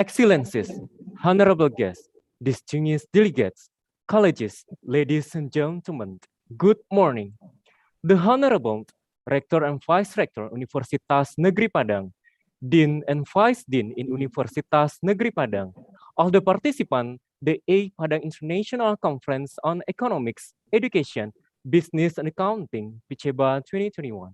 Excellencies, honorable guests, distinguished delegates, colleagues, ladies and gentlemen, good morning. The Honorable Rector and Vice Rector Universitas Negeri Padang, Dean and Vice Dean in Universitas Negeri Padang, all the participants, the 8th Padang International Conference on Economics, Education, Business and Accounting, PICEEBA 2021.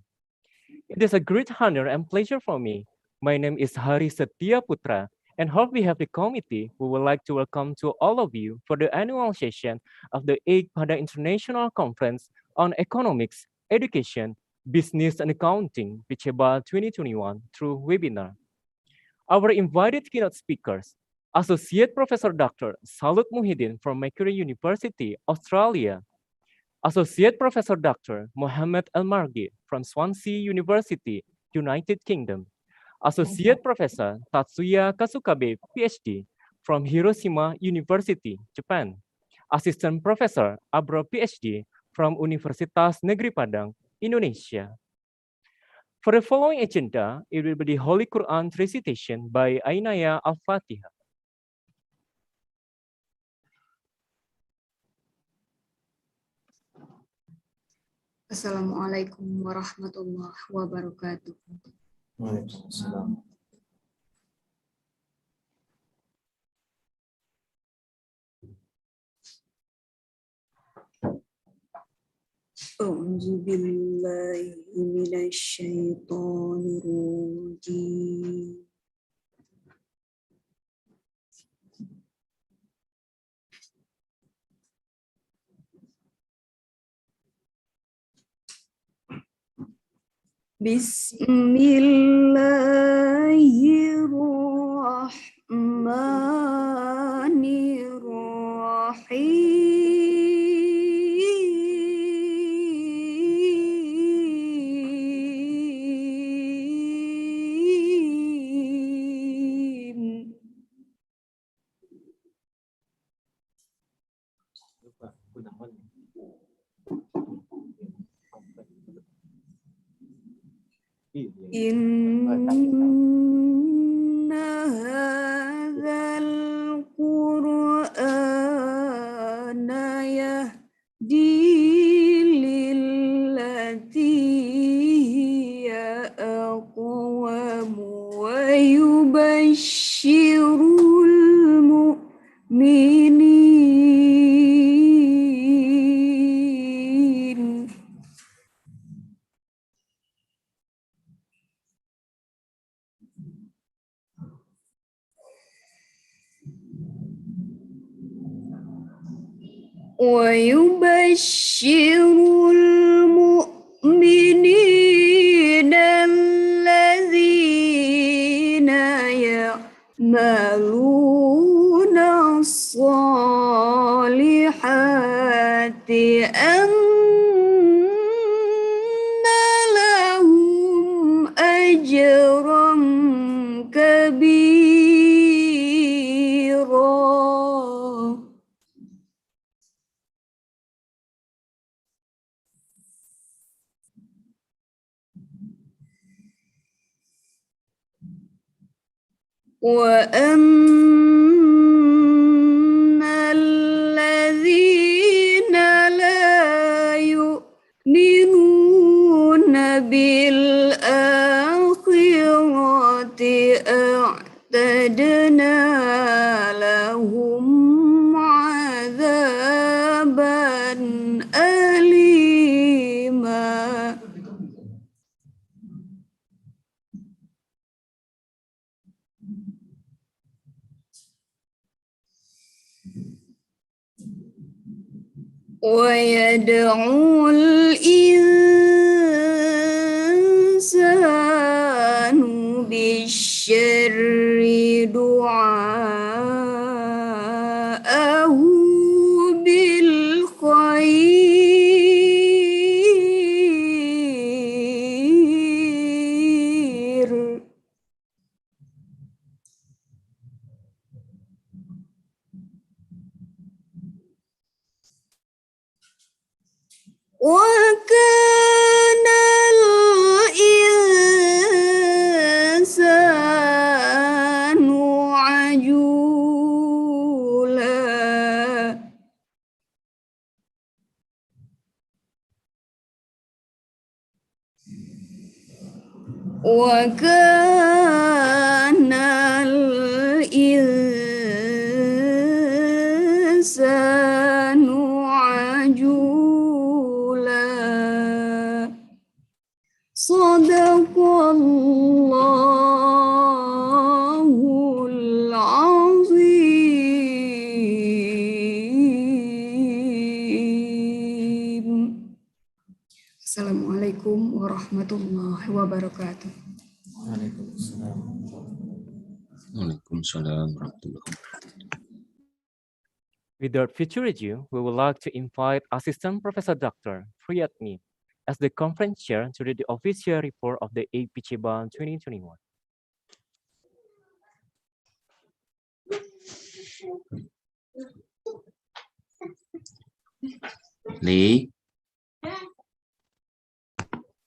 It is a great honor and pleasure for me. My name is Hari Setia Putra, and on behalf of the committee, we would like to welcome to all of you for the annual session of the 8th Padang International Conference on Economics, Education, Business and Accounting, PICEEBA 2021 through webinar. Our invited keynote speakers, Associate Professor Dr. Salut Muhyiddin from Macquarie University, Australia, Associate Professor Dr. Mohammed Al-Margi from Swansea University, United Kingdom, Associate Professor Tatsuya Kasukabe, PhD, from Hiroshima University, Japan, Assistant Professor Abro, PhD, from Universitas Negeri Padang, Indonesia. For the following agenda, it will be the Holy Quran recitation by Ainaya Al-Fatiha. Assalamualaikum warahmatullahi wabarakatuh. Waalaikumsalam. A'udzu billahi minasy syaithanir rajim. Bismillahirrahmanirrahim. Inna hadzal Qur'ana yahdi lillati hiya aqwam wa yubashshirul mu'minin. ويبشر المؤمنين الذين يعملون الصالحات أن لهم أجرا كبيرا. وأن الذين لا يؤمنون بالآخرة أعتدنا لهم عذابا أليما. ويدعو الإنسان بالشر دعاءه بالخير. وكان الإنسان عجولا وكان الإنسان عجولا صدق الله العظيم. Assalamualaikum warahmatullahi wabarakatuh. Waalaikumsalam. Waalaikumsalam warahmatullahi wabarakatuh. Without further ado, we would like to invite Assistant Professor Dr. Priyatni as the conference chair to read the official report of the 8th PICEEBA 2021. Lee,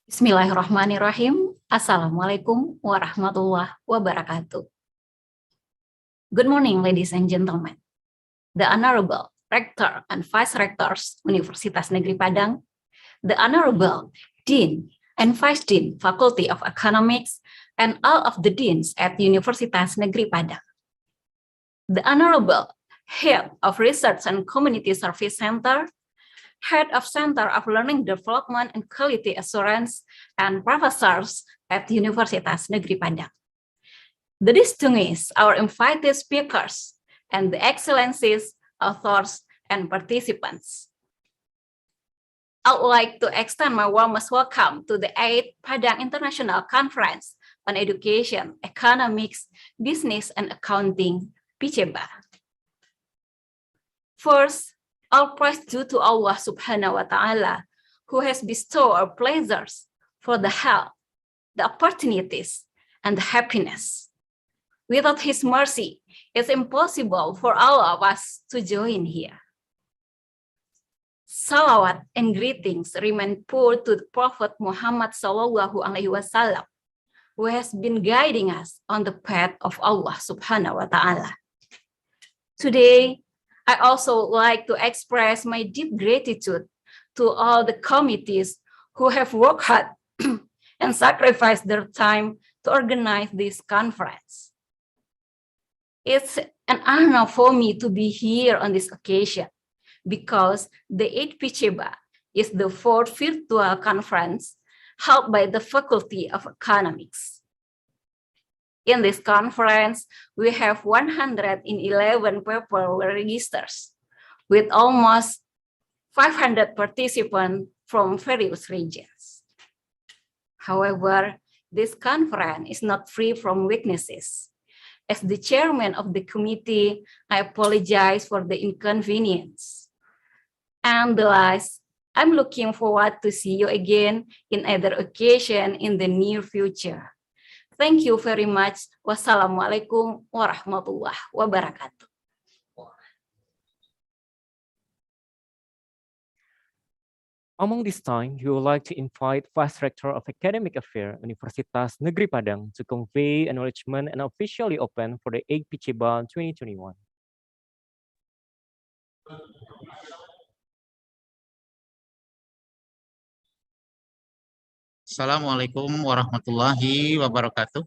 Bismillahirrahmanirrahim. Assalamualaikum warahmatullahi wabarakatuh. Good morning, ladies and gentlemen. The Honorable Rector and Vice Rectors Universitas Negeri Padang, the Honorable Dean and Vice Dean Faculty of Economics, and all of the deans at Universitas Negeri Padang, the Honorable Head of Research and Community Service Center, Head of Center of Learning Development and Quality Assurance, and professors at Universitas Negeri Padang. The distinguished, our invited speakers, and the excellencies, authors, and participants. I would like to extend my warmest welcome to the 8th Padang International Conference on Education, Economics, Business, and Accounting, PICEEBA. First, all praise due to Allah Subhanahu wa Ta'ala, who has bestowed our pleasures for the health, the opportunities, and the happiness. Without His mercy, it's impossible for all of us to join here. Salawat and greetings remain poured to the Prophet Muhammad Sallallahu Alaihi Wasallam, who has been guiding us on the path of Allah Subhanahu wa Ta'ala. Today, I also like to express my deep gratitude to all the committees who have worked hard and sacrificed their time to organize this conference. It's an honor for me to be here on this occasion because the 8th PICEEBA is the fourth virtual conference held by the Faculty of Economics. In this conference, we have 111 people registered, with almost 500 participants from various regions. However, this conference is not free from weaknesses. As the chairman of the committee, I apologize for the inconvenience. And the last, I'm looking forward to see you again in other occasion in the near future. Thank you very much. Wassalamualaikum warahmatullahi wabarakatuh. Among this time, we would like to invite Vice Rector of Academic Affairs, Universitas Negeri Padang, to convey acknowledgement and officially open for the 8th PICEEBA 2021. Assalamualaikum warahmatullahi wabarakatuh.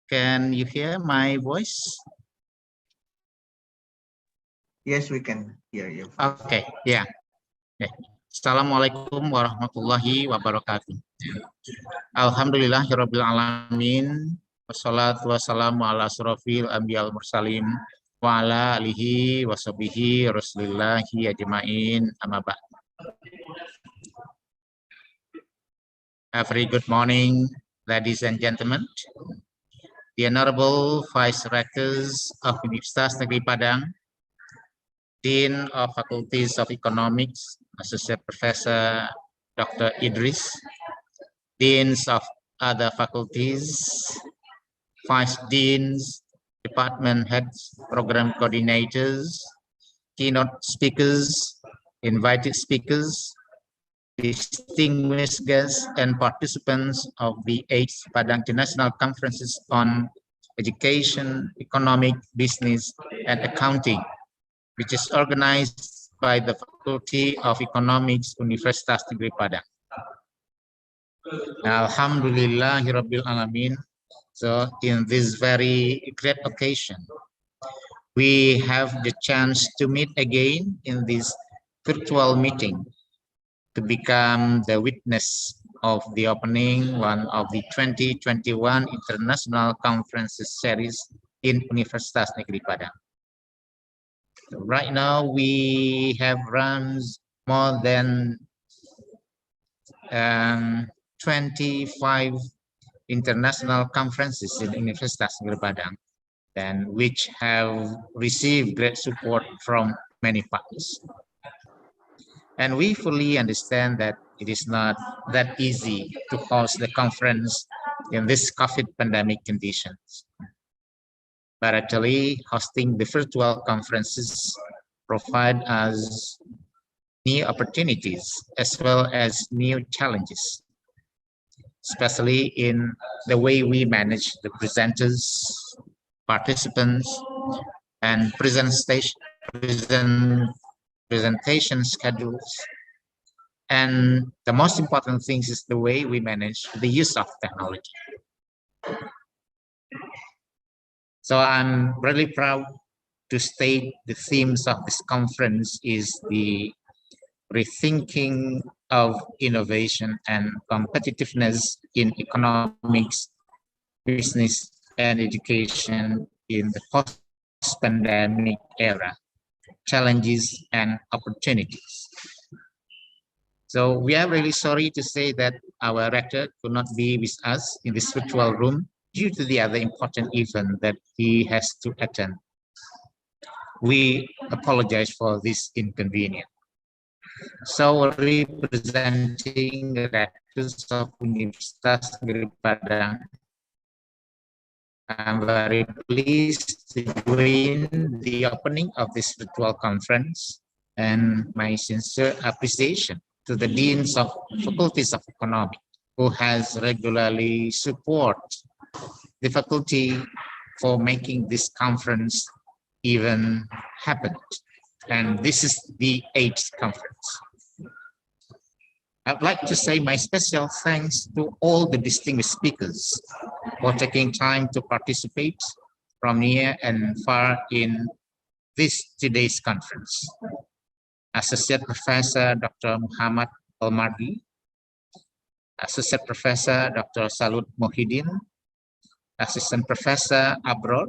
Can you hear my voice? Yes, we can hear you. Okay, yeah. Assalamualaikum warahmatullahi wabarakatuh. Alhamdulillahirabbil alamin. Wassalatu wassalamu ala asrofil anbiya'il mursalin wa ala alihi wa sahbihi rasulillahi ajma'in, amma ba'd. A very good morning, ladies and gentlemen. The Honorable Vice Rectors of Universitas Negeri Padang, Dean of Faculties of Economics, Associate Professor Dr. Idris, Deans of other faculties, Vice Deans, Department Heads, Program Coordinators, Keynote Speakers, Invited Speakers, distinguished guests and participants of the 8th Padang International Conferences on Education, Economic, Business, and Accounting, which is organized by the Faculty of Economics, Universitas Negeri Padang. Alhamdulillahirabbil alamin. So in this very great occasion, we have the chance to meet again in this virtual meeting to become the witness of the opening one of the 2021 International Conferences Series in Universitas Negeri Padang. So right now we have run more than 25 international conferences in Universitas Negeri Padang, and which have received great support from many partners. And we fully understand that it is not that easy to host the conference in this COVID pandemic conditions. But actually, hosting the virtual conferences provide us new opportunities as well as new challenges, especially in the way we manage the presenters, participants, and presentation schedules. And the most important thing is the way we manage the use of technology. So I'm really proud to state the themes of this conference is the rethinking of innovation and competitiveness in economics, business, and education in the post-pandemic era, challenges and opportunities. So we are really sorry to say that our rector could not be with us in this virtual room due to the other important event that he has to attend. We apologize for this inconvenience. So representing the rectors of Universitas Negeri Padang, I'm very pleased to join the opening of this virtual conference, and my sincere appreciation to the deans of faculties of economics who has regularly support the faculty for making this conference even happen. And this is the 8th conference. I'd like to say my special thanks to all the distinguished speakers for taking time to participate from near and far in today's conference. Associate Professor Dr. Muhammad Almardi, Associate Professor Dr. Salud Mohidin, Assistant Professor Abror,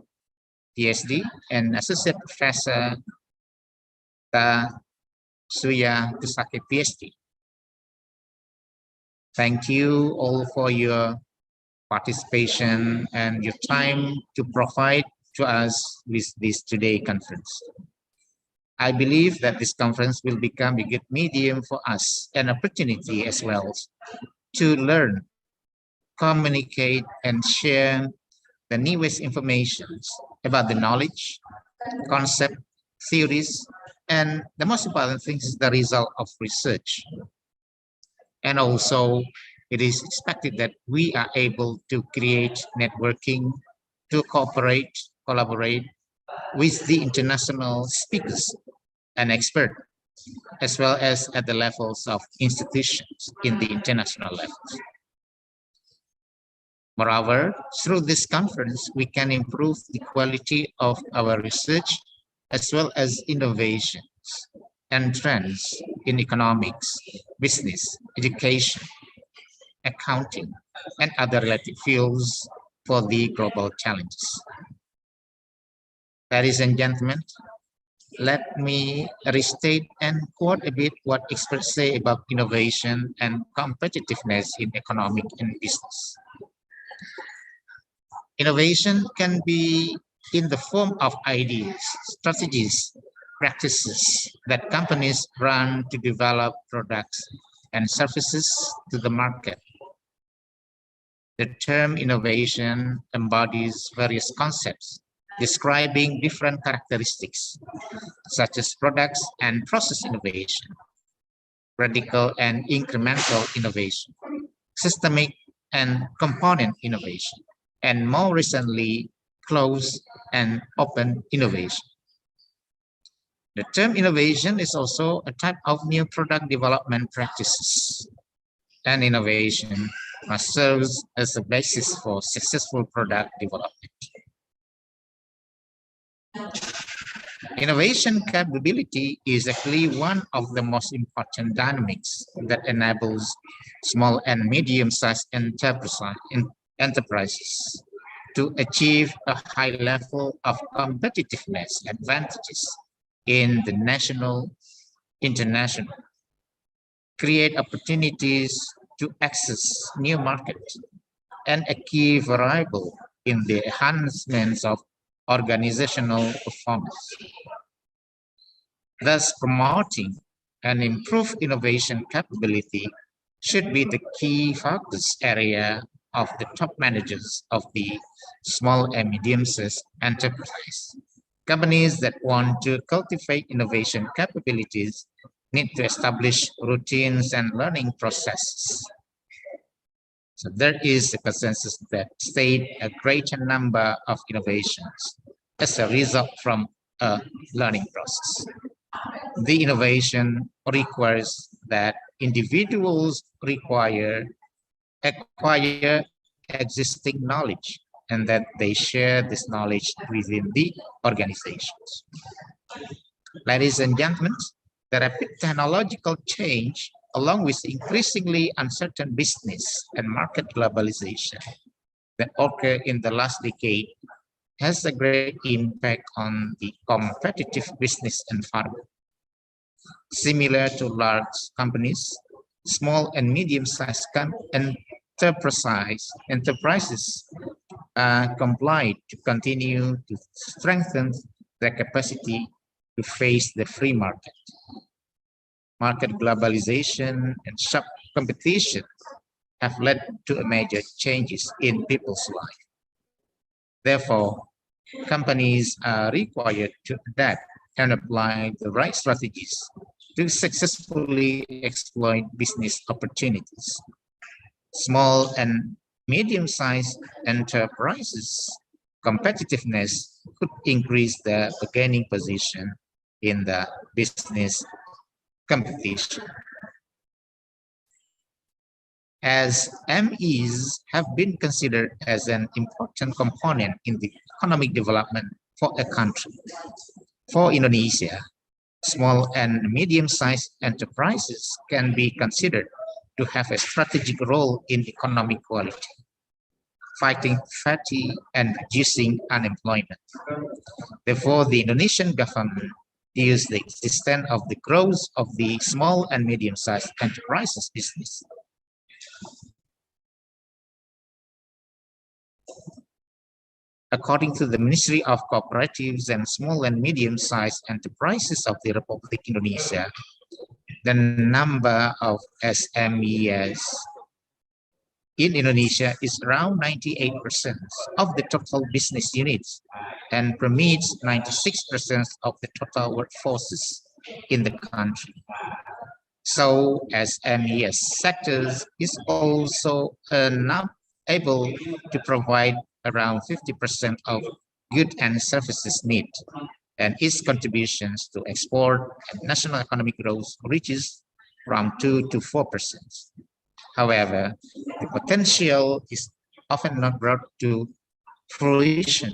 PhD, and Associate Professor Ta Suya Kusake, PhD. Thank you all for your participation and your time to provide to us with this today conference. I believe that this conference will become a good medium for us, an opportunity as well to learn, communicate, and share the newest information about the knowledge, concept, theories, and the most important thing is the result of research. And also, it is expected that we are able to create networking, to collaborate with the international speakers and experts, as well as at the levels of institutions in the international levels. Moreover, through this conference, we can improve the quality of our research as well as innovations and trends in economics, business, education, accounting, and other related fields for the global challenges. Ladies and gentlemen, let me restate and quote a bit what experts say about innovation and competitiveness in economic and business. Innovation can be in the form of ideas, strategies, practices that companies run to develop products and services to the market. The term innovation embodies various concepts describing different characteristics, such as products and process innovation, radical and incremental innovation, systemic and component innovation, and more recently, closed and open innovation. The term innovation is also a type of new product development practices, and innovation must serve as a basis for successful product development. Innovation capability is actually one of the most important dynamics that enables small and medium-sized enterprises to achieve a high level of competitiveness advantages in the national, international, create opportunities to access new markets, and a key variable in the enhancements of organizational performance. Thus, promoting and improve innovation capability should be the key focus area of the top managers of the small and medium-sized enterprise. Companies that want to cultivate innovation capabilities need to establish routines and learning processes. So there is a consensus that state a greater number of innovations as a result from a learning process. The innovation requires that individuals acquire existing knowledge and that they share this knowledge within the organizations. Ladies and gentlemen, the rapid technological change, along with increasingly uncertain business and market globalization that occurred in the last decade, has a great impact on the competitive business environment. Similar to large companies, small and medium-sized enterprises comply to continue to strengthen their capacity to face the free market. Market globalization and sharp competition have led to major changes in people's lives. Therefore, companies are required to adapt and apply the right strategies to successfully exploit business opportunities. Small and medium-sized enterprises' competitiveness could increase their bargaining position in the business competition. As MEs have been considered as an important component in the economic development for a country. For Indonesia, small and medium-sized enterprises can be considered to have a strategic role in economic quality, fighting poverty and reducing unemployment. Therefore, the Indonesian government views the existence of the growth of the small and medium-sized enterprises business. According to the Ministry of Cooperatives and Small and Medium-Sized Enterprises of the Republic Indonesia, the number of SMEs in Indonesia is around 98% of the total business units and permits 96% of the total workforces in the country. So SMEs sectors is also not able to provide around 50% of goods and services need, and its contributions to export and national economic growth reaches from 2 to 4%. However, the potential is often not brought to fruition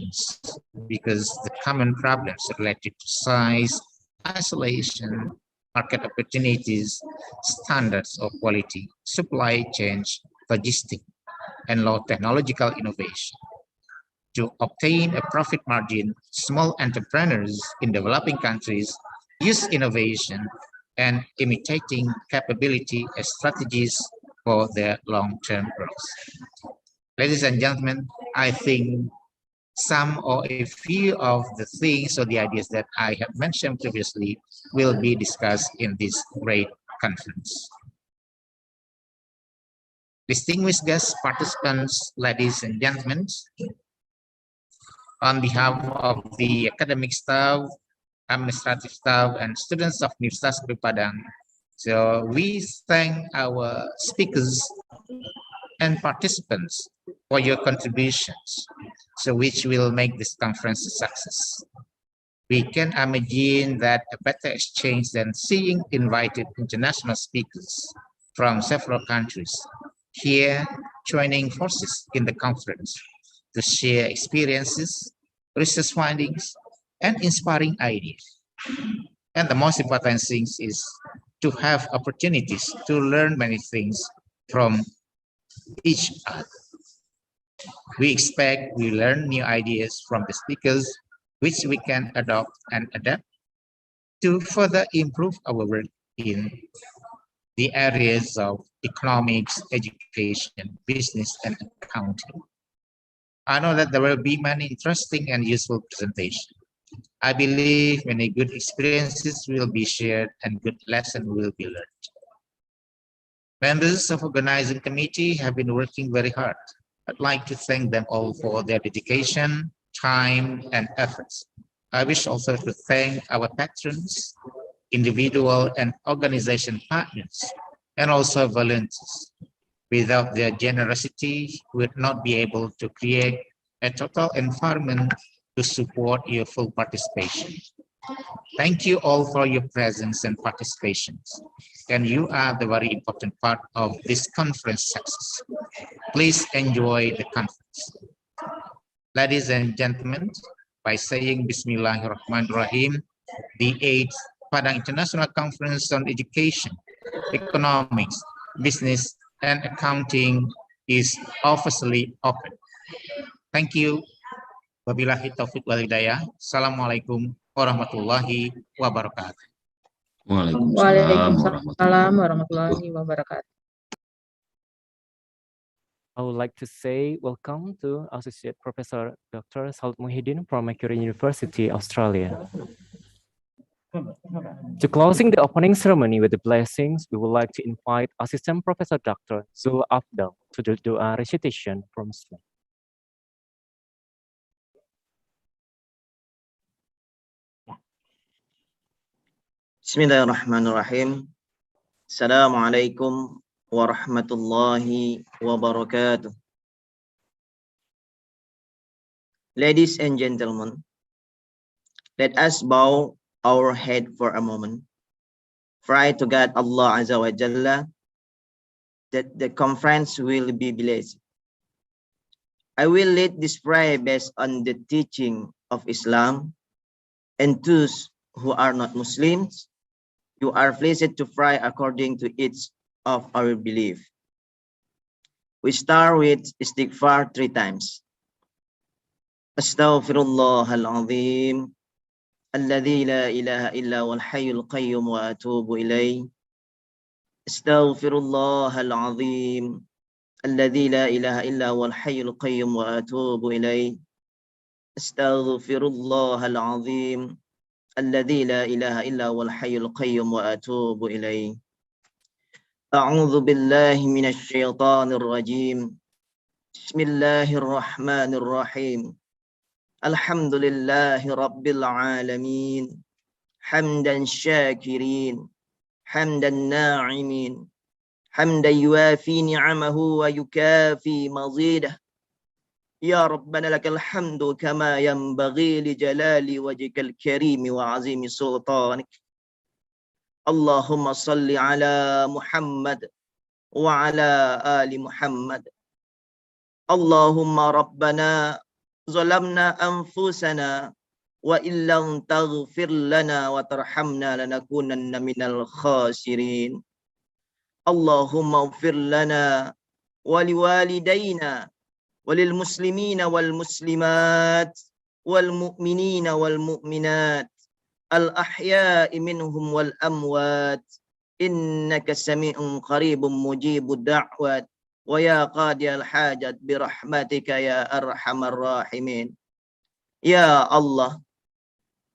because the common problems related to size, isolation, market opportunities, standards of quality, supply chain, logistics, and low technological innovation. To obtain a profit margin, small entrepreneurs in developing countries use innovation and imitating capability as strategies for their long-term growth. Ladies and gentlemen, I think some or a few of the things or the ideas that I have mentioned previously will be discussed in this great conference. Distinguished guest participants, ladies and gentlemen, on behalf of the academic staff, administrative staff, and students of Universitas 8th Padang, so we thank our speakers and participants for your contributions, so which will make this conference a success. We can imagine that a better exchange than seeing invited international speakers from several countries here joining forces in the conference to share experiences, research findings, and inspiring ideas. And the most important thing is to have opportunities to learn many things from each other. We expect we learn new ideas from the speakers, which we can adopt and adapt to further improve our work in the areas of economics, education, business, and accounting. I know that there will be many interesting and useful presentations. I believe many good experiences will be shared and good lessons will be learned. Members of organizing committee have been working very hard. I'd like to thank them all for their dedication, time, and efforts. I wish also to thank our patrons, individual and organization partners, and also volunteers. Without their generosity, we would not be able to create a total environment to support your full participation. Thank you all for your presence and participation. And you are the very important part of this conference success. Please enjoy the conference. Ladies and gentlemen, by saying Bismillahirrahmanirrahim, the 8th Padang International Conference on Education, Economics, Business, and Accounting is officially open. Thank you. Wabillahi taufiq wal hidayah. Assalamualaikum warahmatullahi wabarakatuh. Waalaikumsalam warahmatullahi wabarakatuh. I would like to say welcome to Associate Professor Dr. Saud Muhyiddin from Macquarie University, Australia. To closing the opening ceremony with the blessings, we would like to invite Assistant Professor Dr. Zul Afdal to the dua recitation from Islam. Bismillahirrahmanirrahim. Assalamualaikum warahmatullahi wabarakatuh. Ladies and gentlemen, let us bow our head for a moment. Pray to God Allah Azza wa Jalla that the conference will be blessed. I will lead this prayer based on the teaching of Islam, and those who are not Muslims, you are pleased to pray according to each of our belief. We start with istighfar 3 times. Astaghfirullahal azim alladhi la ilaha illa wal hayyul qayyum wa atubu ilayh. Astaghfirullahal azim alladhi la ilaha illa wal hayyul qayyum wa atubu ilayh. Astaghfirullahal azim الذي لا إله إلا هو الحي القيوم وأتوب إليه. أعوذ بالله من الشيطان الرجيم. بسم الله الرحمن الرحيم. الحمد لله رب العالمين. حمدا شاكرين، حمدا ناعمين، حمدا يوافي نعمه ويكافي مزيده. يا ربنا لك الحمد كما ينبغي لجلال وجهك الكريم وعظيم سلطانك. اللهم صل على محمد وعلى آل محمد. اللهم ربنا ظلمنا أنفسنا وإن لم تغفر لنا وترحمنا لنكونن من الخاسرين. اللهم اغفر لنا ولوالدينا وللمسلمين والمسلمات والمؤمنين والمؤمنات الأحياء منهم والأموات إنك سميع قريب مجيب الدعوات ويا قاضي الحاجات برحمتك يا أرحم الراحمين. Ya Allah,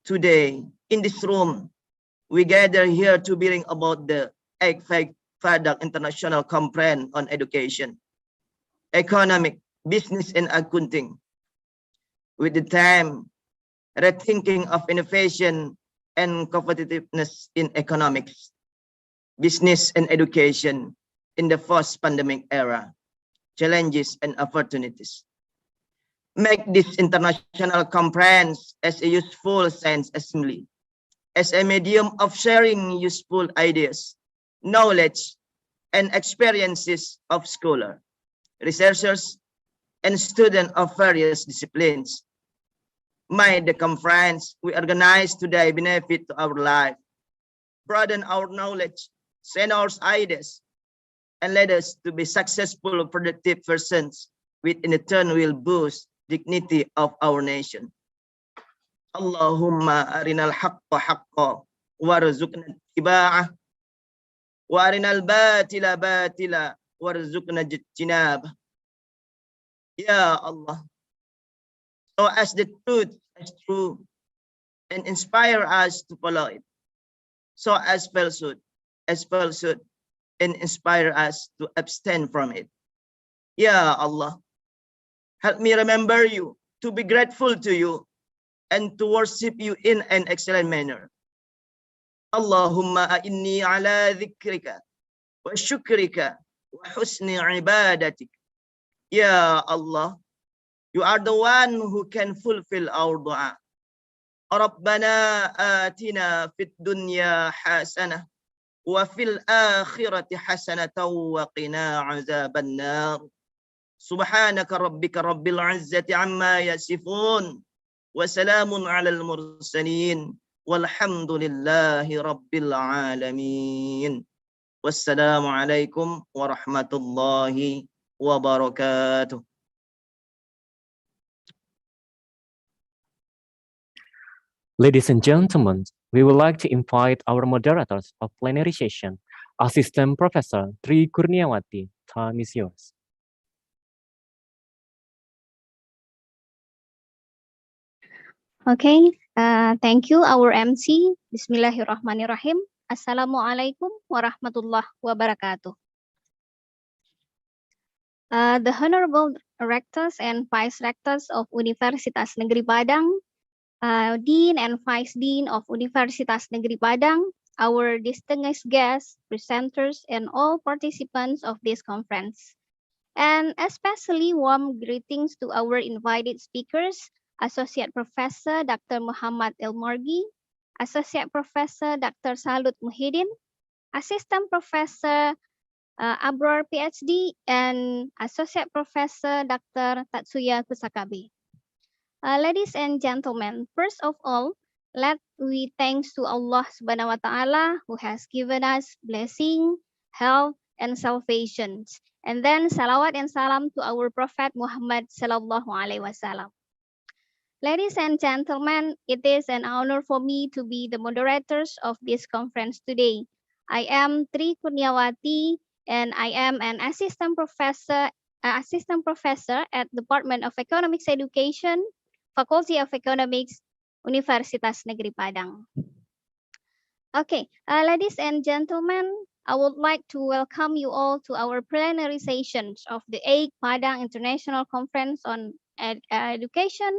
today in this room we gather here to bring about the 8th Padang International Conference on Education, Economic, Business and Accounting, with the theme rethinking of innovation and competitiveness in economics, business and education in the post-pandemic era, challenges and opportunities. make this international conference as a useful science assembly, as a medium of sharing useful ideas, knowledge, and experiences of scholars, researchers, and students of various disciplines. May the conference we organize today benefit to our life, broaden our knowledge, send our ideas, and lead us to be successful, productive persons, which in turn will boost dignity of our nation. Allahumma arinal haqqa haqqa warzuqna ittiba'ah wa arinal batila batila warzuqna ijtinab. Ya Allah, so as the truth is true and inspire us to follow it, so as falsehood and inspire us to abstain from it. Ya Allah, help me remember you, to be grateful to you, and to worship you in an excellent manner. Allahumma a'inni ala dhikrika wa syukrika wa husni ibadatik. Ya Allah, you are the one who can fulfill our dua. Rabbana atina fid dunya hasanah wa fil akhirati hasanatan wa qina azaban nar. Subhanaka rabbika rabbil izzati amma yasifun wa salamun alal mursalin walhamdulillahi rabbil alamin. Wassalamu alaikum warahmatullahi wabarakatuh. Ladies and gentlemen, we would like to invite our moderators of plenary session, Assistant Professor Tri Kurniawati. Time is yours. Okay, thank you, our MC. Bismillahirrahmanirrahim. Assalamualaikum warahmatullahi wabarakatuh. The Honorable Rectors and Vice Rectors of Universitas Negeri Padang, Dean and Vice Dean of Universitas Negeri Padang, our distinguished guests, presenters, and all participants of this conference. And especially warm greetings to our invited speakers, Associate Professor Dr. Muhammad Elmargi, Associate Professor Dr. Salut Muhyiddin, Assistant Professor Abror PhD, and Associate Professor Dr. Tatsuya Kusakabe. Ladies and gentlemen, first of all, let we thanks to Allah Subhanahu wa Ta'ala who has given us blessing, health, and salvation. And then salawat and salam to our Prophet Muhammad Sallallahu Alaihi Wasallam. Ladies and gentlemen, it is an honor for me to be the moderators of this conference today. I am Tri Kurniawati, and I am an assistant professor at Department of Economics Education, Faculty of Economics, Universitas Negeri Padang. Okay, ladies and gentlemen, I would like to welcome you all to our plenary sessions of the 8th Padang International Conference on Education,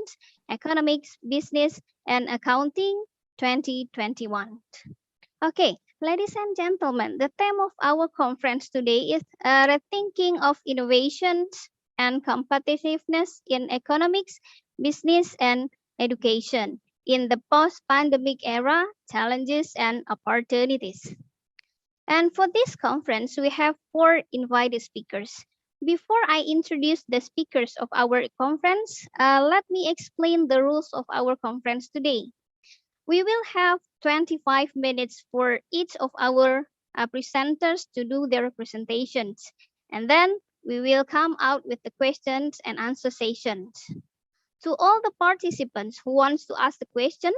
Economics, Business, and Accounting 2021. Okay, ladies and gentlemen, the theme of our conference today is rethinking of innovations and competitiveness in economics, business, and education in the post-pandemic era, challenges and opportunities. And for this conference, we have 4 invited speakers. Before I introduce the speakers of our conference, let me explain the rules of our conference today. We will have 25 minutes for each of our presenters to do their presentations. And then we will come out with the questions and answer sessions. To all the participants who wants to ask the questions,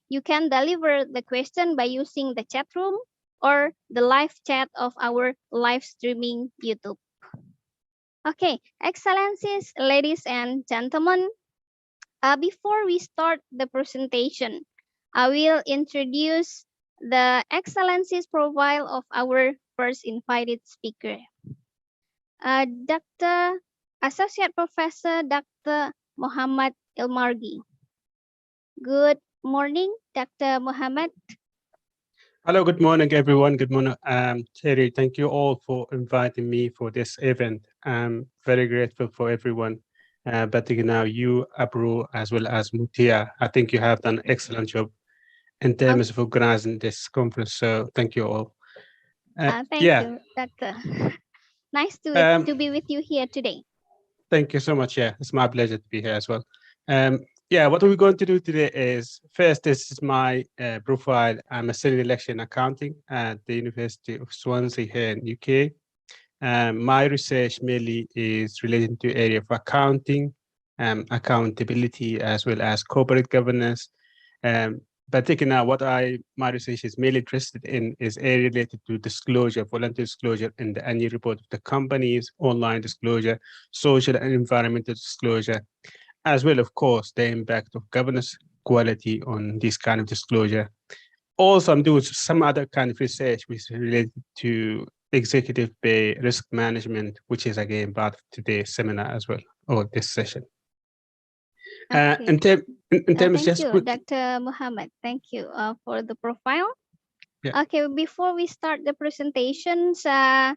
you can deliver the question by using the chat room or the live chat of our live streaming YouTube. Okay, Excellencies, ladies and gentlemen, before we start the presentation, I will introduce the Excellencies profile of our first invited speaker. Dr. Associate Professor Dr. Muhammad Elmargi. Good morning, Dr. Muhammad. Hello, good morning, everyone. Good morning, Terry. Thank you all for inviting me for this event. I'm very grateful for everyone but now you, Abru, as well as Mutia, I think you have done an excellent job in terms of organizing this conference. So thank you all. Thank yeah. you, Doctor. Nice Um, to be with you here today. Thank you so much. Yeah, it's my pleasure to be here as well. Yeah, what we're going to do today is, first, this is my profile. I'm a senior lecturer in accounting at the University of Swansea here in UK. My research mainly is related to area of accounting, accountability, as well as corporate governance. Particularly, my research is mainly interested in is area related to disclosure, voluntary disclosure in the annual report of the companies, online disclosure, social and environmental disclosure, as well, of course, the impact of governance quality on this kind of disclosure. Also, I'm doing some other kind of research which is related to executive pay, risk management, which is again part of today's seminar as well, or this session. Okay. In terms, thank just you, quick, Dr. Muhammad. Thank you for the profile. Yeah. Okay, before we start the presentations, I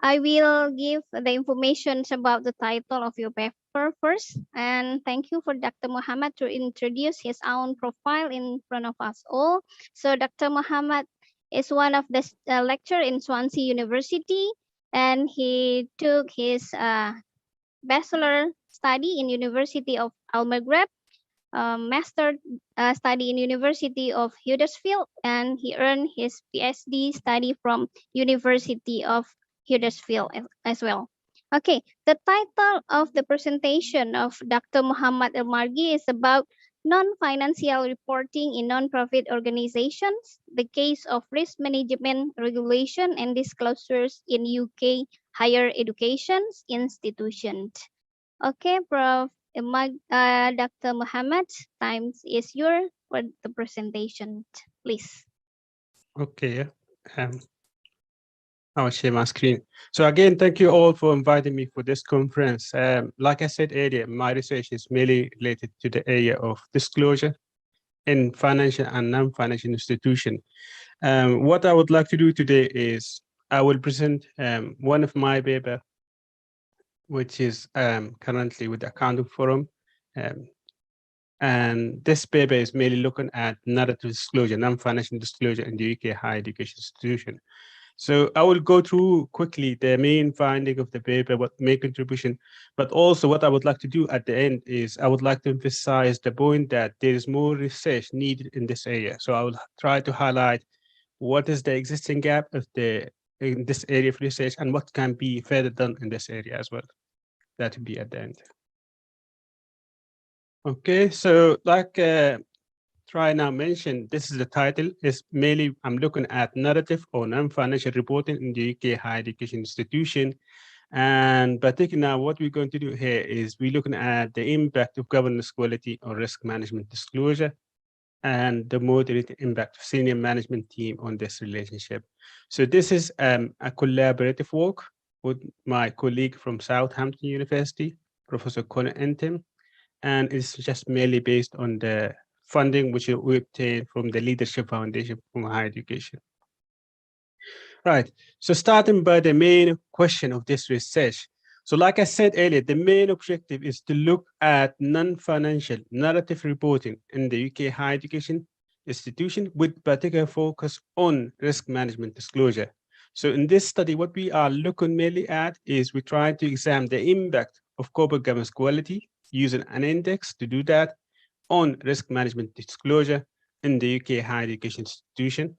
will give the information about the title of your paper first. And thank you for Dr. Muhammad to introduce his own profile in front of us all. So Dr. Muhammad is one of the lecturer in Swansea University, and he took his bachelor study in University of Al Maghreb, master study in University of Huddersfield, and he earned his PhD study from University of Huddersfield as well. Okay, the title of the presentation of Dr. Muhammad Al-Margi is about non-financial reporting in non-profit organizations, the case of risk management regulation and disclosures in UK higher education institutions. Okay, Prof. Dr. Muhammad, time is yours for the presentation, please. okay. I will share my screen. So again, thank you all for inviting me for this conference. Like I said earlier, my research is mainly related to the area of disclosure in financial and non-financial institutions. What I would like to do today is I will present one of my paper, which is currently with the Accounting Forum. And this paper is mainly looking at narrative disclosure, non-financial disclosure in the UK higher education institution. So I will go through quickly the main finding of the paper, what main contribution, but also what I would like to do at the end is I would like to emphasize the point that there is more research needed in this area. So I will try to highlight what is the existing gap in this area of research and what can be further done in this area as well. That will be at the end. Okay, so like Try now mentioned, this is the title, is mainly I'm looking at narrative or non-financial reporting in the UK higher education institution. And particularly what we're going to do here is we're looking at the impact of governance quality or risk management disclosure and the moderate impact of senior management team on this relationship. So this is a collaborative work with my colleague from Southampton University, Professor Conor Entim, and it's just merely based on the funding which we obtained from the Leadership Foundation for Higher Education. Right, so starting by the main question of this research. So like I said earlier, the main objective is to look at non-financial narrative reporting in the UK higher education institution with particular focus on risk management disclosure. So in this study, what we are looking mainly at is we try to examine the impact of corporate governance quality using an index to do that on risk management disclosure in the UK higher education institution.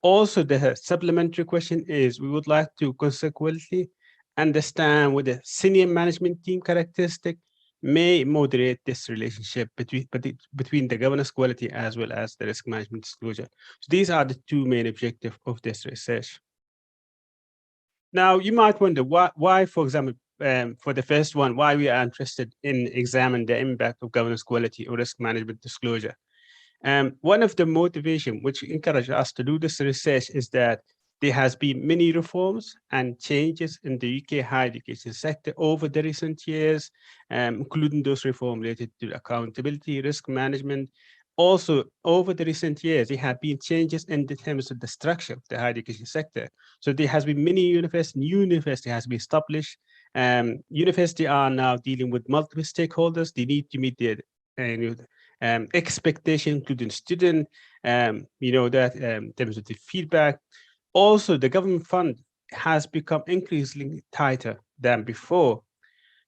Also, the supplementary question is we would like to consequently understand whether senior management team characteristic may moderate this relationship between the governance quality as well as the risk management disclosure. So these are the two main objectives of this research. Now, you might wonder why, for example, for the first one, why we are interested in examining the impact of governance quality or risk management disclosure. One of the motivation which encouraged us to do this research is that there has been many reforms and changes in the UK higher education sector over the recent years, including those reforms related to accountability, risk management. Also, over the recent years, there have been changes in terms of the structure of the higher education sector. So there has been many universities, new university has been established, University are now dealing with multiple stakeholders. They need to meet their expectation, including student, that in terms of the feedback. Also, the government fund has become increasingly tighter than before.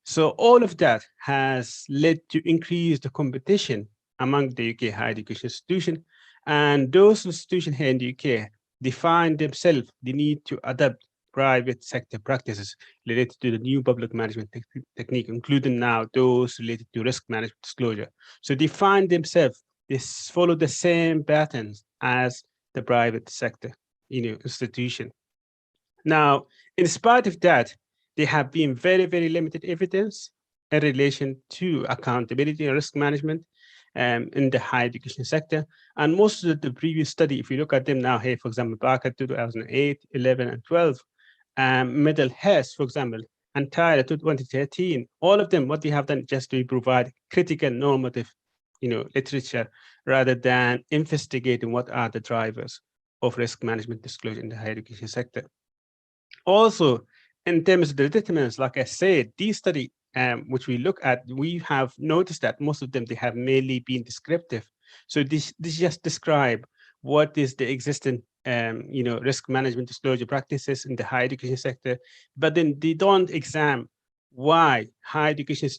So all of that has led to increase the competition among the UK higher education institutions. And those institutions here in the UK, they find themselves, they need to adapt private sector practices related to the new public management technique, including now those related to risk management disclosure. So they find themselves, they follow the same patterns as the private sector institution. Now, in spite of that, there have been very, very limited evidence in relation to accountability and risk management in the higher education sector. And most of the previous study, if you look at them now here, for example, back at 2008, 11, and 12, Middle Hess, for example, and Tyler 2013, all of them, what they have done just to provide critical normative, literature, rather than investigating what are the drivers of risk management disclosure in the higher education sector. Also, in terms of the determinants, like I said, these study which we look at, we have noticed that most of them, they have mainly been descriptive. So this just describe what is the existing risk management disclosure practices in the higher education sector, but then they don't examine why higher education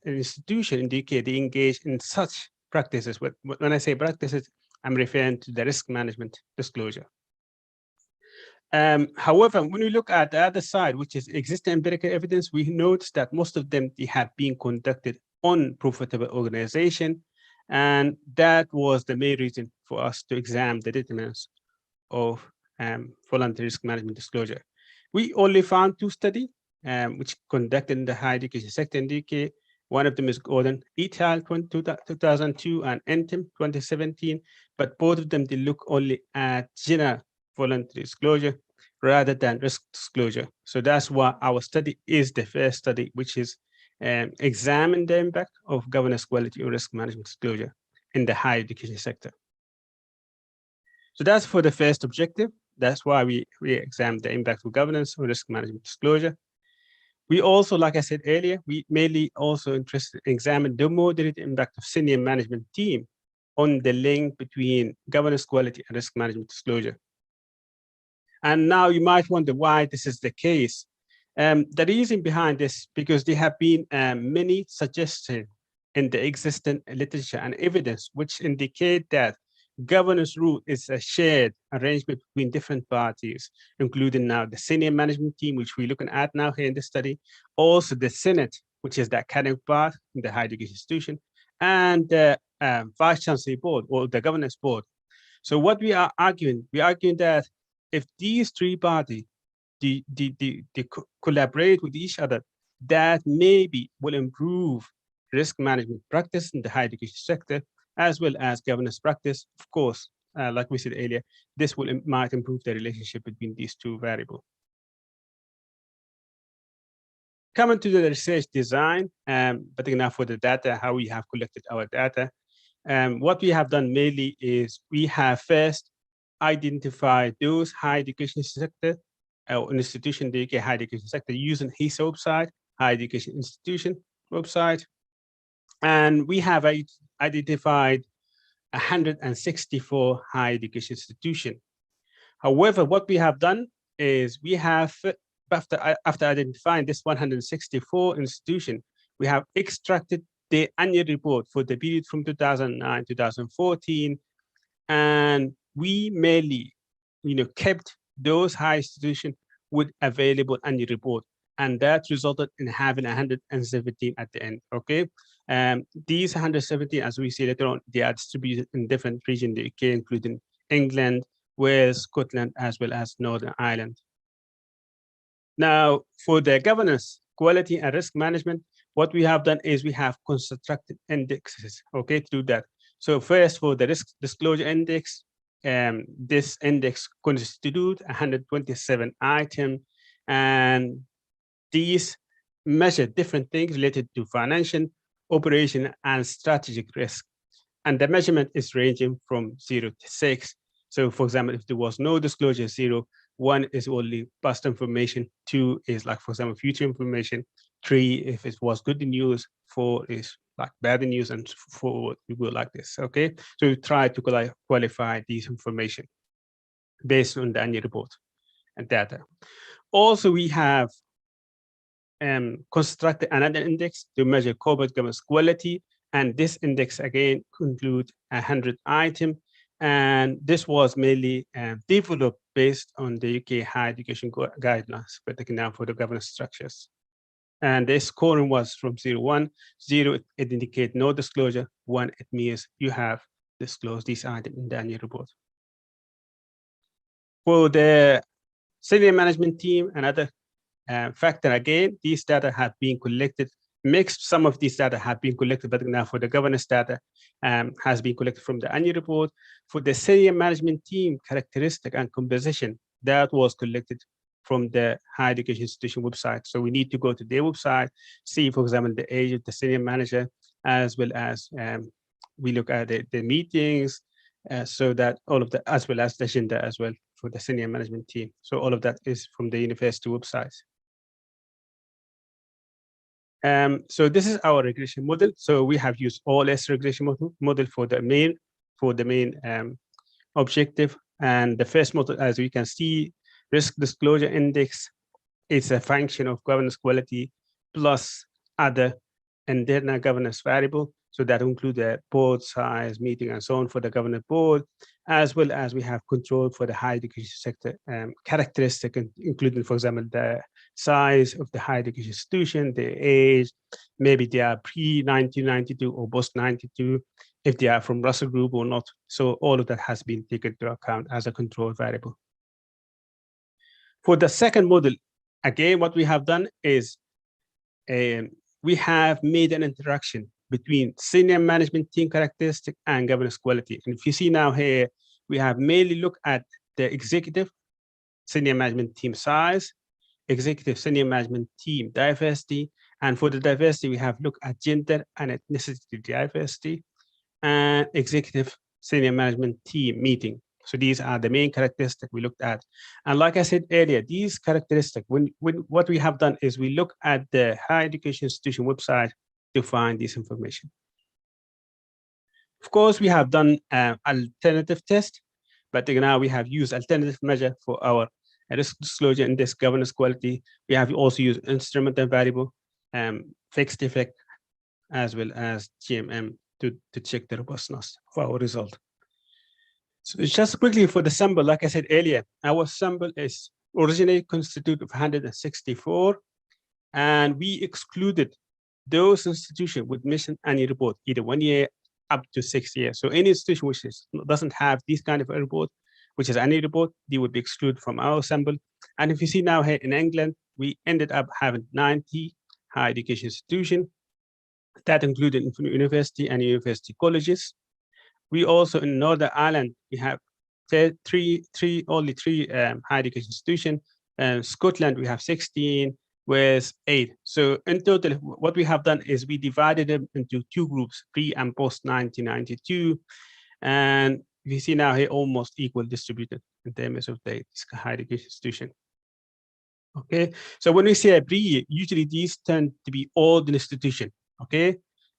institution in the UK, they engage in such practices. When I say practices, I'm referring to the risk management disclosure. However, when we look at the other side, which is existing empirical evidence, we notice that most of them, they have been conducted on profitable organization. And that was the main reason for us to examine the determinants of voluntary risk management disclosure. We only found 2 studies which conducted in the higher education sector in the UK. One of them is Gordon et al. 2002 and Entim 2017, but both of them, they look only at general voluntary disclosure rather than risk disclosure. So that's why our study is the first study, which is examine the impact of governance quality or risk management disclosure in the higher education sector. So that's for the first objective. That's why we examine the impact of governance or risk management disclosure. We also, like I said earlier, we mainly also interested in examine the moderate impact of senior management team on the link between governance quality and risk management disclosure. And now you might wonder why this is the case. The reason behind this, because there have been many suggestions in the existing literature and evidence which indicate that governance rule is a shared arrangement between different parties, including now the senior management team, which we're looking at now here in this study, also the Senate, which is the academic part in the higher education institution, and the Vice Chancellor Board or the Governance Board. So what we're arguing that if these 3 parties they collaborate with each other, that maybe will improve risk management practice in the higher education sector, as well as governance practice. Of course, like we said earlier, this might improve the relationship between these 2 variables. Coming to the research design, but now for the data, how we have collected our data. What we have done mainly is we have first identified those higher education sector or institution, the UK higher education sector, using his website, higher education institution website. And we have identified 164 higher education institutions. However, what we have done is we have, after identifying this 164 institution, we have extracted the annual report for the period from 2009 to 2014, and we mainly, kept those high institutions with available annual report, and that resulted in having 117 at the end. Okay, these 117, as we see later on, they are distributed in different regions in the UK, including England, Wales, Scotland, as well as Northern Ireland. Now, for the governance, quality, and risk management, what we have done is we have constructed indexes, okay, to do that. So first, for the risk disclosure index, this index constitutes 127 items, and these measure different things related to financial, operation, and strategic risk. And the measurement is ranging from 0 to 6. So for example, if there was no disclosure, 0, 1 is only past information, 2 is like, for example, future information, 3 if it was good news, 4 is like bad news, and 4 we go like this. Okay, so we try to qualify these information based on the annual report and data. Also, we have constructed another index to measure corporate governance quality, and this index again includes 100 items, and this was mainly developed based on the UK higher education guidelines, particularly for the governance structures. And the scoring was from 0, 1, 0, it indicates no disclosure, 1, it means you have disclosed these items in the annual report. For the senior management team, another factor again, these data have been collected, mixed. Some of these data have been collected, but now for the governance data has been collected from the annual report. For the senior management team characteristic and composition, that was collected from the higher education institution website. So we need to go to their website, see, for example, the age of the senior manager, as well as we look at the meetings, so that all of the, as well as the agenda as well for the senior management team. So all of that is from the university website. So this is our regression model. So we have used OLS regression model for the main objective. And the first model, as we can see, risk disclosure index is a function of governance quality plus other internal governance variable. So that include the board size, meeting, and so on for the governance board, as well as we have control for the higher education sector characteristic, including, for example, the size of the higher education institution, the age, maybe they are pre-1992 or post-92, if they are from Russell Group or not. So all of that has been taken into account as a control variable. For the second model, again, what we have done is we have made an interaction between senior management team characteristic and governance quality. And if you see now here, we have mainly looked at the executive senior management team size, executive senior management team diversity, and for the diversity, we have looked at gender and ethnicity diversity, and executive senior management team meeting. So these are the main characteristics we looked at. And like I said earlier, these characteristics, when what we have done is we look at the higher education institution website to find this information. Of course, we have done alternative test, but now we have used alternative measure for our risk disclosure index governance quality. We have also used instrumental variable, fixed effect, as well as GMM to check the robustness of our result. So just quickly for the sample, like I said earlier, our sample is originally constituted of 164, and we excluded those institutions with mission annual report, either 1 year up to 6 years. So any institution which doesn't have this kind of a report, which is annual report, they would be excluded from our sample. And if you see now here in England, we ended up having 90 higher education institutions. That included university and university colleges. We also in Northern Ireland, we have only three higher education institutions. Scotland, we have 16, with 8. So in total, what we have done is we divided them into 2 groups, pre and post 1992. And we see now here almost equal distributed in terms of the higher education institution. Okay, so when we say a pre, usually these tend to be old institution. Okay,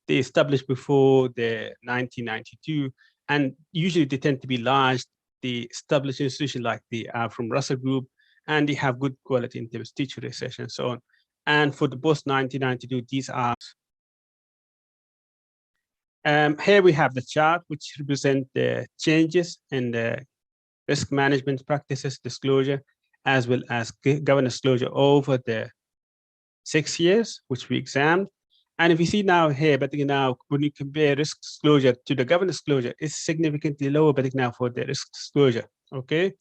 they established before the 1992, and usually they tend to be large. The established institution like they are from Russell Group, and they have good quality in terms of teacher research and so on. And for the post 1992, these are. Here we have the chart which represent the changes in the risk management practices disclosure, as well as governance disclosure over the 6 years, which we examined. And if you see now here, but now when you compare risk disclosure to the governance disclosure, it's significantly lower, but now for the risk disclosure, okay?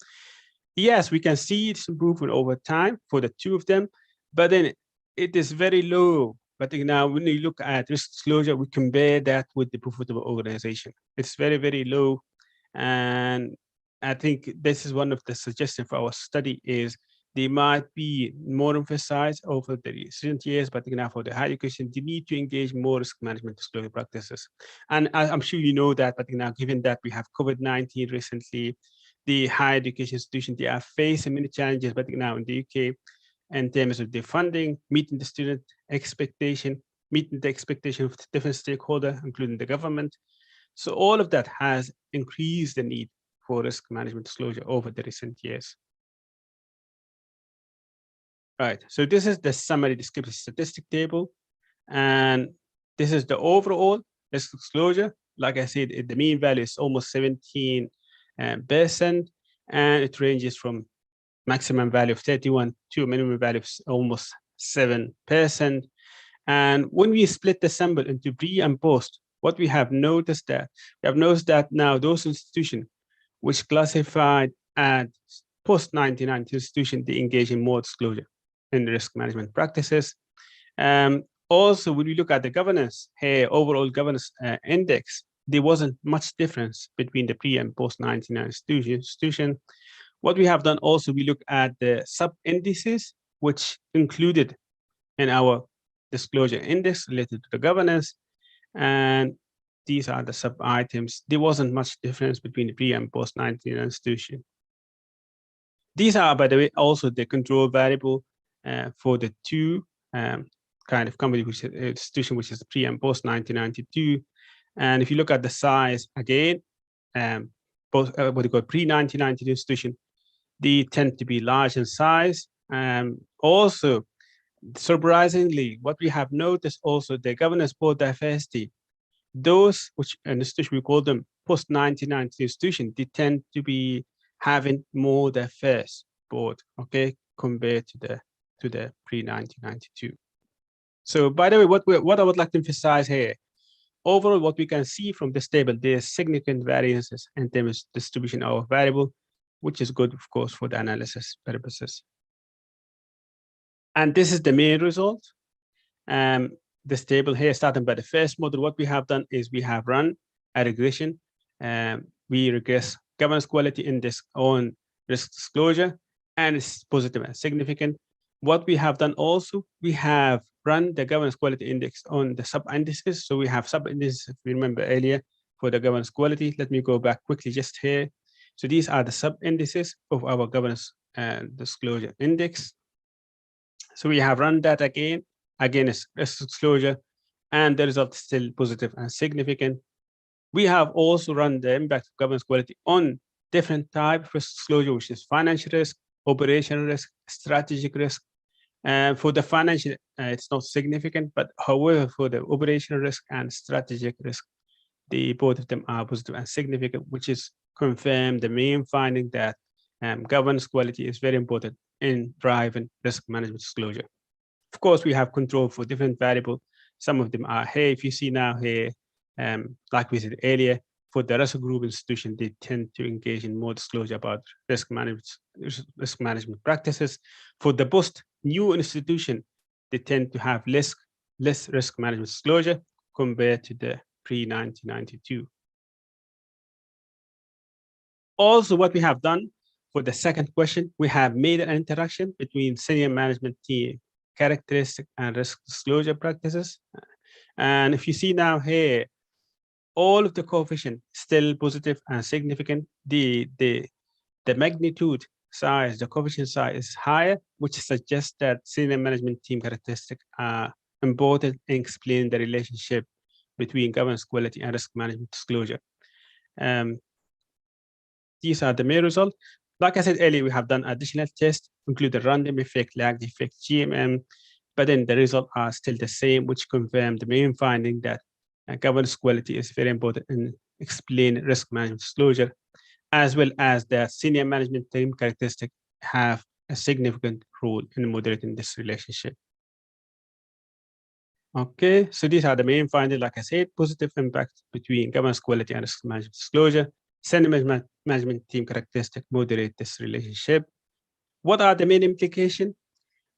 Yes, we can see it's improvement over time for the 2 of them, but then it is very low. But now when you look at risk disclosure, we compare that with the profitable organization. It's very, very low. And I think this is one of the suggestions for our study is they might be more emphasized over the recent years, but now for the higher education, they need to engage more risk management disclosure practices. And I'm sure you know that, but now given that we have COVID-19 recently, the higher education institution, they are facing many challenges, but now in the UK, in terms of the funding, meeting the student expectation, meeting the expectation of different stakeholders, including the government. So all of that has increased the need for risk management disclosure over the recent years. Right, so this is the summary descriptive statistic table, and this is the overall risk disclosure. Like I said, the mean value is almost 17%, and it ranges from maximum value of 31 to a minimum value of almost 7%. And when we split the sample into pre and post, what we have noticed that now those institutions which classified as post-1990 institutions, they engage in more disclosure in risk management practices. Also, when we look at the governance here, overall governance index, there wasn't much difference between the pre and post-1990 institution. What we have done also, we look at the sub-indices, which included in our disclosure index related to the governance. And these are the sub-items. There wasn't much difference between the pre and post-1990 institution. These are, by the way, also the control variable for the two kind of company, which is institution, which is the pre and post-1992. And if you look at the size again, both what you call pre-1992 institution, they tend to be large in size. Also, surprisingly, what we have noticed also, the governance board diversity, those which an institution, we call them post-1990 institution, they tend to be having more diverse board, okay, compared to the pre-1992. So by the way, what I would like to emphasize here, overall, what we can see from this table, there's significant variances in terms of distribution of variable, which is good, of course, for the analysis purposes. And this is the main result. This table here, starting by the first model, what we have done is we have run a regression. We regress governance quality index on risk disclosure, and it's positive and significant. What we have done also, we have run the governance quality index on the sub-indices. So we have sub-indices, if you remember earlier, for the governance quality. Let me go back quickly just here. So these are the sub-indices of our governance disclosure index. So we have run that again is risk disclosure, and the result is still positive and significant. We have also run the impact of governance quality on different type of risk disclosure, which is financial risk, operational risk, strategic risk. For the financial, it's not significant, but however, for the operational risk and strategic risk, both of them are positive and significant, which is confirmed the main finding that governance quality is very important in driving risk management disclosure. Of course, we have control for different variables. Some of them are here. If you see now here, like we said earlier, for the Russell Group institution, they tend to engage in more disclosure about risk management practices. For the post-new institution, they tend to have less risk management disclosure compared to the pre-1992. Also, what we have done for the second question, we have made an interaction between senior management team characteristic and risk disclosure practices. And if you see now here, all of the coefficient still positive and significant. The magnitude size, the coefficient size is higher, which suggests that senior management team characteristics are important in explaining the relationship between governance quality and risk management disclosure. These are the main results. Like I said earlier, we have done additional tests, including random effect, lagged effect, GMM, but then the results are still the same, which confirm the main finding that governance quality is very important in explaining risk management disclosure, as well as the senior management team characteristics have a significant role in moderating this relationship. Okay, so these are the main findings. Like I said, positive impact between governance quality and risk management disclosure. Senior management team characteristics moderate this relationship. What are the main implications?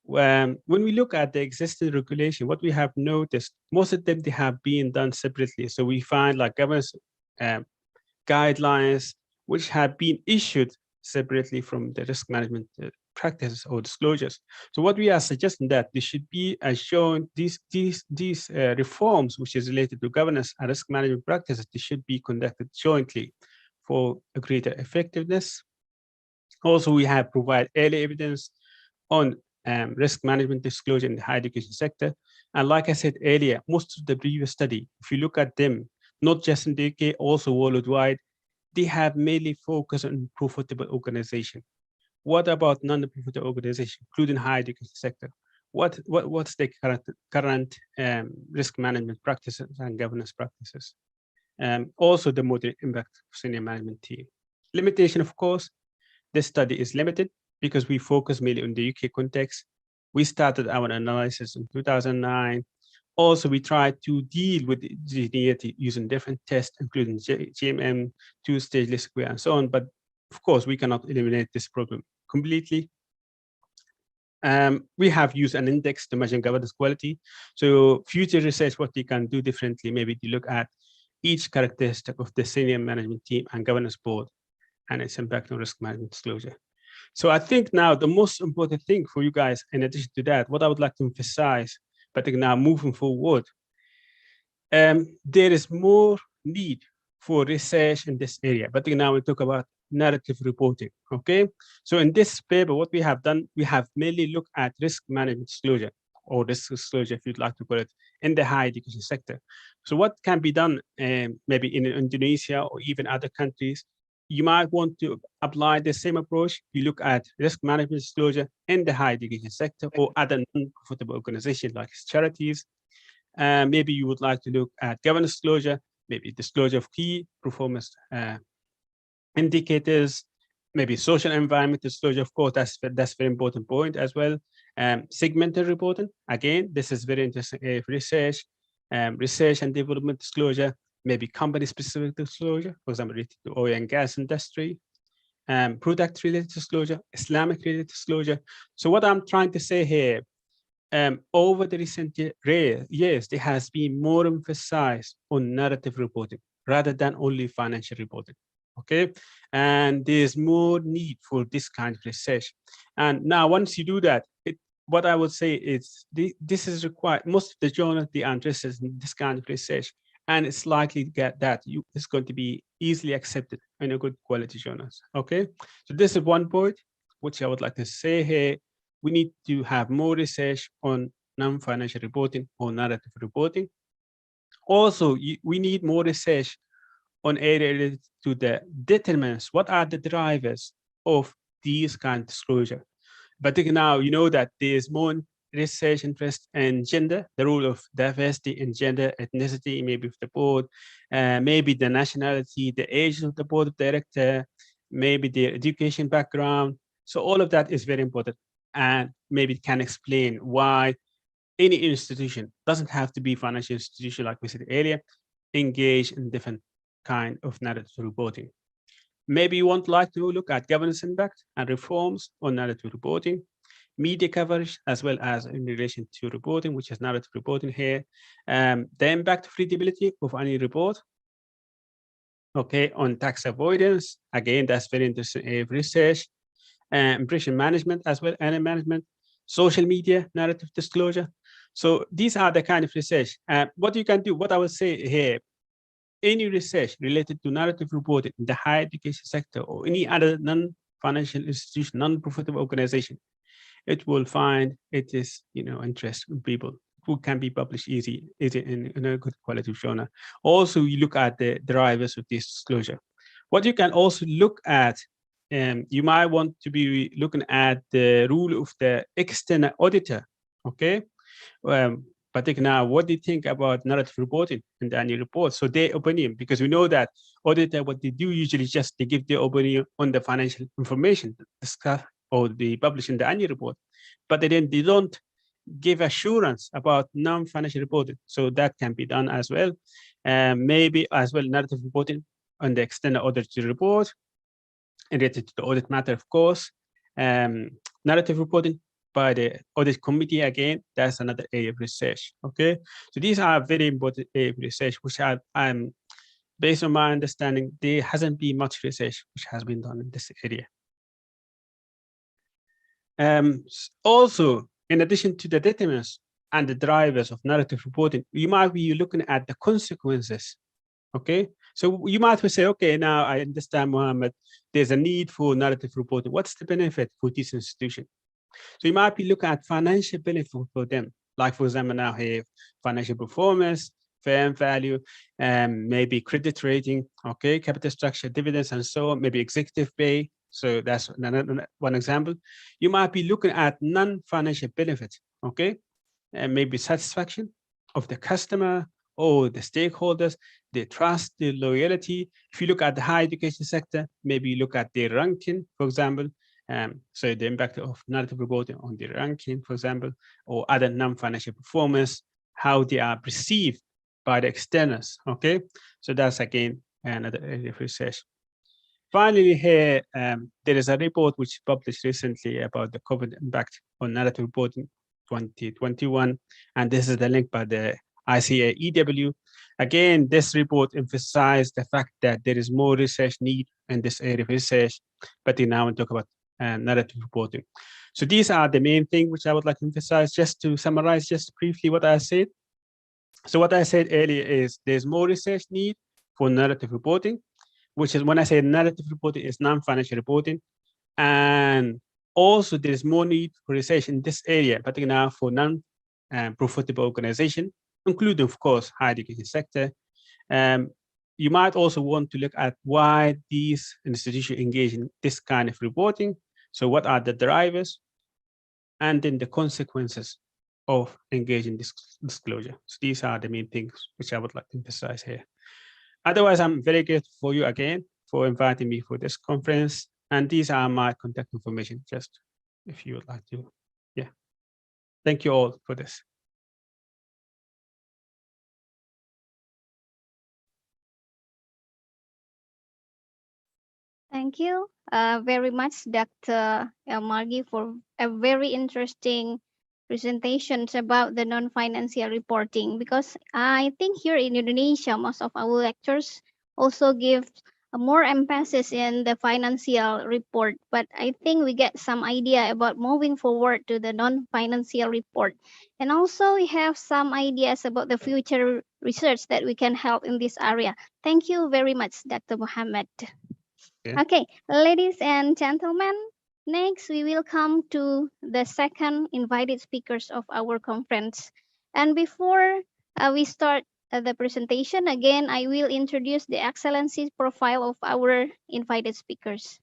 When we look at the existing regulation, what we have noticed, most of them, they have been done separately. So we find like governance guidelines, which have been issued separately from the risk management practices or disclosures. So what we are suggesting that they should be shown these reforms, which is related to governance and risk management practices, they should be conducted jointly for a greater effectiveness. Also, we have provided early evidence on risk management disclosure in the higher education sector. And like I said earlier, most of the previous study, if you look at them, not just in the UK, also worldwide, they have mainly focused on profitable organization. What about non-profitable organization, including higher education sector? What's the current risk management practices and governance practices? Also the moderate impact of senior management team. Limitation, of course, this study is limited because we focus mainly on the UK context. We started our analysis in 2009. Also, we tried to deal with heterogeneity using different tests, including GMM, two-stage least square, and so on. But of course, we cannot eliminate this problem completely. We have used an index to measure governance quality. So future research, what you can do differently, maybe to look at each characteristic of the senior management team and governance board and its impact on risk management disclosure. So I think now the most important thing for you guys, in addition to that, what I would like to emphasize, but now moving forward, there is more need for research in this area. But now we talk about narrative reporting, okay? So in this paper, what we have done, we have mainly looked at risk management disclosure, or risk disclosure, if you'd like to call it, in the higher education sector. So what can be done maybe in Indonesia or even other countries, you might want to apply the same approach. You look at risk management disclosure in the higher education sector or other non-profitable organizations like charities. Maybe you would like to look at governance disclosure, maybe disclosure of key performance indicators, maybe social environment disclosure. Of course, that's very important point as well. Segmented reporting, again, this is very interesting. Research and development disclosure, maybe company-specific disclosure, for example, related to oil and gas industry, product-related disclosure, Islamic-related disclosure. So what I'm trying to say here, over the recent years, there has been more emphasis on narrative reporting rather than only financial reporting. Okay, and there's more need for this kind of research. And now, once you do that, what I would say is this is required. Most of the journals, they are interested in this kind of research, and it's likely to get that it's going to be easily accepted in a good quality journals. Okay, so this is one point which I would like to say here. We need to have more research on non-financial reporting or narrative reporting. Also, we need more research on area related to the determinants. What are the drivers of these kind of disclosure? But now you know that there's more research interest in gender, the role of diversity in gender, ethnicity, maybe of the board, maybe the nationality, the age of the board of director, maybe the education background. So all of that is very important, and maybe it can explain why any institution, doesn't have to be financial institution like we said earlier, engage in different kind of narrative reporting. Maybe you want like to look at governance impact and reforms on narrative reporting, media coverage, as well as in relation to reporting, which is narrative reporting here, the impact of readability of any report. Okay, on tax avoidance, again, that's very interesting research, impression management as well, and management, social media, narrative disclosure. So these are the kind of research. What you can do, what I will say here, any research related to narrative reporting in the higher education sector or any other non-financial institution, non-profitable organization, it will find it is, interest in people who can be published easy in a good quality journal. Also, you look at the drivers of this disclosure. What you can also look at, you might want to be looking at the role of the external auditor, okay? But now, what do you think about narrative reporting in the annual report? So their opinion, because we know that auditor, what they do usually just they give their opinion on the financial information discussed or they publish in the annual report, but they don't give assurance about non-financial reporting. So that can be done as well. Maybe as well narrative reporting on the external auditor report related to the audit matter, of course. Narrative reporting by the audit committee, again, that's another area of research, okay? So these are very important area of research, which I'm based on my understanding, there hasn't been much research which has been done in this area. Also, in addition to the determinants and the drivers of narrative reporting, you might be looking at the consequences, okay? So you might say, okay, now I understand, Mohammed, there's a need for narrative reporting. What's the benefit for this institution? So you might be looking at financial benefit for them. Like, for example, now here, financial performance, fair value, maybe credit rating, okay, capital structure, dividends, and so on, maybe executive pay. So that's one example. You might be looking at non-financial benefits, okay, and maybe satisfaction of the customer or the stakeholders, their trust, their loyalty. If you look at the higher education sector, maybe you look at their ranking, for example. So the impact of narrative reporting on the ranking, for example, or other non-financial performance, how they are perceived by the externals, okay? So that's again another area of research. Finally here, there is a report which published recently about the COVID impact on narrative reporting 2021, and this is the link by the ICAEW. Again, this report emphasized the fact that there is more research need in this area of research, but now we talk about narrative reporting. So these are the main things which I would like to emphasize. Just to summarize just briefly what I said. So what I said earlier is there's more research need for narrative reporting, which is when I say narrative reporting is non-financial reporting. And also there's more need for research in this area, particularly now for non-profitable organization, including, of course, higher education sector. You might also want to look at why these institutions engage in this kind of reporting. So what are the drivers? And then the consequences of engaging this disclosure. So these are the main things which I would like to emphasize here. Otherwise, I'm very grateful for you again for inviting me for this conference. And these are my contact information, just if you would like to. Yeah. Thank you all for this. Thank you very much, Dr. Margi, for a very interesting presentations about the non-financial reporting, because I think here in Indonesia, most of our lectures also give more emphasis in the financial report, but I think we get some idea about moving forward to the non-financial report. And also we have some ideas about the future research that we can help in this area. Thank you very much, Dr. Muhammad. Okay, ladies and gentlemen, next we will come to the second invited speakers of our conference. And before we start the presentation, again, I will introduce the excellency profile of our invited speakers.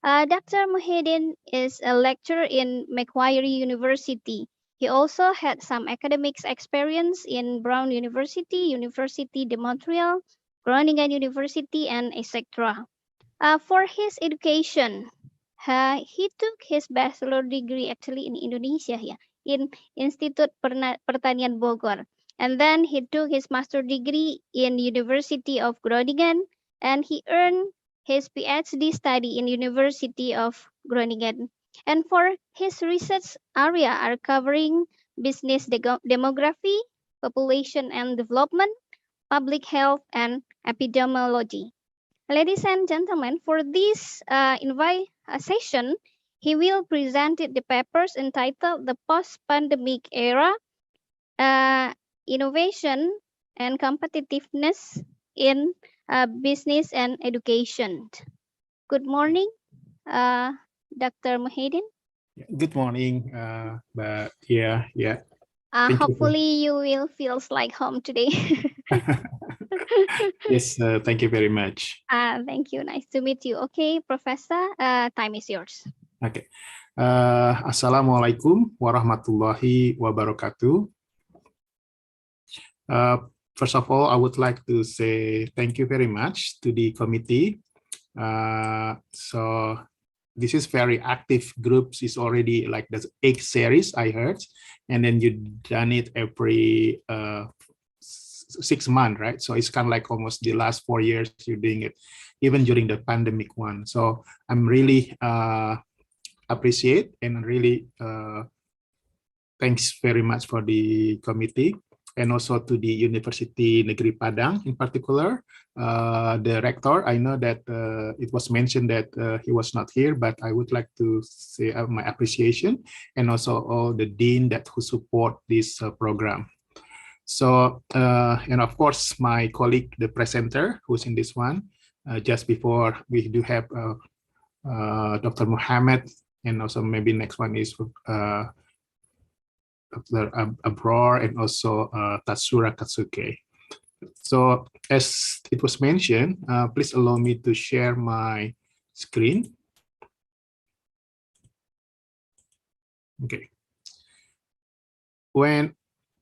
Dr. Muhyiddin is a lecturer in Macquarie University. He also had some academic experience in Brown University, University de Montreal, Groningen University, and etc. For his education, he took his bachelor degree actually in Indonesia here, in Institut Pertanian Bogor. And then he took his master degree in University of Groningen, and he earned his PhD study in University of Groningen. And for his research area are covering business demography, population and development, public health, and epidemiology. Ladies and gentlemen, for this session, he will present the papers entitled The Post-Pandemic Era, Innovation and Competitiveness in Business and Education. Good morning, Dr. Muhyiddin. Good morning, but yeah. Hopefully you will feel like home today. Yes, thank you very much. Thank you. Nice to meet you. Okay, Professor, time is yours. Okay. Assalamualaikum warahmatullahi wabarakatuh. First of all, I would like to say thank you very much to the committee. So this is very active groups. Is already like the 8th series I heard, and then you done it every 6 months, right? So it's kind of like almost the last 4 years you're doing it, even during the pandemic one. So I'm really appreciate and really thanks very much for the committee, and also to the University Negeri Padang in particular, the rector. I know that it was mentioned that he was not here, but I would like to say my appreciation, and also all the dean that who support this program. So, and of course, my colleague, the presenter, who's in this one, just before we do have Dr. Muhammad, and also maybe next one is Dr. Abror and also Tatsura Katsuke. So as it was mentioned, please allow me to share my screen. Okay. When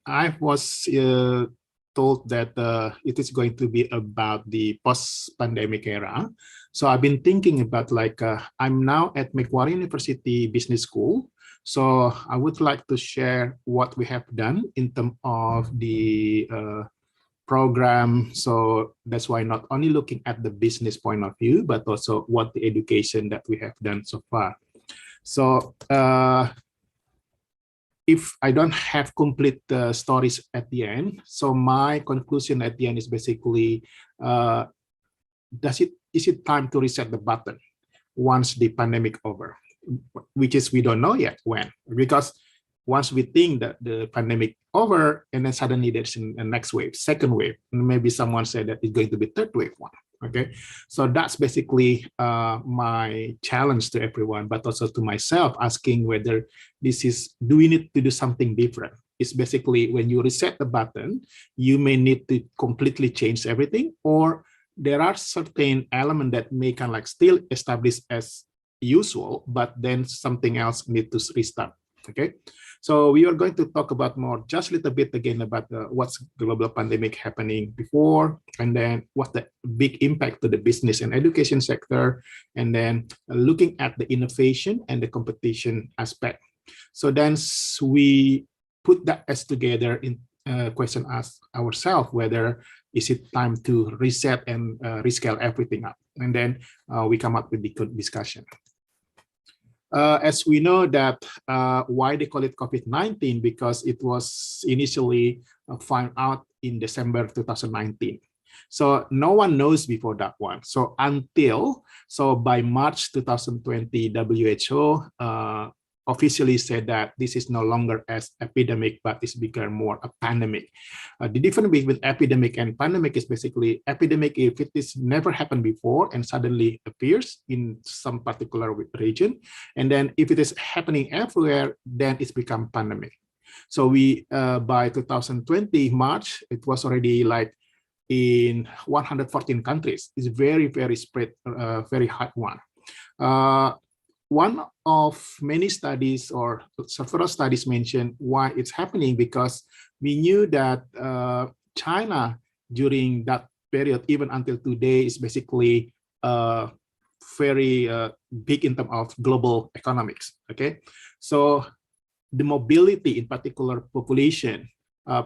I was told that it is going to be about the post-pandemic era, so I've been thinking about like, I'm now at Macquarie University Business School. So I would like to share what we have done in terms of the program. So that's why not only looking at the business point of view, but also what the education that we have done so far. So if I don't have complete stories at the end, so my conclusion at the end is basically, is it time to reset the button once the pandemic over? Which is we don't know yet when, because once we think that the pandemic over, and then suddenly there's a next wave, second wave, and maybe someone said that it's going to be third wave one. Okay, so that's basically my challenge to everyone, but also to myself, asking whether this is, do we need to do something different? It's basically when you reset the button, you may need to completely change everything, or there are certain elements that may kind of like still establish as usual, but then something else need to restart. Okay, so we are going to talk about more, just a little bit again about what's global pandemic happening before, and then what's the big impact to the business and education sector, and then looking at the innovation and the competition aspect. So then we put that as together in question us ourselves whether is it time to reset and rescale everything up, and then we come up with the discussion. As we know that why they call it COVID-19, because it was initially found out in December 2019. So no one knows before that one. So by March 2020, WHO officially said that this is no longer as epidemic, but it's become more a pandemic. The difference between epidemic and pandemic is basically epidemic if it is never happened before and suddenly appears in some particular region. And then if it is happening everywhere, then it's become pandemic. So we, by 2020 March, it was already like in 114 countries. It's very, very spread, very hard one. One of many studies or several studies mentioned why it's happening, because we knew that China during that period, even until today, is basically very big in terms of global economics. Okay, so the mobility, in particular population,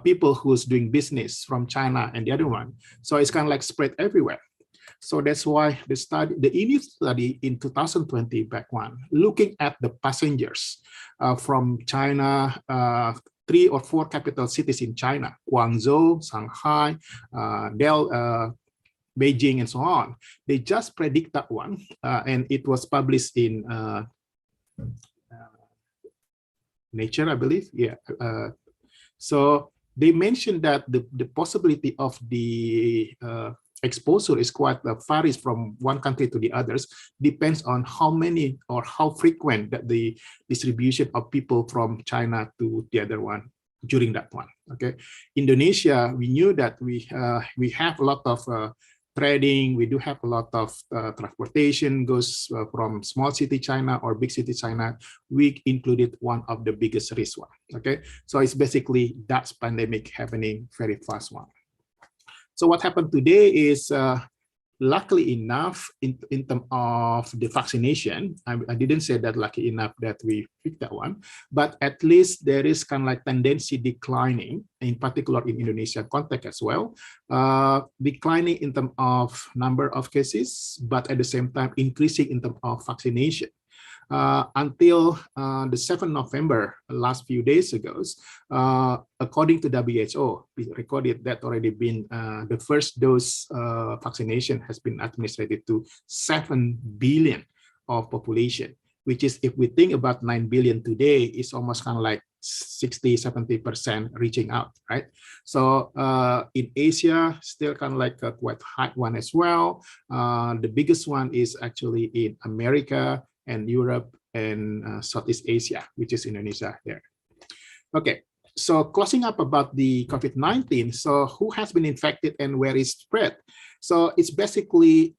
people who's doing business from China and the other one, so it's kind of like spread everywhere. So that's why the INI study in 2020 back one, looking at the passengers from China, 3 or 4 capital cities in China, Guangzhou, Shanghai, Beijing, and so on. They just predict that one, and it was published in Nature, I believe. Yeah. So they mentioned that the possibility of the exposure is quite varies from one country to the others, depends on how many or how frequent that the distribution of people from China to the other one during that one. Okay, Indonesia, we knew that we have a lot of trading, we do have a lot of transportation goes from small city China or big city China. We included one of the biggest risk one. Okay, so it's basically that pandemic happening very fast one. So what happened today is, luckily enough, in terms of the vaccination, I didn't say that lucky enough that we picked that one, but at least there is kind of like tendency declining, in particular in Indonesia context as well, declining in terms of number of cases, but at the same time increasing in terms of vaccination. Until the 7th November, last few days ago, according to WHO, we recorded that already been the first dose vaccination has been administered to 7 billion of population. which is, if we think about 9 billion today, it's almost kind of like 60-70% reaching out, right? So in Asia, still kind of like a quite high one as well. The biggest one is actually in America and Europe and Southeast Asia, which is Indonesia there. Okay, so closing up about the COVID-19. So who has been infected and where is spread? So it's basically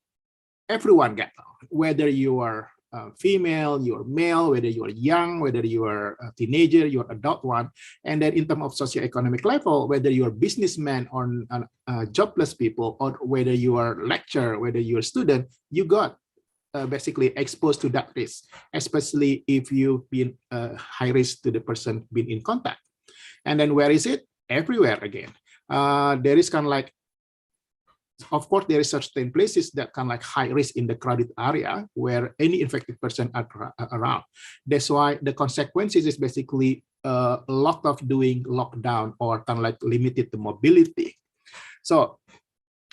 everyone get, whether you are female, you're male, whether you're young, whether you are a teenager, you're adult one. And then in terms of socioeconomic level, whether you're businessman or jobless people, or whether you are lecturer, whether you're a student, you got basically exposed to that risk, especially if you've been high risk to the person being in contact. And then where is it? Everywhere again. There is kind of like, of course, there is certain places that kind of like high risk in the crowded area where any infected person are around. That's why the consequences is basically a lot of doing lockdown or kind of like limited to mobility. So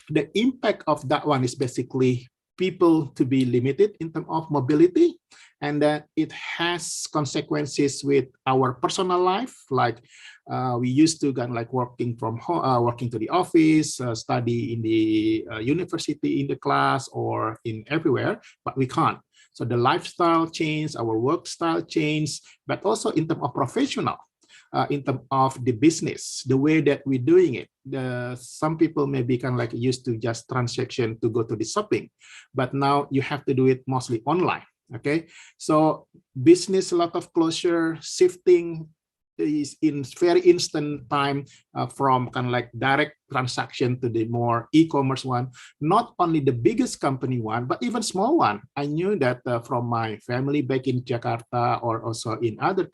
the impact of that one is basically people to be limited in terms of mobility, and then it has consequences with our personal life. Like we used to kind of like working from home, working to the office, study in the university, in the class, or in everywhere, but we can't. So the lifestyle change, our work style change, but also in terms of professional. In terms of the business, the way that we're doing it, some people may be kind of like used to just transaction to go to the shopping, but now you have to do it mostly online. Okay, so business, a lot of closure, shifting is in very instant time from kind of like direct transaction to the more e-commerce one. Not only the biggest company one, but even small one. I knew that from my family back in Jakarta or also in other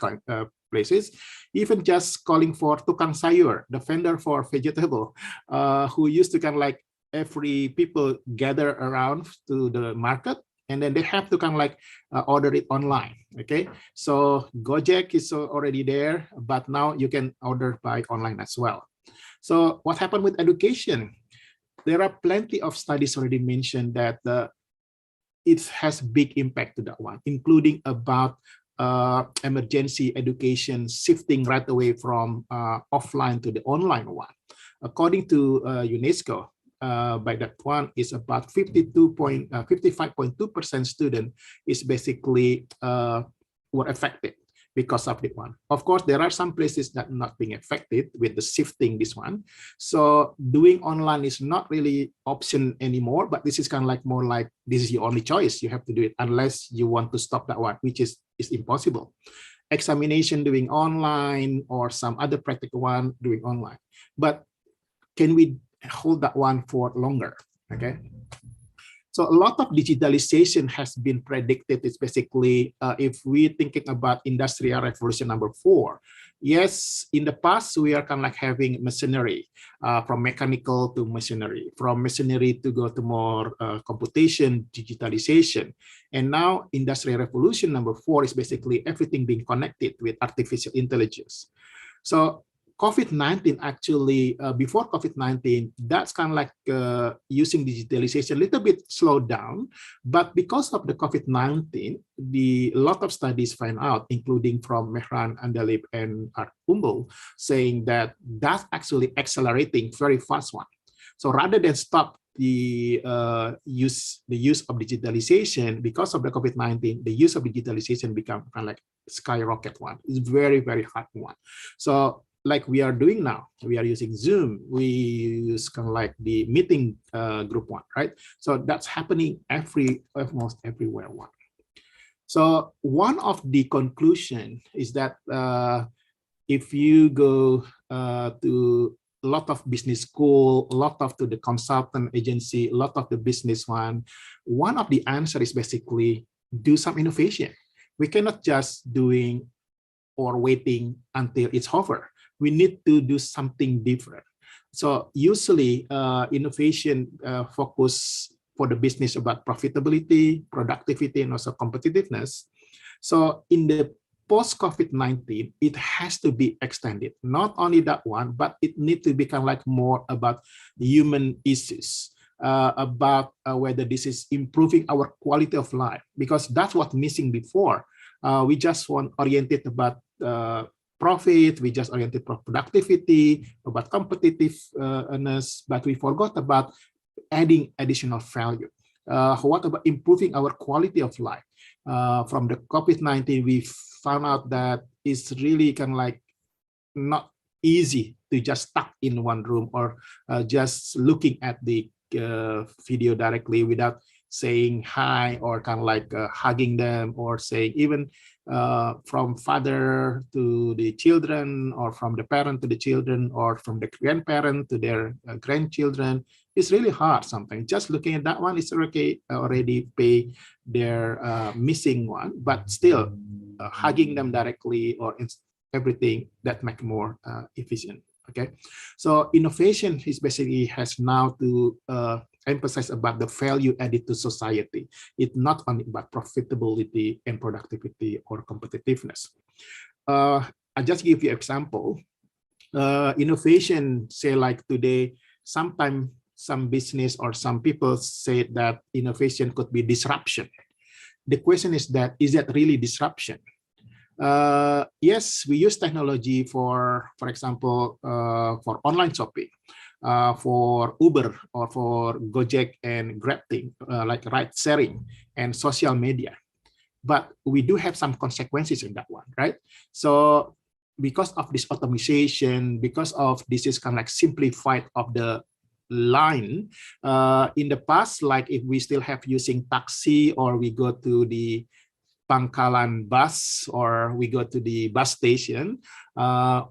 places, even just calling for tukang sayur, the vendor for vegetable, who used to kind of like every people gather around to the market, and then they have to kind of like order it online. Okay, so Gojek is already there, but now you can order by online as well. So what happened with education? There are plenty of studies already mentioned that it has big impact to that one, including about emergency education shifting right away from offline to the online one. According to UNESCO, by that one is about 55.2% student is basically were affected because of that one. Of course, there are some places that are not being affected with the shifting this one. So doing online is not really option anymore, but this is kind of like more like this is your only choice. You have to do it unless you want to stop that one, which is impossible. Examination doing online or some other practical one doing online. But can we hold that one for longer? Okay. So a lot of digitalization has been predicted. It's basically, if we're thinking about Industrial Revolution number 4, yes, in the past, we are kind of like having machinery, from mechanical to machinery, from machinery to go to more computation, digitalization. And now Industrial Revolution number 4 is basically everything being connected with artificial intelligence. So COVID-19 actually, before COVID-19, that's kind of like using digitalization a little bit slowed down. But because of the COVID-19, a lot of studies find out, including from Mehran, Andalib, and Umbul, saying that that's actually accelerating very fast one. So rather than stop the use of digitalization, because of the COVID-19, the use of digitalization become kind of like skyrocket one. It's very, very hard one. So like we are doing now, we are using Zoom, we use kind of like the meeting group one, right? So that's happening almost everywhere one. So one of the conclusion is that if you go to a lot of business school, a lot of to the consultant agency, a lot of the business one of the answer is basically do some innovation. We cannot just doing or waiting until it's over. We need to do something different. So usually innovation focus for the business about profitability, productivity, and also competitiveness. So in the post-COVID-19, it has to be extended. Not only that one, but it needs to become like more about human issues. about whether this is improving our quality of life, because that's what's missing before. We just want oriented about profit, we just oriented for productivity, about competitiveness, but we forgot about adding additional value. What about improving our quality of life? From the COVID-19, we found out that it's really kind of like not easy to just stuck in one room or just looking at the video directly without saying hi or kind of like hugging them, or saying even from father to the children, or from the parent to the children, or from the grandparent to their grandchildren. It's really hard sometimes. Just looking at that one is okay, already pay their missing one, but still hugging them directly or everything that make more efficient. Okay, so innovation is basically has now to emphasize about the value added to society. It's not only about profitability and productivity or competitiveness. I just give you example. Innovation, say like today, sometimes some business or some people say that innovation could be disruption. The question is that, is that really disruption? Yes, we use technology for example, for online shopping, for Uber or for Gojek and Grab thing, like ride sharing and social media. But we do have some consequences in that one, right? So because of this automation, because of this is kind of like simplified of the line, in the past, like if we still have using taxi, or we go to the Pangkalan bus, or we go to the bus station,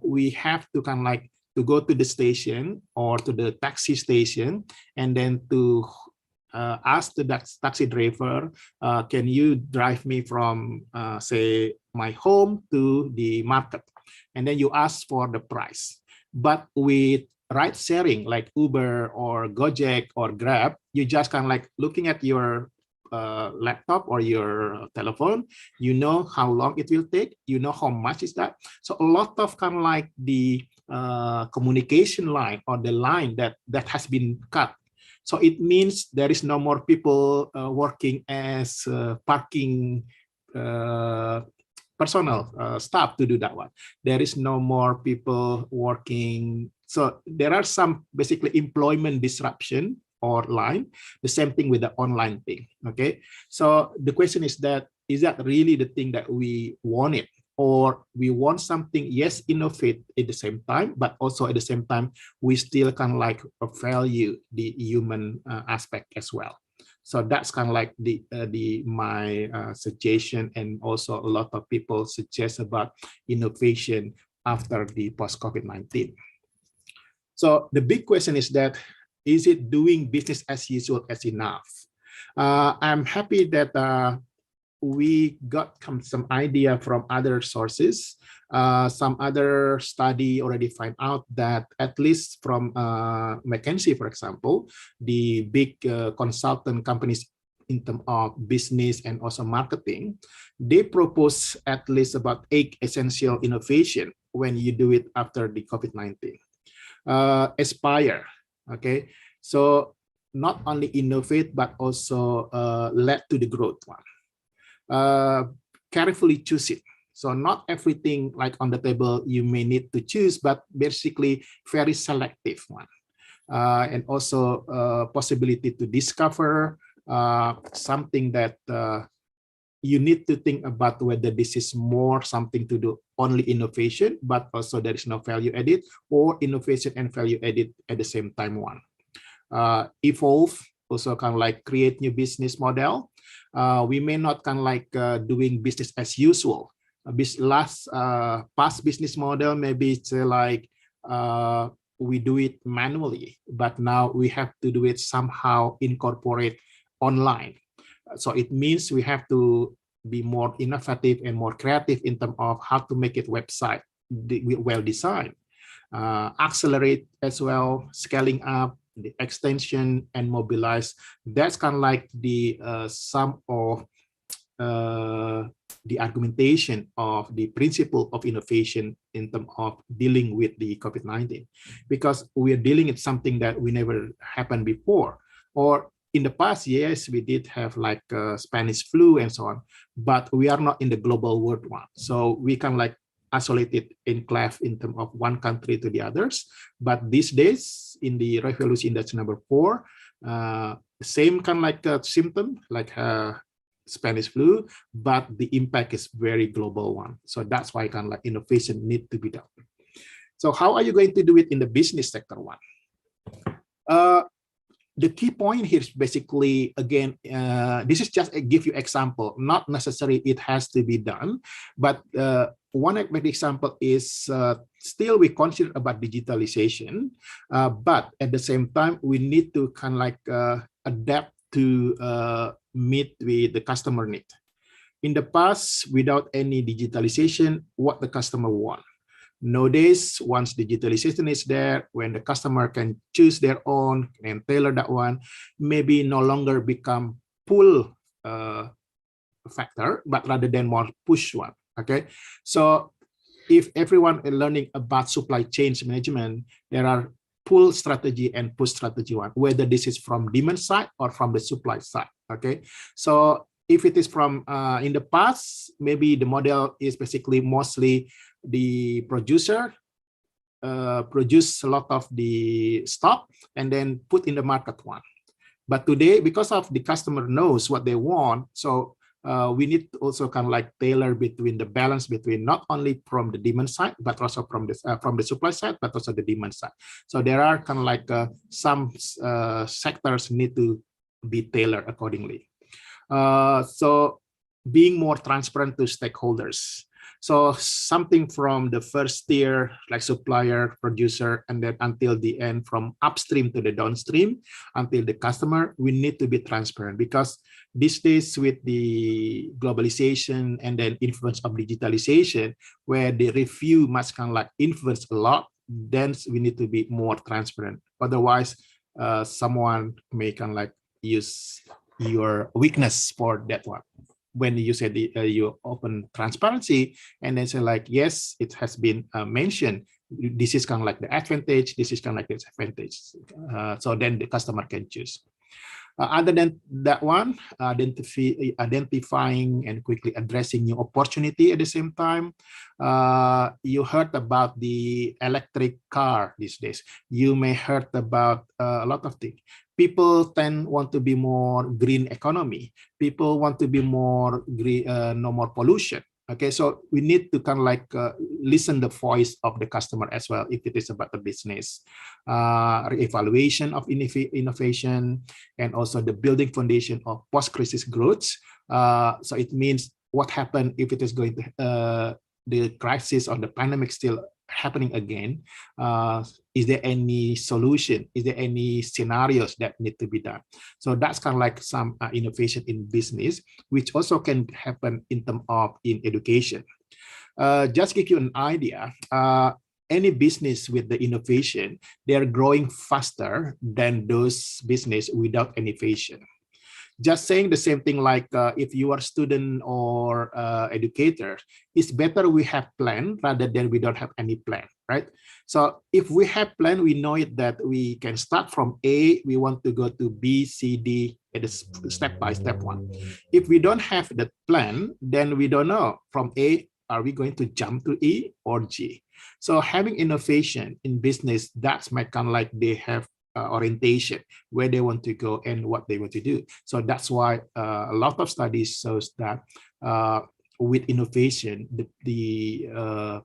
we have to kind of like to go to the station or to the taxi station, and then to ask the taxi driver, can you drive me from say my home to the market, and then you ask for the price. But with ride sharing like Uber or Gojek or Grab, you just kind of like looking at your laptop or your telephone, you know how long it will take, you know how much is that. So a lot of kind of like the communication line or the line that has been cut. So it means there is no more people working as parking personal staff to do that one. There is no more people working. So there are some basically employment disruption or line. The same thing with the online thing. Okay, so the question is that, is that really the thing that we wanted, or we want something, yes, innovate at the same time, but also at the same time we still kind of like value the human aspect as well. So that's kind of like my suggestion, and also a lot of people suggest about innovation after the post-COVID-19. So the big question is that, is it doing business as usual as enough? I'm happy that we got some idea from other sources. Some other study already find out that, at least from McKinsey, for example, the big consultant companies in terms of business and also marketing, they propose at least about 8 essential innovation when you do it after the COVID-19. Aspire, okay, so not only innovate but also lead to the growth one. Carefully choose it, so not everything like on the table you may need to choose, but basically very selective one. And also possibility to discover something that you need to think about whether this is more something to do only innovation, but also there is no value added, or innovation and value added at the same time one. Evolve, also kind of like create new business model. We may not kind of like doing business as usual. Past business model, maybe it's like we do it manually, but now we have to do it somehow incorporate online. So it means we have to be more innovative and more creative in terms of how to make it website well designed. Accelerate as well, scaling up, the extension and mobilize. That's kind of like the sum of the argumentation of the principle of innovation in terms of dealing with the COVID-19, because we are dealing with something that we never happened before. Or in the past, yes, we did have like Spanish flu and so on, but we are not in the global world one. So we can like isolated enclave in terms of one country to the others. But these days in the revolution index number 4, same kind of like symptom like Spanish flu, but the impact is very global one. So that's why kind of like innovation need to be done. So how are you going to do it in the business sector one? The key point here is basically, again, this is just a give you example, not necessarily it has to be done, but one example is still we consider about digitalization, but at the same time, we need to kind of like adapt to meet with the customer need. In the past, without any digitalization, what the customer want. Nowadays, once digitalization is there, when the customer can choose their own and tailor that one, maybe no longer become pull factor, but rather than more push one. Okay, so if everyone is learning about supply chain management, there are pull strategy and push strategy one, whether this is from demand side or from the supply side. Okay, so if it is from in the past, maybe the model is basically mostly the producer produce a lot of the stock and then put in the market one. But today, because of the customer knows what they want, so we need to also kind of like tailor between the balance between not only from the demand side, but also from the supply side, but also the demand side. So there are kind of like some sectors need to be tailored accordingly. So being more transparent to stakeholders. So something from the first tier, like supplier, producer, and then until the end, from upstream to the downstream, until the customer, we need to be transparent, because these days with the globalization and then influence of digitalization, where the review must kind of like influence a lot, then we need to be more transparent. Otherwise, someone may kind of like use your weakness for that one. When you say you open transparency and then say like, yes, it has been mentioned, this is kind of like the advantage, this is kind of like the disadvantage. So then the customer can choose. Other than that one, identifying and quickly addressing new opportunity at the same time. You heard about the electric car these days. You may heard about a lot of things. People want to be more green economy. People want to be more green, no more pollution. Okay, so we need to kind of like listen the voice of the customer as well if it is about the business. Re-evaluation of innovation, and also the building foundation of post-crisis growth. So it means what happened if it is going to the crisis or the pandemic still happening again. Is there any solution? Is there any scenarios that need to be done? So that's kind of like some innovation in business, which also can happen in terms of in education. Just give you an idea. Any business with the innovation, they are growing faster than those business without innovation. Just saying the same thing like if you are student or educator, it's better we have plan rather than we don't have any plan, right? So if we have plan, we know it that we can start from A, we want to go to B, C, D, at a step by step one. If we don't have that plan, then we don't know from A, are we going to jump to E or G? So having innovation in business, that's my kind of like they have orientation, where they want to go and what they want to do. So that's why a lot of studies shows that with innovation, the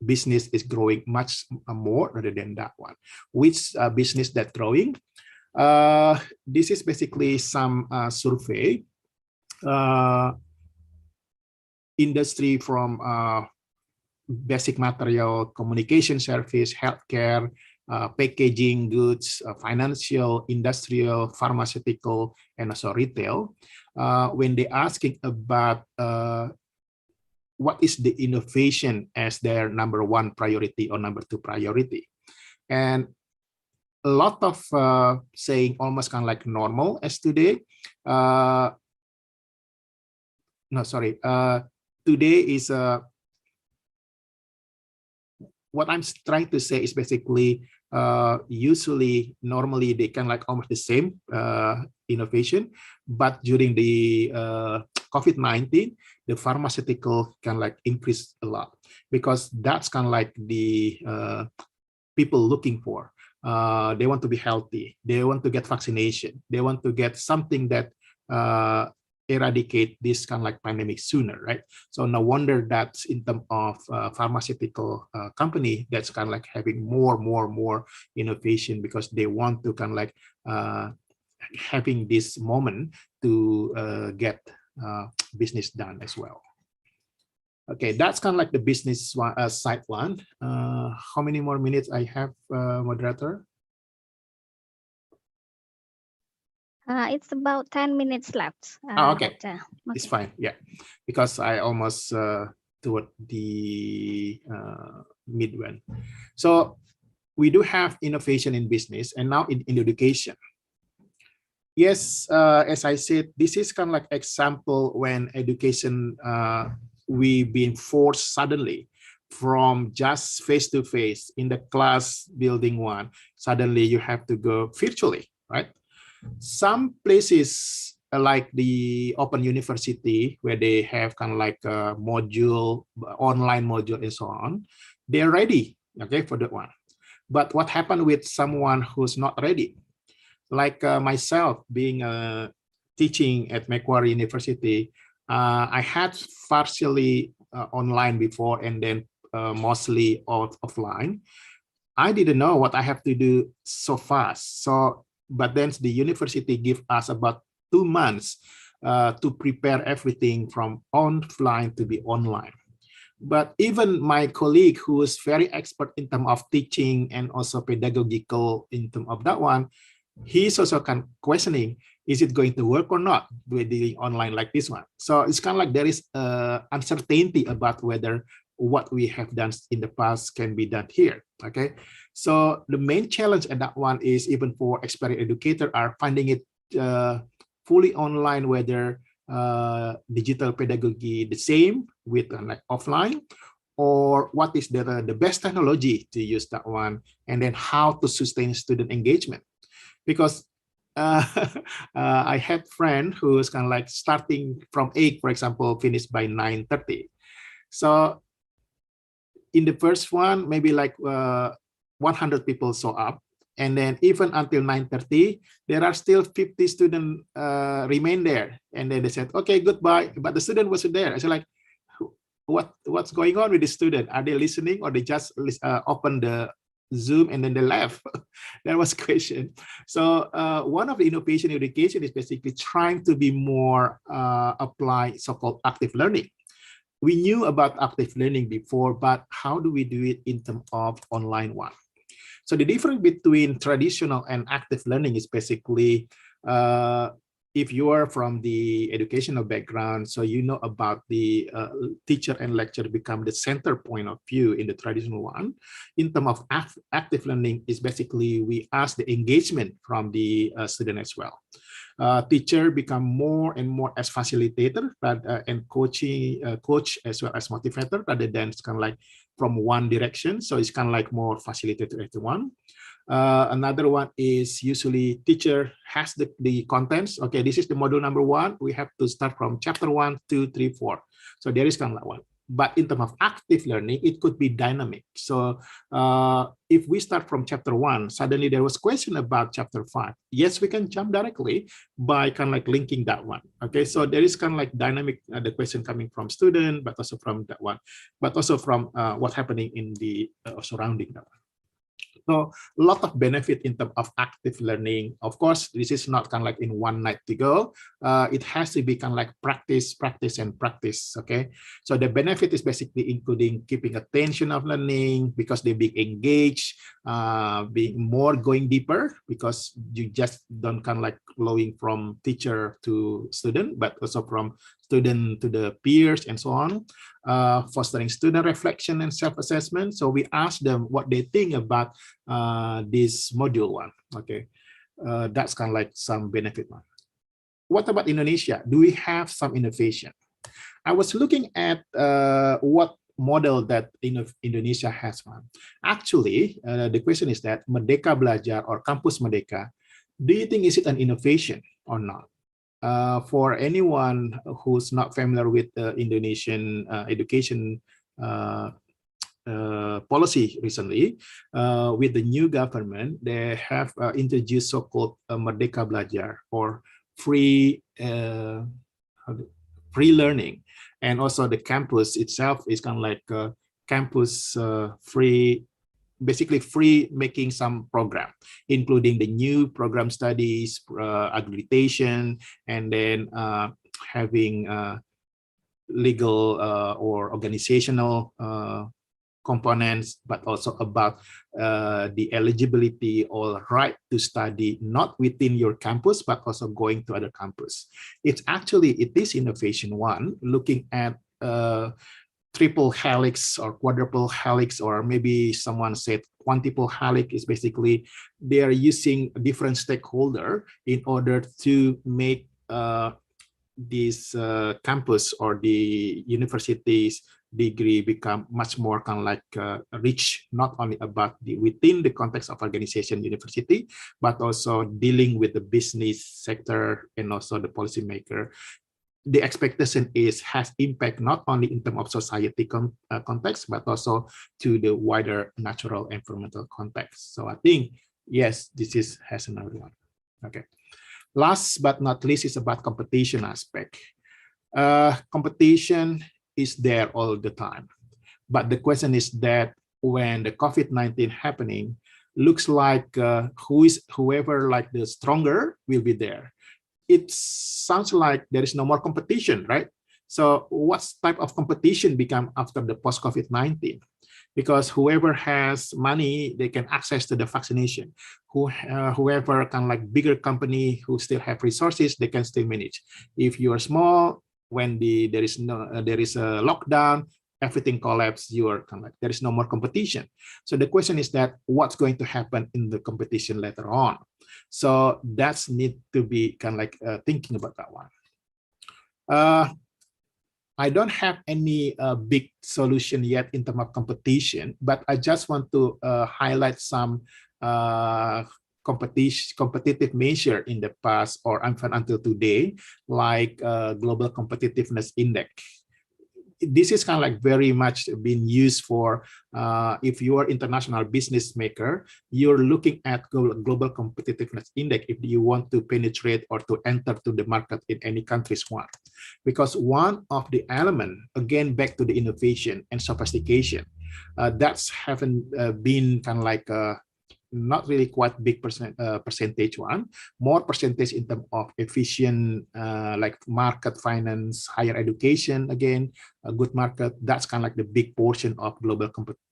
business is growing much more rather than that one. Which business that growing? This is basically some survey. Industry from basic material, communication service, healthcare, packaging goods, financial, industrial, pharmaceutical, and also retail. When they asking about what is the innovation as their number one priority or number two priority, and a lot of saying almost kind of like normal as today. Today is what I'm trying to say is basically usually, normally they can like almost the same innovation, but during the COVID-19, the pharmaceutical can like increase a lot, because that's kind of like the people looking for. They want to be healthy. They want to get vaccination. They want to get something that eradicate this kind of like pandemic sooner, right? So no wonder that in terms of pharmaceutical company, that's kind of like having more innovation, because they want to kind of like having this moment to get business done as well. Okay, that's kind of like the business one, side one. How many more minutes I have, moderator? It's about 10 minutes left. Okay, it's fine. Yeah, because I almost toward the mid one. So we do have innovation in business, and now in education. Yes, as I said, this is kind of like example when education we being forced suddenly from just face-to-face in the class building one, suddenly you have to go virtually, right? Some places like the Open University, where they have kind of like a module, online module and so on, they're ready, okay, for that one. But what happened with someone who's not ready? Like myself, being teaching at Macquarie University, I had partially online before, and then mostly offline. I didn't know what I have to do so fast. So, but then the university give us about 2 months to prepare everything from offline to be online. But even my colleague, who is very expert in terms of teaching and also pedagogical in terms of that one, he's also kind of questioning, is it going to work or not with the online like this one? So it's kind of like there is uncertainty about whether what we have done in the past can be done here. Okay, so the main challenge at that one is, even for experienced educators, are finding it fully online, whether digital pedagogy the same with like offline, or what is the best technology to use that one, and then how to sustain student engagement. Because I had a friend who is kind of like starting from 8, for example, finished by 9:30. So in the first one, maybe like 100 people show up. And then even until 9:30, there are still 50 students remain there. And then they said, okay, goodbye. But the student wasn't there. I said, like, what's going on with the student? Are they listening, or they just open the Zoom and then they left? That was a question. So one of the innovation in education is basically trying to be more apply so-called active learning. We knew about active learning before, but how do we do it in terms of online one? So the difference between traditional and active learning is basically, if you are from the educational background, so you know about the teacher and lecturer become the center point of view in the traditional one. In terms of active learning is basically we ask the engagement from the student as well. Teacher become more and more as facilitator and coach as well as motivator, rather than kind of like from one direction. So it's kind of like more facilitator to everyone. Another one is usually teacher has the contents. Okay, this is the module number 1. We have to start from chapter 1, 2, 3, 4. So there is kind of like one. But in terms of active learning, it could be dynamic. So if we start from chapter 1, suddenly there was question about chapter 5. Yes, we can jump directly by kind of like linking that one. Okay, so there is kind of like dynamic, the question coming from student, but also from that one, but also from what's happening in the surrounding that one. So a lot of benefit in terms of active learning. Of course, this is not kind of like in one night to go. It has to be kind of like practice, practice, and practice. Okay. So the benefit is basically including keeping attention of learning, because they be engaged, being more going deeper, because you just don't kind of like flowing from teacher to student, but also from student to the peers and so on. Fostering student reflection and self-assessment. So we ask them what they think about this module 1. Okay, that's kind of like some benefit one. What about Indonesia? Do we have some innovation? I was looking at what model that Indonesia has one. Actually, the question is that Merdeka Belajar or Kampus Merdeka, do you think is it an innovation or not? For anyone who's not familiar with the Indonesian education policy recently, with the new government, they have introduced so-called Merdeka Belajar or free learning, and also the campus itself is kind of like campus free, basically free making some program, including the new program studies, accreditation, and then having legal or organizational components, but also about the eligibility or right to study not within your campus, but also going to other campus. It is innovation one, looking at triple helix or quadruple helix, or maybe someone said quintuple helix. Is basically they are using different stakeholder in order to make this campus or the university's degree become much more kind of like rich, not only about within the context of organization university, but also dealing with the business sector and also the policymaker. The expectation has impact not only in terms of society context, but also to the wider natural environmental context. So I think, yes, this has another one. Okay. Last but not least is about competition aspect. Competition is there all the time. But the question is that when the COVID-19 happening, looks like whoever like the stronger will be there. It sounds like there is no more competition, right? So what type of competition become after the post-COVID-19? Because whoever has money, they can access to the vaccination. Whoever kind of like bigger company who still have resources, they can still manage. If you are small, when there is a lockdown, everything collapse. You are kind of like there is no more competition. So the question is that what's going to happen in the competition later on? So that's need to be kind of like thinking about that one. I don't have any big solution yet in terms of competition, but I just want to highlight some competitive measure in the past or until today, like Global Competitiveness Index. This is kind of like very much being used for if you are international business maker, you're looking at Global Competitiveness Index if you want to penetrate or to enter to the market in any country's one. Because one of the element, again, back to the innovation and sophistication, that's haven't been kind of like not really quite big percentage one, more percentage in terms of efficient like market finance, higher education, again, a good market. That's kind of like the big portion of Global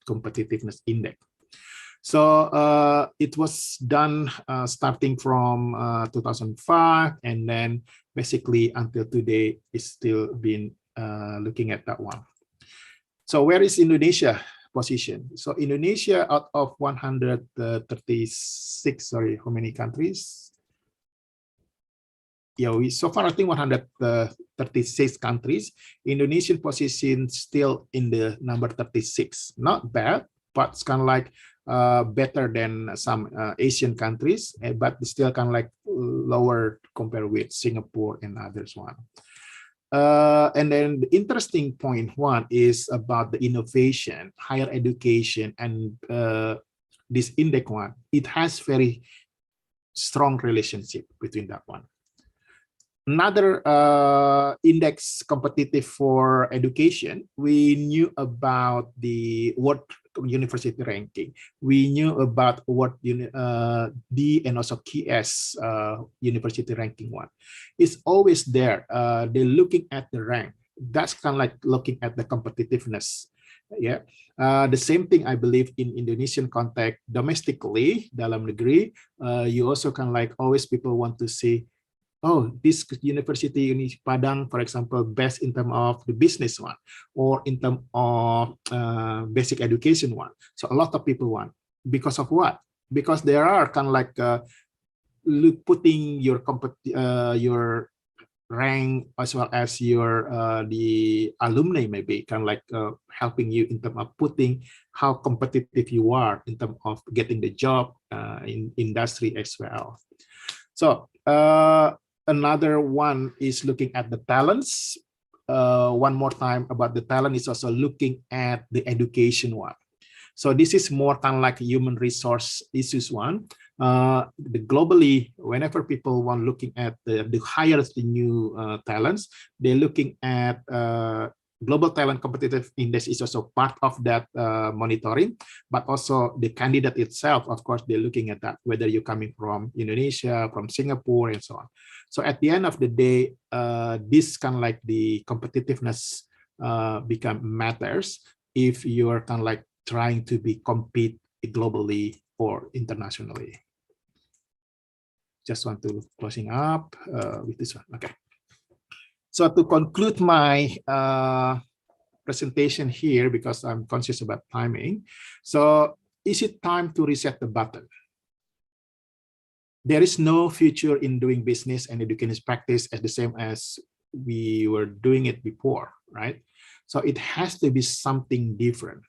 Competitiveness Index. So it was done starting from 2005, and then basically until today is still been looking at that one. So where is Indonesia position? So Indonesia out of 136, sorry, how many countries? Yeah, so far I think 136 countries. Indonesian position still in the number 36. Not bad, but it's kind of like better than some Asian countries, but still kind of like lower compared with Singapore and others one. And then the interesting point one is about the innovation, higher education, and this index one. It has very strong relationship between that one. Another index competitive for education, we knew about the World University ranking. We knew about what D and also KS university ranking one. It's always there. They're looking at the rank. That's kind of like looking at the competitiveness. Yeah. The same thing I believe in Indonesian context domestically, dalam negeri. You also kind of like always people want to see, oh, this university, Padang, for example, best in terms of the business one, or in terms of basic education one. So a lot of people want. Because of what? Because there are kind of like putting your rank as well as your the alumni maybe kind of like helping you in terms of putting how competitive you are in terms of getting the job in industry as well. So another one is looking at the talents. One more time about the talent is also looking at the education one. So this is more kind of like human resource issues one. Globally, whenever people want looking at the hires the new talents, they're looking at global talent competitive index is also part of that monitoring, but also the candidate itself, of course, they're looking at that, whether you're coming from Indonesia, from Singapore, and so on. So at the end of the day, this kind of like the competitiveness become matters if you're kind of like trying to be compete globally or internationally. Just want to closing up with this one. Okay. So to conclude my presentation here, because I'm conscious about timing. So is it time to reset the button? There is no future in doing business and education practice as the same as we were doing it before, right? So it has to be something different,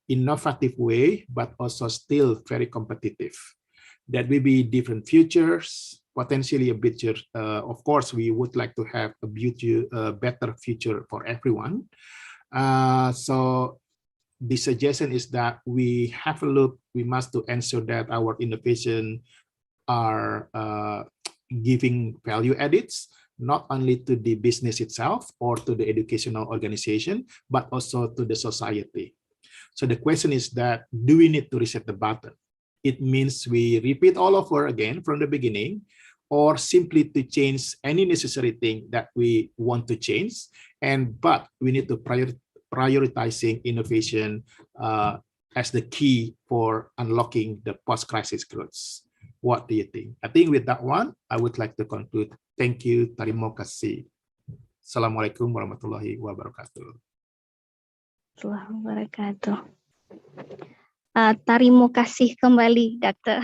innovative way, but also still very competitive. That will be different futures, potentially a bit. Of course, we would like to have a better future for everyone. So the suggestion is that we have a look. We must to ensure that our innovation are giving value addeds, not only to the business itself or to the educational organization, but also to the society. So the question is that, do we need to reset the button? It means we repeat all over again from the beginning, or simply to change any necessary thing that we want to change. But we need to prioritizing innovation as the key for unlocking the post-crisis growth. What do you think? I think with that one, I would like to conclude. Thank you. Terima kasih. Assalamualaikum warahmatullahi wabarakatuh. Wabarakatuh. Terima kasih kembali, Dr.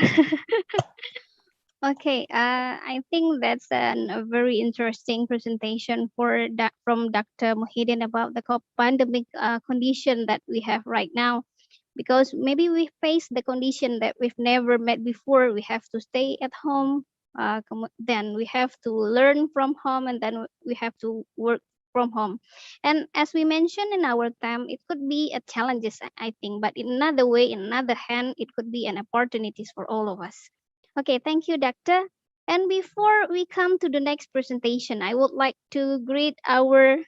Okay, I think that's a very interesting presentation from Dr. Muhyiddin about the pandemic condition that we have right now. Because maybe we face the condition that we've never met before. We have to stay at home, then we have to learn from home, and then we have to work from home. And as we mentioned in our time, it could be a challenges, I think, but in another way, in another hand, it could be an opportunities for all of us. Okay, thank you, Doctor. And before we come to the next presentation, I would like to greet our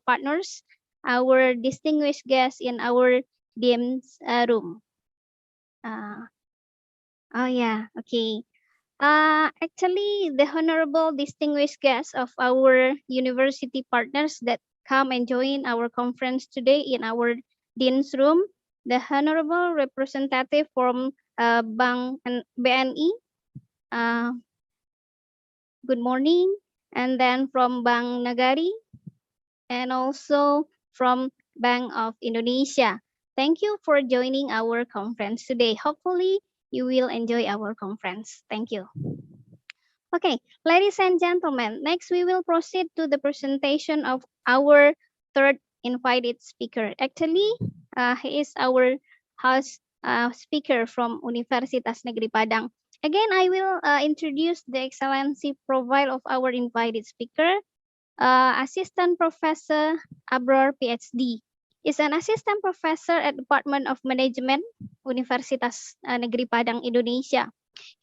partners, our distinguished guests in our DM's room. Oh yeah, okay. Actually, the honorable distinguished guests of our university partners that come and join our conference today in our Dean's room, the honorable representative from Bank BNI, good morning, and then from Bank Nagari, and also from Bank of Indonesia. Thank you for joining our conference today. Hopefully, you will enjoy our conference. Thank you. Okay, ladies and gentlemen, next we will proceed to the presentation of our third invited speaker. Actually, he is our host speaker from Universitas Negeri Padang. Again, I will introduce the excellency profile of our invited speaker. Assistant Professor Abror, PhD, is an assistant professor at Department of Management, Universitas Negeri Padang, Indonesia.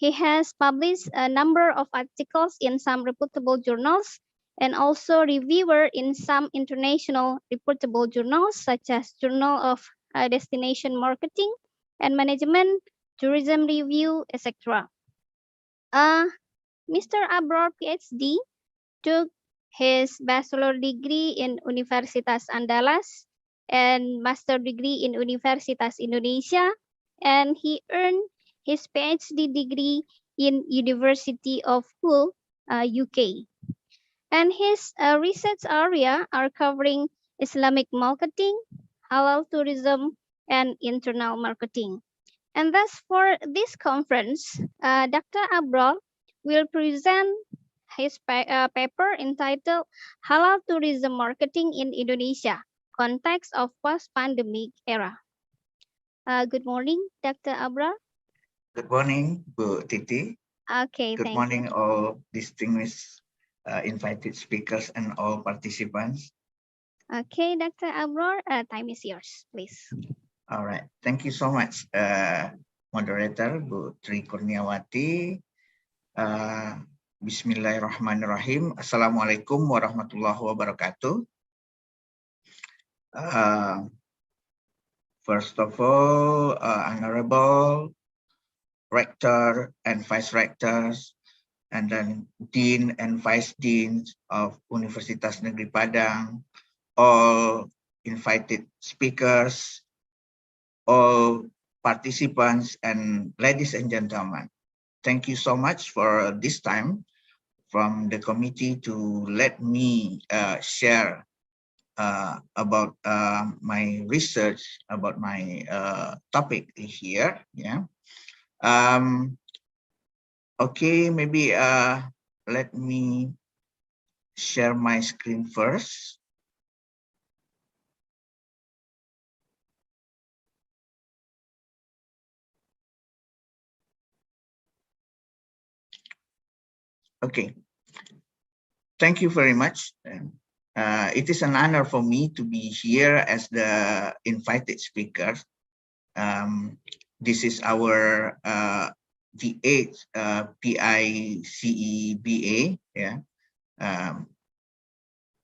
He has published a number of articles in some reputable journals and also reviewer in some international reputable journals such as Journal of Destination Marketing and Management, Tourism Review, etc. Mr. Abror, PhD, took his bachelor degree in Universitas Andalas and master degree in Universitas Indonesia, and he earned his PhD degree in University of Hull, UK. And his research area are covering Islamic marketing, halal tourism, and internal marketing. And thus for this conference, Dr. Abror will present his paper entitled Halal Tourism Marketing in Indonesia, Context of Post-Pandemic Era. Good morning, Dr. Abra. Good morning, Bu Titi. Okay, Good thank morning, you. all distinguished invited speakers and all participants. Okay, Dr. Abra, time is yours, please. All right. Thank you so much, moderator Bu Tri Kurniawati. Bismillahirrahmanirrahim. Assalamualaikum warahmatullahi wabarakatuh. First of all, Honorable Rector and Vice Rectors, and then Dean and Vice Deans of Universitas Negeri Padang, all invited speakers, all participants, and ladies and gentlemen. Thank you so much for this time from the committee to let me share about my research, about my topic here. Yeah. Okay, maybe let me share my screen first. Okay, thank you very much. It is an honor for me to be here as the invited speaker. This is our the 8th PICEEBA. Yeah.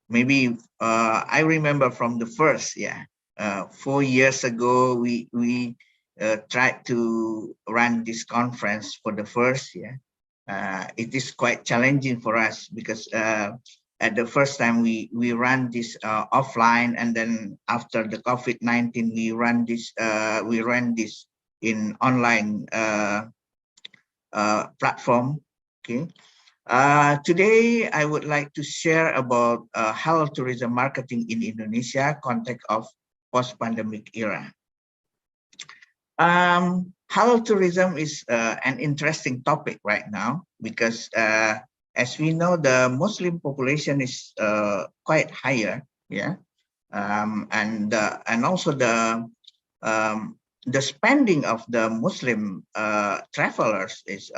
Maybe I remember from the first. Yeah. 4 years ago, we tried to run this conference for the first. Yeah. It is quite challenging for us because at the first time we ran this offline, and then after the COVID-19 we ran this in online platform. Okay. Today I would like to share about halal tourism marketing in Indonesia, context of post-pandemic era. Halal tourism is an interesting topic right now because as we know, the Muslim population is quite higher, yeah, and also the spending of the Muslim travelers is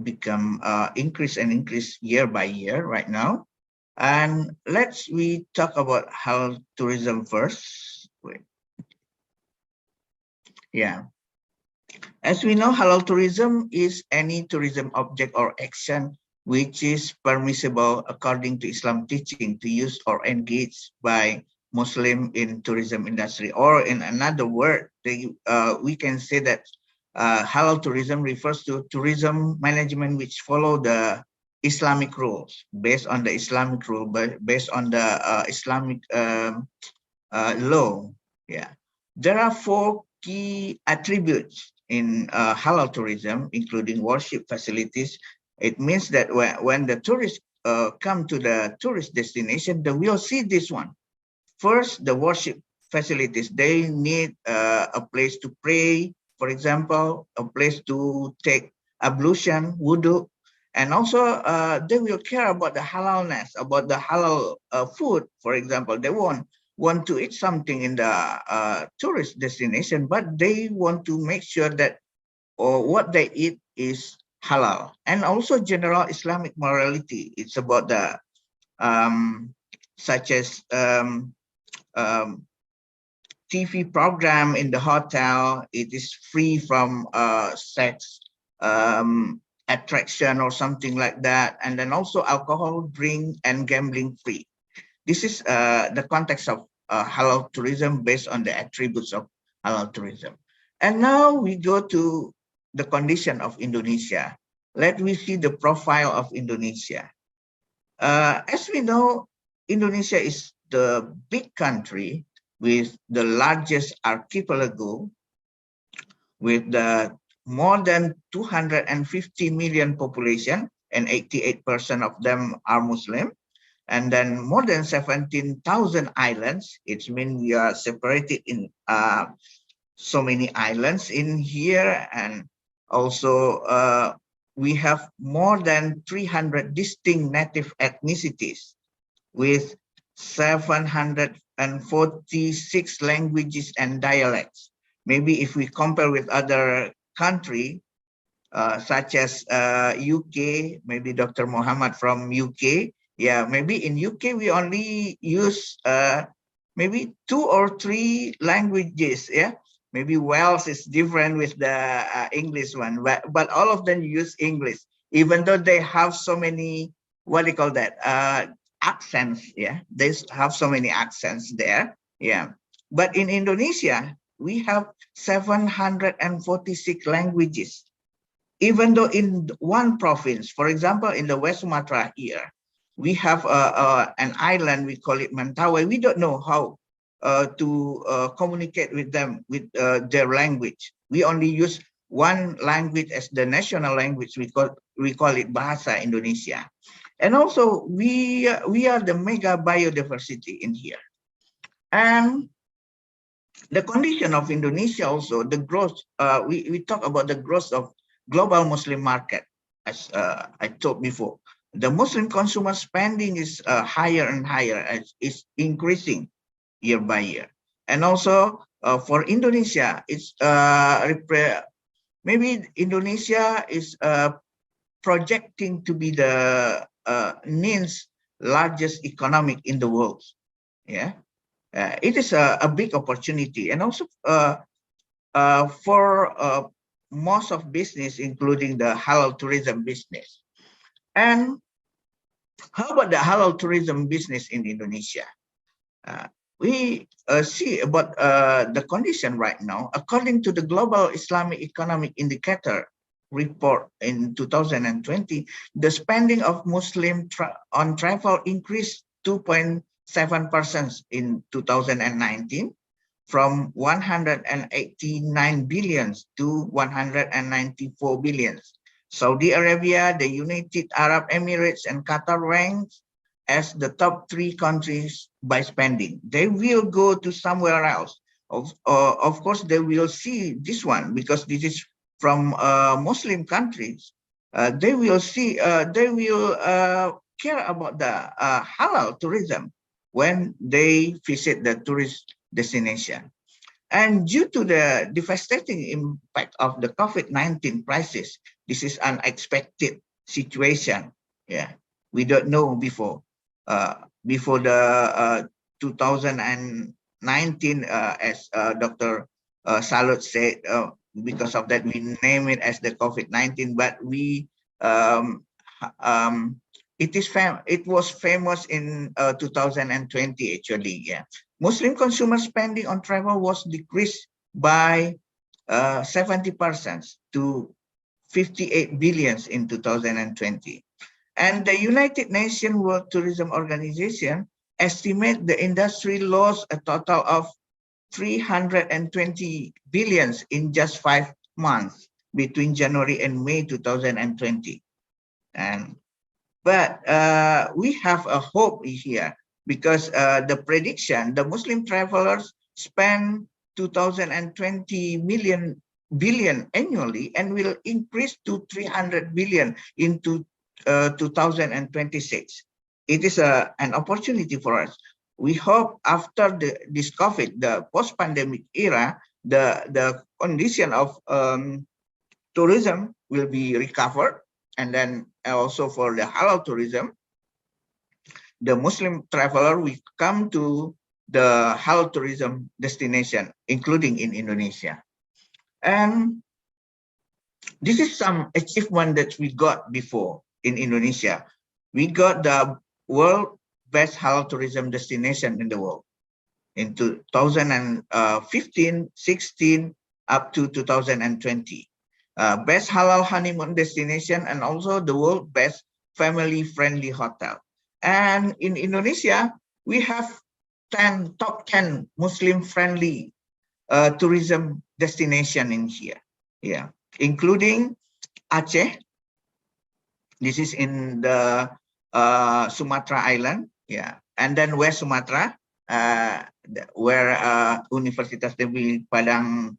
become increase year by year right now. And we talk about halal tourism first. Wait. Yeah. As we know, halal tourism is any tourism object or action which is permissible according to Islam teaching to use or engage by Muslim in tourism industry. Or in another word, we can say that halal tourism refers to tourism management which follow the Islamic rules, based on the Islamic rule, but based on the Islamic law. Yeah, there are 4 key attributes in halal tourism, including worship facilities. It means that when the tourists come to the tourist destination, they will see this one. First, the worship facilities. They need a place to pray, for example, a place to take ablution, wudu, and also they will care about the halalness, about the halal food. For example, they want to eat something in the tourist destination, but they want to make sure that what they eat is halal. And also general Islamic morality. It's about the such as TV program in the hotel. It is free from sex attraction or something like that. And then also alcohol, drink, and gambling free. This is the context of halal tourism based on the attributes of halal tourism. And now we go to the condition of Indonesia. Let me see the profile of Indonesia. As we know, Indonesia is the big country with the largest archipelago, with the more than 250 million population, and 88% of them are Muslim. And then more than 17,000 islands. It means we are separated in so many islands in here, and also we have more than 300 distinct native ethnicities with 746 languages and dialects. Maybe if we compare with other countries, such as UK, maybe Dr. Muhammad from UK. Yeah, maybe in UK we only use maybe 2 or 3 languages. Yeah, maybe Wales is different with the English one, but all of them use English, even though they have so many, what do you call that, accents. Yeah, they have so many accents there. Yeah, but in Indonesia we have 746 languages. Even though in one province, for example, in the West Sumatra here, we have an island, we call it Mentawai. We don't know how to communicate with them with their language. We only use one language as the national language. We call it Bahasa Indonesia. And also we are the mega biodiversity in here. And the condition of Indonesia also, the growth, we talk about the growth of global Muslim market, as I told before. The Muslim consumer spending is higher and higher, as is increasing year by year. And also for Indonesia, it's maybe Indonesia is projecting to be the ninth largest economic in the world. Yeah, it is a big opportunity, and also for most of business, including the halal tourism business. And how about the halal tourism business in Indonesia? We see about the condition right now. According to the Global Islamic Economic Indicator report in 2020, the spending of Muslim on travel increased 2.7% in 2019. From 189 billions to 194 billions. Saudi Arabia, the United Arab Emirates, and Qatar ranks as the top 3 countries by spending. They will go to somewhere else. Of course, they will see this one because this is from Muslim countries. They will see, they will care about the halal tourism when they visit the tourist destination. And due to the devastating impact of the COVID-19 crisis, this is an unexpected situation. Yeah, we don't know before. Before the 2019, as Dr. Salut said, because of that we name it as the COVID-19. But we it was famous in 2020 actually. Yeah. Muslim consumer spending on travel was decreased by 70% to 58 billions in 2020. And the United Nations World Tourism Organization estimate the industry lost a total of 320 billions in just 5 months between January and May 2020. But we have a hope here, because the prediction, the Muslim travelers spend 2020 billion annually and will increase to 300 billion in 2026. It is an opportunity for us. We hope after this COVID, the post-pandemic era, the condition of tourism will be recovered. And then also for the halal tourism, the Muslim traveler will come to the halal tourism destination, including in Indonesia. And this is some achievement that we got before in Indonesia. We got the world best halal tourism destination in the world in 2015, 16, up to 2020. Best halal honeymoon destination, and also the world best family-friendly hotel. And in Indonesia, we have top 10 Muslim-friendly tourism destination in here. Yeah, including Aceh. This is in the Sumatra Island. Yeah, and then West Sumatra, where Universitas Negeri Padang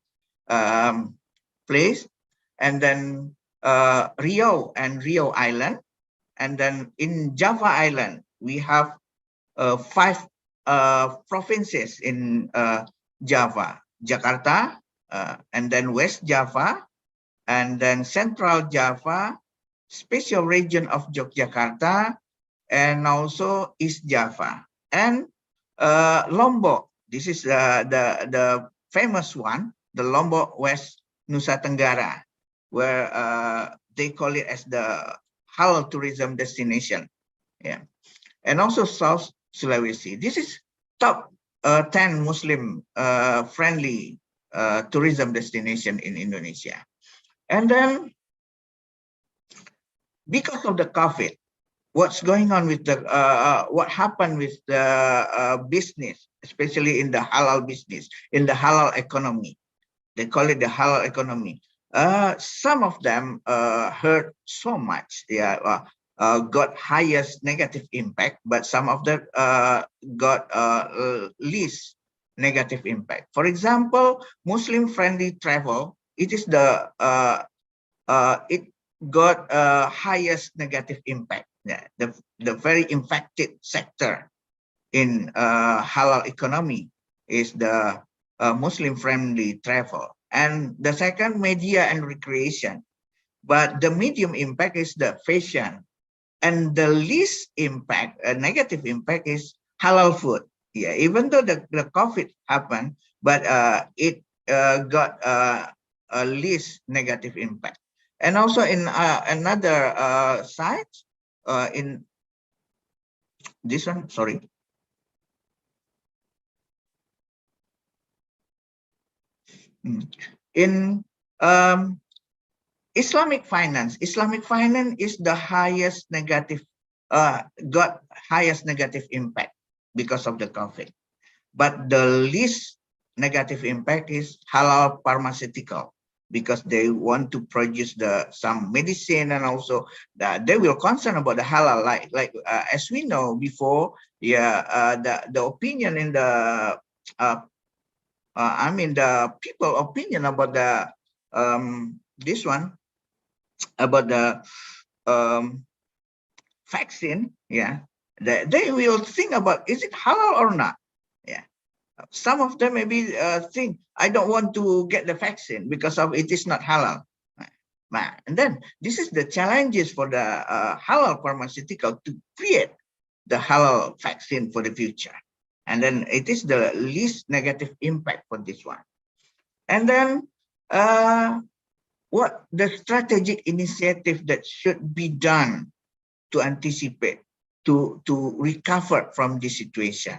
place. And then Riau and Riau Island. And then in Java Island, we have 5 provinces in Java: Jakarta, and then West Java, and then Central Java, Special Region of Yogyakarta, and also East Java, and Lombok. This is the famous one, the Lombok West Nusa Tenggara, where they call it as the Halal Tourism destination. Yeah, and also South Sulawesi. This is top 10 Muslim friendly tourism destination in Indonesia. And then because of the COVID, what's going on with the what happened with the business, especially in the halal business, in the halal economy? They call it the halal economy. Some of them hurt so much, got highest negative impact, but some of them got least negative impact. For example, Muslim-friendly travel, it is the it got highest negative impact. Yeah, the very impacted sector in halal economy is the Muslim-friendly travel. And the second, media and recreation. But the medium impact is the fashion. And the least impact, negative impact, is halal food. Yeah, even though the COVID happened, but it got a least negative impact. And also in another side, in this one, sorry. In Islamic finance is the highest negative, got highest negative impact because of the COVID. But the least negative impact is halal pharmaceutical, because they want to produce some medicine, and also they will concern about the halal, like as we know before, the opinion in the I mean the people opinion about the this one, about the vaccine, they will think about, is it halal or not? Some of them maybe think, I don't want to get the vaccine because of it is not halal. And then this is the challenges for the halal pharmaceutical to create the halal vaccine for the future. And then it is the least negative impact for this one. And then what the strategic initiative that should be done to anticipate, to recover from this situation?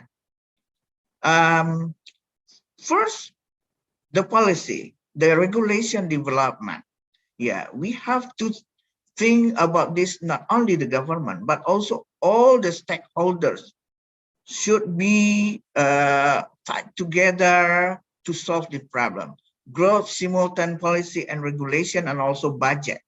First, the policy, the regulation development. We have to think about this, not only the government, but also all the stakeholders should be tied together to solve the problem. Growth, simultaneous policy and regulation, and also budget.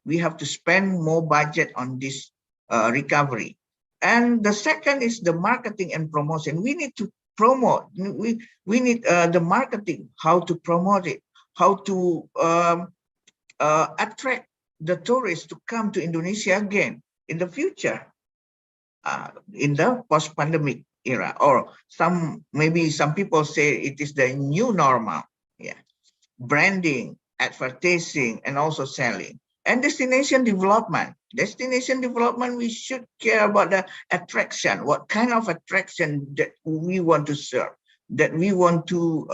We have to spend more budget on this recovery. And the second is the marketing and promotion. We need to promote. We need the marketing, how to promote it, how to attract the tourists to come to Indonesia again in the future, in the post-pandemic era, or maybe some people say it is the new normal. Branding, advertising, and also selling. And destination development. Destination development, we should care about the attraction. What kind of attraction that we want to serve, that we want to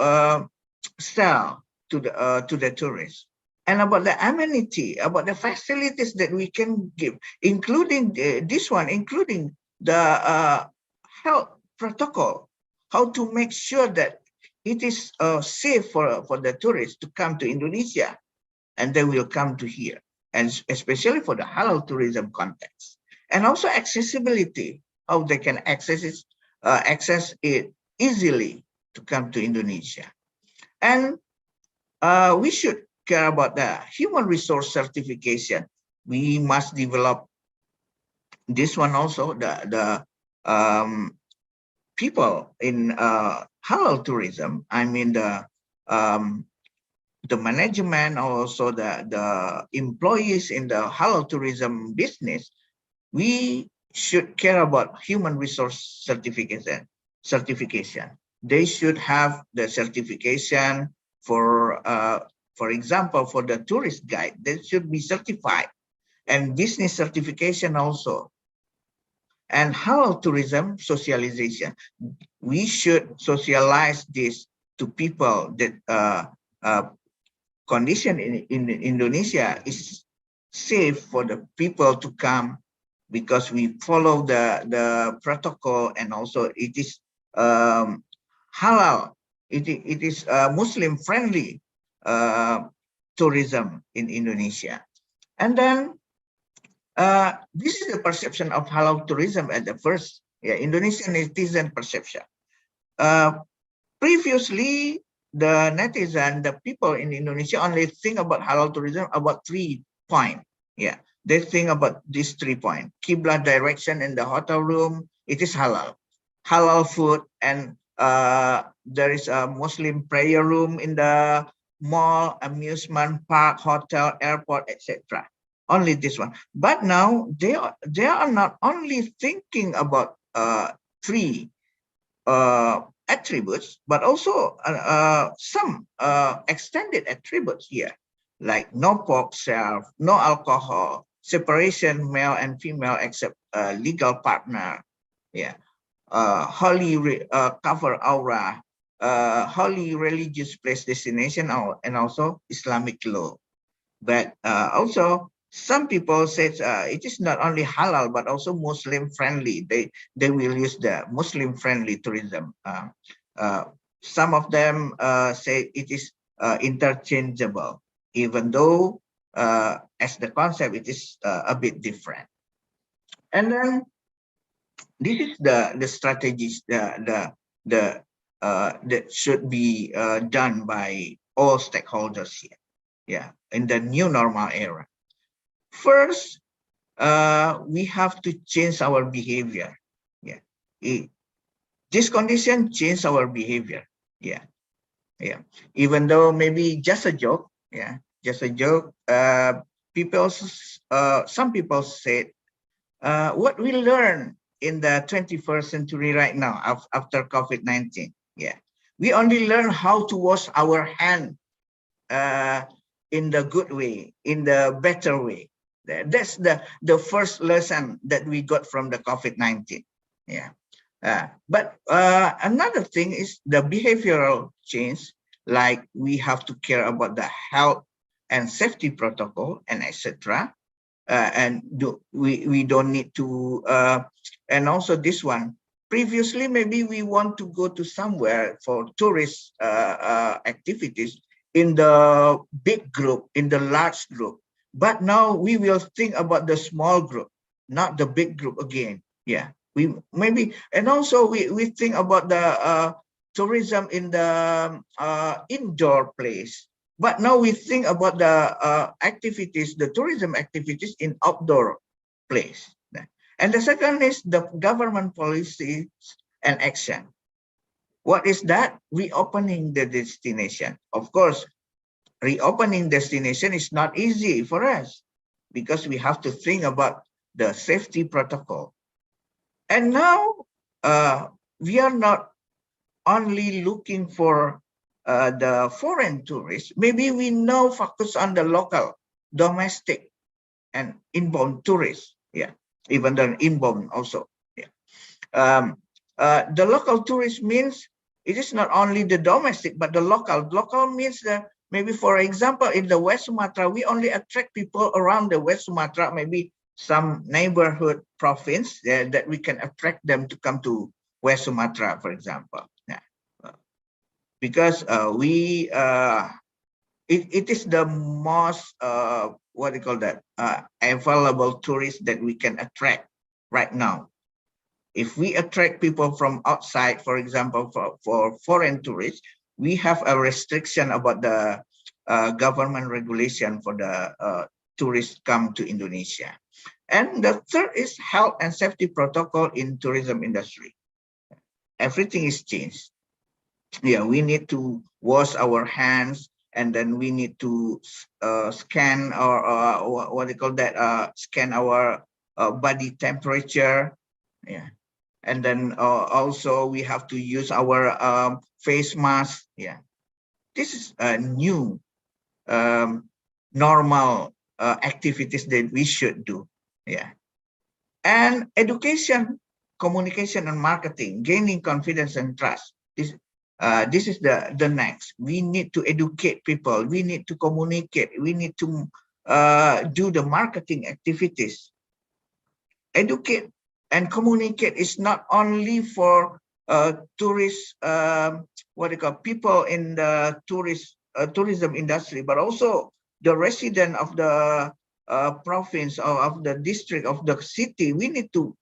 sell to the tourists. And about the amenity, about the facilities that we can give, including this one, including the health protocol, how to make sure that it is safe for the tourists to come to Indonesia, and they will come to here, and especially for the halal tourism context. And also accessibility, how they can access it easily to come to Indonesia. And we should care about the human resource certification. We must develop this one also, the people in halal tourism, I mean the the management, also the employees in the halal tourism business, we should care about human resource certification. They should have the certification for example, for the tourist guide, they should be certified, and business certification also. And halal tourism socialization, we should socialize this to people that condition in Indonesia is safe for the people to come, because we follow the protocol, and also it is halal. It is Muslim friendly tourism in Indonesia. And then this is the perception of halal tourism at the first, Indonesian netizen perception. Previously, the netizen, the people in Indonesia only think about halal tourism about 3 points. Yeah, they think about these 3 points. Qibla direction in the hotel room, it is halal. Halal food, and there is a Muslim prayer room in the mall, amusement park, hotel, airport, etc. Only this one. But now they are not only thinking about 3 attributes, but also some extended attributes here, like no pork served, no alcohol, separation male and female except legal partner, holy cover aura, holy religious place destination, and also Islamic law. But also some people say it is not only halal but also Muslim friendly. They will use the Muslim friendly tourism. Some of them say it is interchangeable, even though as the concept it is a bit different. And then this is the strategies that should be done by all stakeholders here. In the new normal era. First, we have to change our behavior. This condition change our behavior. Even though maybe just a joke. Just a joke. Some people said, what we learn in the 21st century right now after COVID-19. We only learn how to wash our hand in the good way, in the better way. That's the first lesson that we got from the COVID-19. But another thing is the behavioral change, like we have to care about the health and safety protocol and etc. And we don't need to, and also this one, previously maybe we want to go to somewhere for tourist activities in the big group, in the large group. But now we will think about the small group, not the big group again. We maybe, and also we think about the tourism in the indoor place. But now we think about the activities, the tourism activities in outdoor place. And the second is the government policies and action. What is that? Reopening the destination. Of course, reopening destination is not easy for us because we have to think about the safety protocol. And now we are not only looking for the foreign tourists. Maybe we now focus on the local, domestic, and inbound tourists. Even the inbound also. The local tourist means it is not only the domestic, but the local. Local means that maybe, for example, in the West Sumatra, we only attract people around the West Sumatra, maybe some neighborhood province that we can attract them to come to West Sumatra, for example. Because it is the most, what do you call that, available tourists that we can attract right now. If we attract people from outside, for example, for foreign tourists, we have a restriction about the government regulation for the tourists come to Indonesia. And the third is health and safety protocol in tourism industry. Everything is changed. We need to wash our hands and then we need to scan or what they call that, scan our body temperature, yeah. And then also we have to use our face mask, yeah. This is a new normal activities that we should do, yeah. And education, communication, and marketing, gaining confidence and trust. This is the next. We need to educate people. We need to communicate. We need to do the marketing activities. Educate and communicate is not only for tourists, what they call people in the tourism industry, but also the resident of the province or of the district of the city. We need to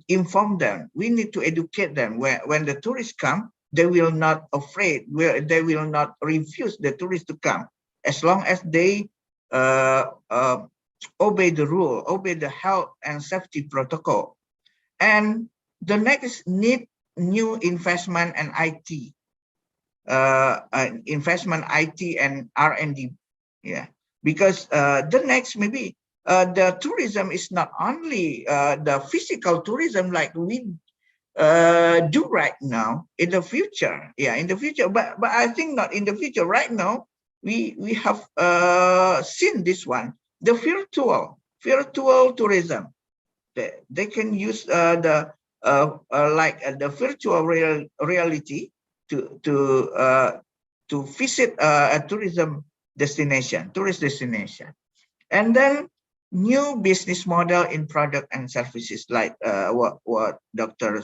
inform them. We need to educate them. When the tourists come, they will not afraid. They will not refuse the tourists to come, as long as they obey the rule, obey the health and safety protocol. And the next need new investment and IT, investment, IT, and R&D, yeah. Because the next maybe the tourism is not only the physical tourism like we do right now. In the future, yeah, in the future, but I think not in the future. Right now, we have seen this one, the virtual tourism. They can use the virtual reality to visit a tourist destination, and then new business model in product and services, like what Dr.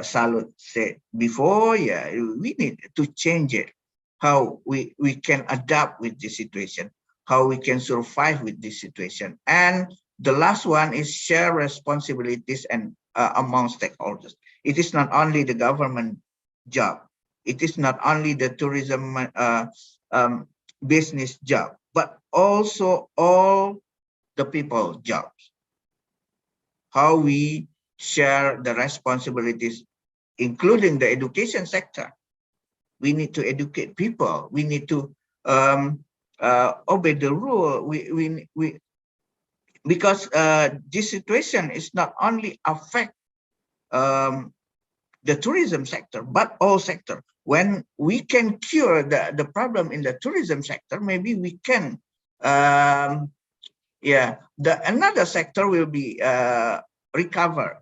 Salut said before. Yeah, we need to change it. How we can adapt with this situation, how we can survive with this situation. And the last one is share responsibilities and among stakeholders. It is not only the government job. It is not only the tourism business job, but also all the people jobs. How we share the responsibilities, including the education sector. We need to educate people. We need to obey the rule. Because this situation is not only affect the tourism sector, but all sector. When we can cure the problem in the tourism sector, maybe we can, another sector will be recovered.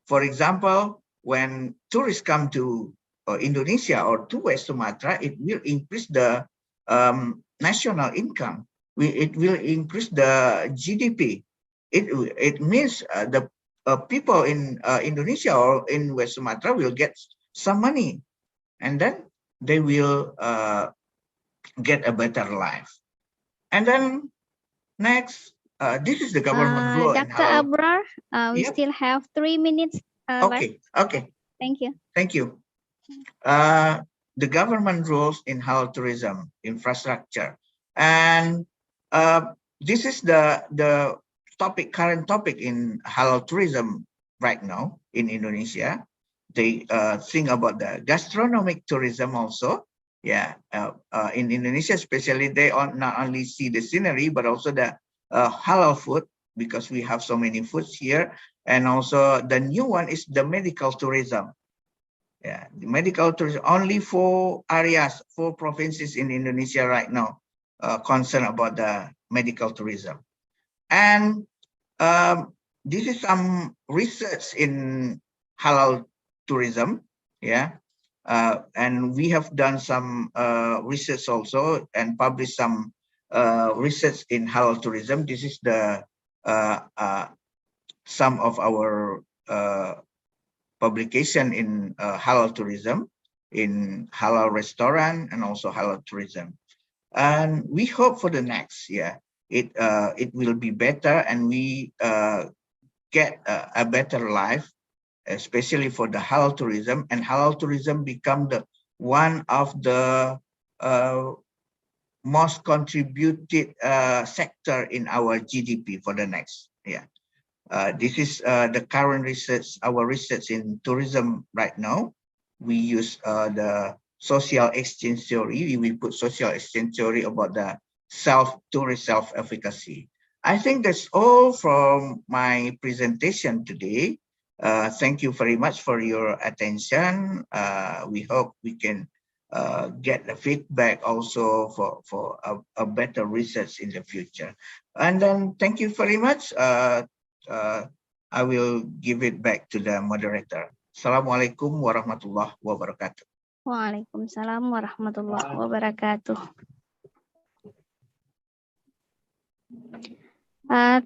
For example, when tourists come to Indonesia or to West Sumatra, it will increase the national income. It will increase the GDP. It means the people in Indonesia or in West Sumatra will get some money, and then they will get a better life. And then next, this is the government rule. Dr. Abrar, we Yep. still have 3 minutes left. Okay. Thank you. Thank you. The government rules in halal tourism infrastructure, and this is the current topic in halal tourism right now in Indonesia. They think about the gastronomic tourism also. Yeah, in Indonesia especially, they not only see the scenery but also the halal food, because we have so many foods here. And also the new one is the medical tourism. Yeah, the medical tourism, only 4 areas, 4 provinces in Indonesia right now concerned about the medical tourism. And this is some research in halal tourism. Yeah, and we have done some research also and published some research in halal tourism. This is the some of our publication in halal tourism, in halal restaurant, and also halal tourism. And we hope for the next year it will be better, and we get a better life, especially for the halal tourism. And halal tourism become the one of the most contributed sector in our GDP for the next year. This is the current research, our research in tourism right now. We use the social exchange theory. We put social exchange theory about the tourist self-efficacy. I think that's all from my presentation today. Thank you very much for your attention. We hope we can get the feedback also for a better research in the future. And then thank you very much. I will give it back to the moderator. Assalamualaikum warahmatullahi wabarakatuh. Waalaikumsalam warahmatullahi wabarakatuh.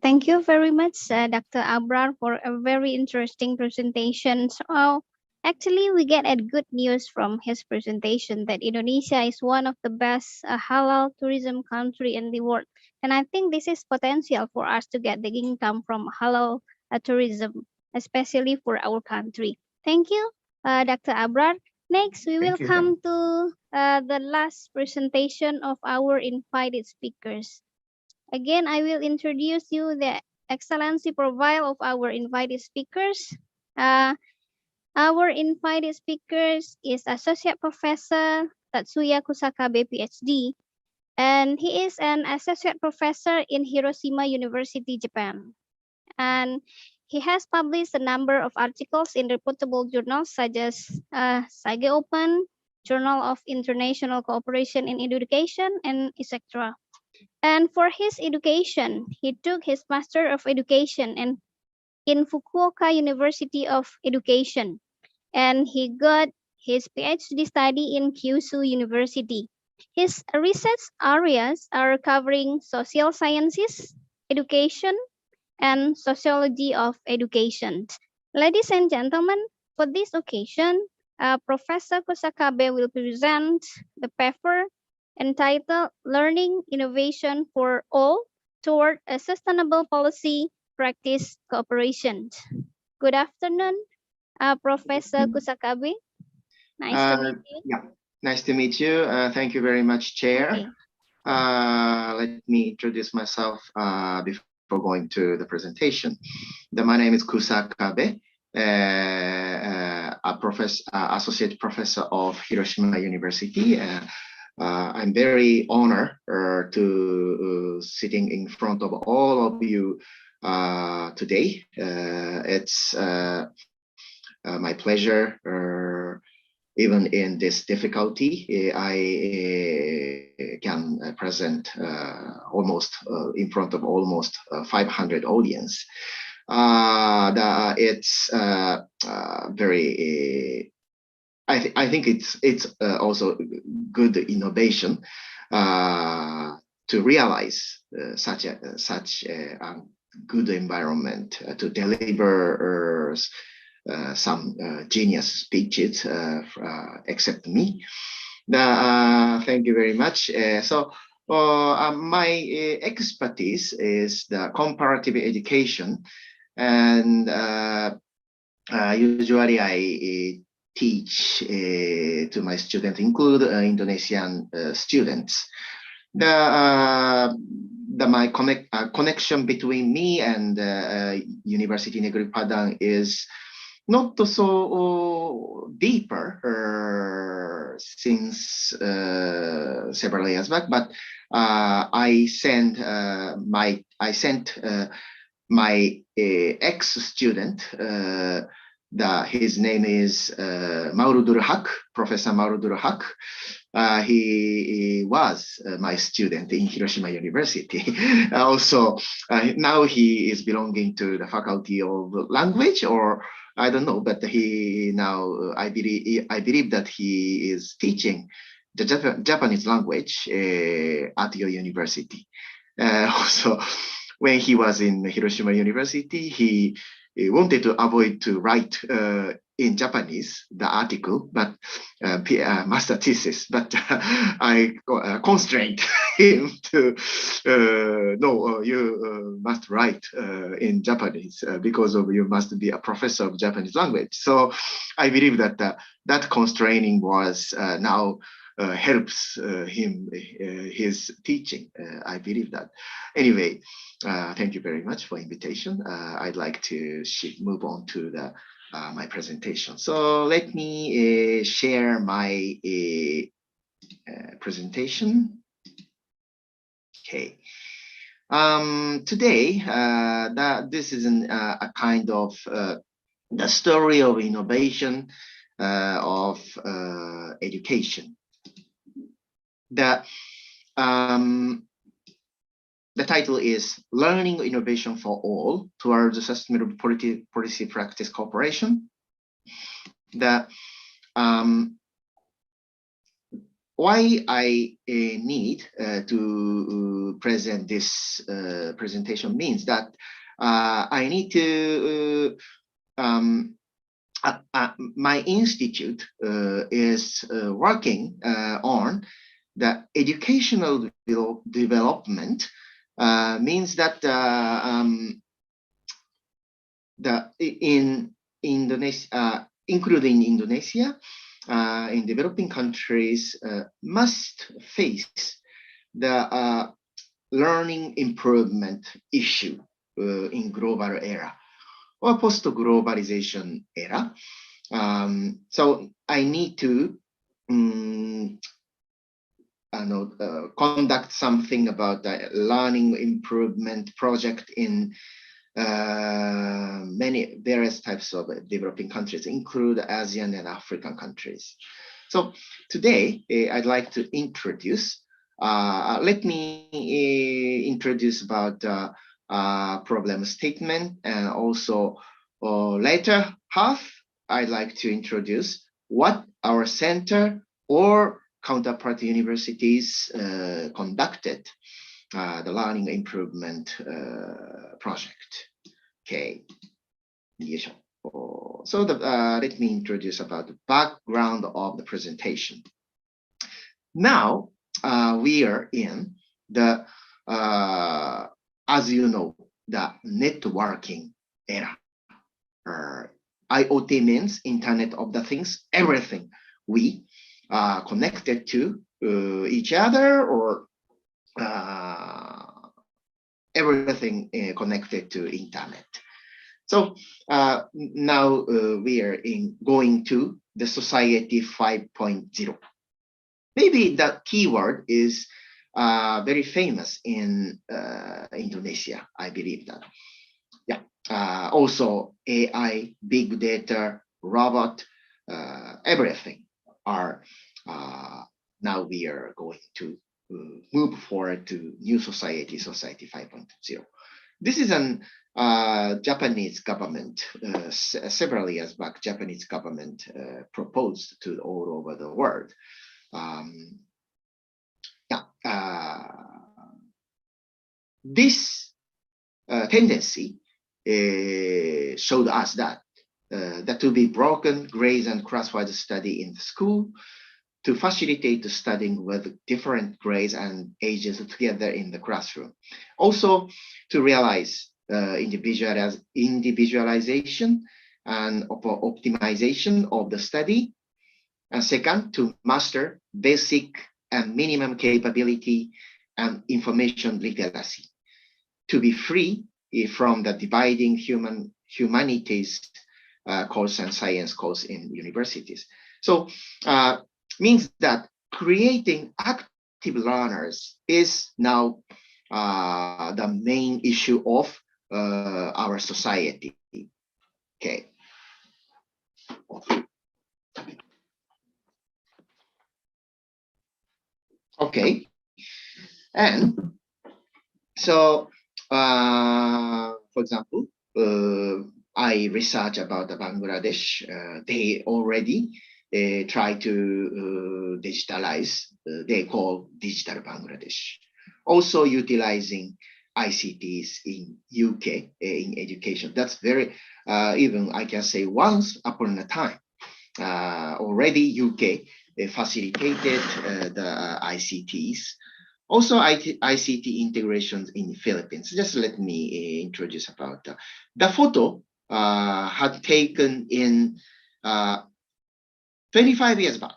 Thank you very much, Dr. Abrar, for a very interesting presentation. So, actually, we get a good news from his presentation that Indonesia is one of the best halal tourism country in the world. And I think this is potential for us to get the income from halal tourism, especially for our country. Thank you, Dr. Abrar. Next, we will come to the last presentation of our invited speakers. Again, I will introduce you the excellency profile of our invited speakers. Our invited speakers is Associate Professor Tatsuya Kusakabe, PhD, and he is an Associate Professor in Hiroshima University, Japan. And he has published a number of articles in reputable journals such as Sage Open, Journal of International Cooperation in Education, and etc. And for his education, he took his Master of Education in Fukuoka University of Education, and he got his PhD study in Kyushu University. His research areas are covering social sciences, education, and sociology of education. Ladies and gentlemen, for this occasion, Professor Kusakabe will present the paper entitled Learning Innovation for All Toward a Sustainable Policy Practice Cooperation. Good afternoon, Professor Kusakabe. Nice to meet you. Yeah, nice to meet you. Thank you very much, Chair. Okay. Let me introduce myself before going to the presentation. My name is Kusakabe, Associate Professor of Hiroshima University. I'm very honored to sitting in front of all of you today. It's my pleasure. Even in this difficulty, I can present almost in front of almost 500 audience. It's very. I think it's also good innovation to realize such a good environment to deliver some genius speeches, except me. Thank you very much. My expertise is the comparative education, and usually I teach to my students, include Indonesian students. My connection between me and University Negeri Padang is not so deeper since several years back, but I sent my ex-student. His name is Maurudul Haq, Professor Maurudul Haq. He was my student in Hiroshima University. Also, now he is belonging to the Faculty of Language, or I don't know, but he now, I believe that he is teaching the Japanese language at your university. Also, when he was in Hiroshima University, he wanted to avoid to write in Japanese the article, but master thesis. But I constrained him to no, you must write in Japanese because of you must be a professor of Japanese language. So I believe that that constraining was now helps him his teaching. I believe that. Anyway, thank you very much for invitation. I'd like to move on to the my presentation. So let me share my presentation. Okay. Today, this is a kind of the story of innovation of education. The title is Learning Innovation for All Towards Sustainable Policy Practice Cooperation. Why I need to present this presentation means that I need to my institute is working on the educational development. Means that in Indonesia, including Indonesia, in developing countries must face the learning improvement issue in global era or post-globalization era. So I need to conduct something about the learning improvement project in many various types of developing countries, include Asian and African countries. So today I'd like to introduce, let me introduce about problem statement, and also later half I'd like to introduce what our center or counterpart universities conducted the learning improvement project. Okay. So let me introduce about the background of the presentation. Now we are in the, as you know, the networking era. IoT means Internet of the Things, everything. We are connected to each other, or everything connected to Internet. So now we are going to the society 5.0. Maybe the keyword is very famous in Indonesia, I believe that. Yeah. Also AI, big data, robot, everything are now we are going to move forward to new society, society 5.0. This is an Japanese government, several years back, Japanese government proposed to all over the world. This tendency showed us that to be broken grades and class-wide study in the school, to facilitate the studying with different grades and ages together in the classroom. Also to realize individualization and optimization of the study. And second, to master basic and minimum capability and information literacy. To be free from the dividing humanities course and science course in universities. So means that creating active learners is now the main issue of our society. Okay. Okay. And so, for example, I research about Bangladesh. They already try to digitalize. They call Digital Bangladesh. Also utilizing ICTs in UK in education. That's very, even I can say once upon a time, already UK facilitated the ICTs. Also ICT integrations in Philippines. Just let me introduce about the photo had taken in 25 years back.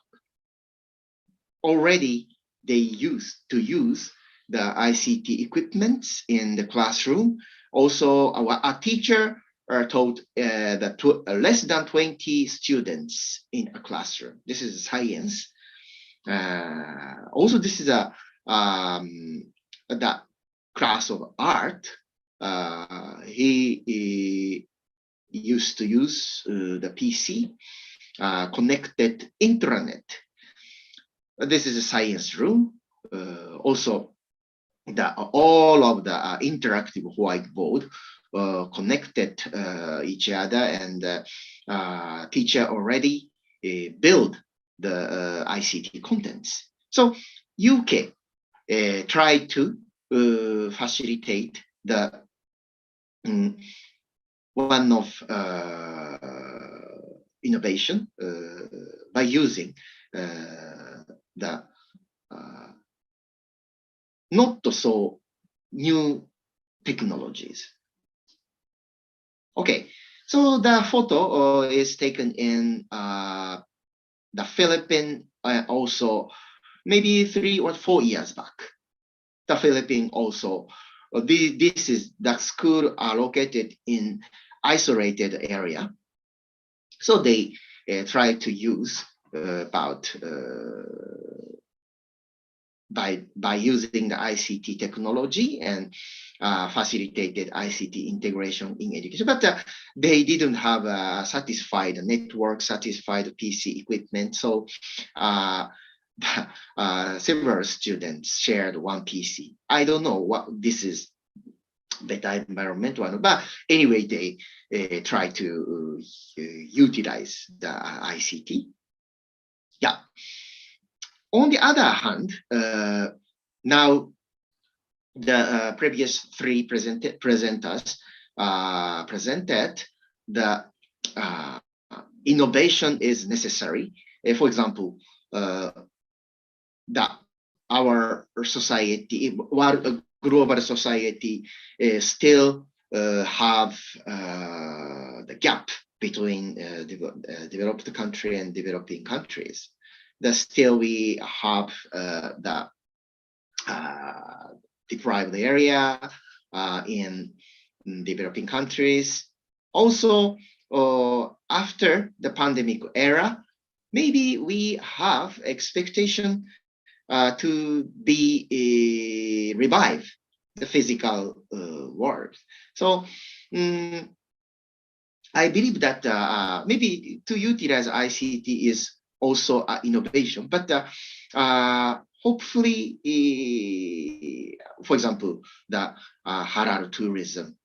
Already they used to use the ICT equipments in the classroom. Also, our teacher taught less than 20 students in a classroom. This is science. Also, this is the class of art. He used to use the PC, connected intranet. This is a science room. Also, all of the interactive whiteboard connected each other, and teacher already build the ICT contents. So UK try to facilitate the one of innovation by using the not so new technologies. Okay, so the photo is taken in the Philippines, also maybe 3 or 4 years back. The Philippines also, this is the school are located in isolated area. So they try to use about by using the ICT technology and facilitated ICT integration in education. But they didn't have a satisfied network, satisfied PC equipment. So several students shared one PC. I don't know what this is, better environment one, but anyway, they try to utilize the ICT. Yeah. On the other hand, now the previous 3 presenters presented the innovation is necessary. For example, our society, global society, still have the gap between developed country and developing countries. That still we have the deprived area in developing countries. Also, after the pandemic era, maybe we have expectation to be revive the physical world. So I believe that maybe to utilize ICT is also innovation, but hopefully, for example, the Halal Tourism,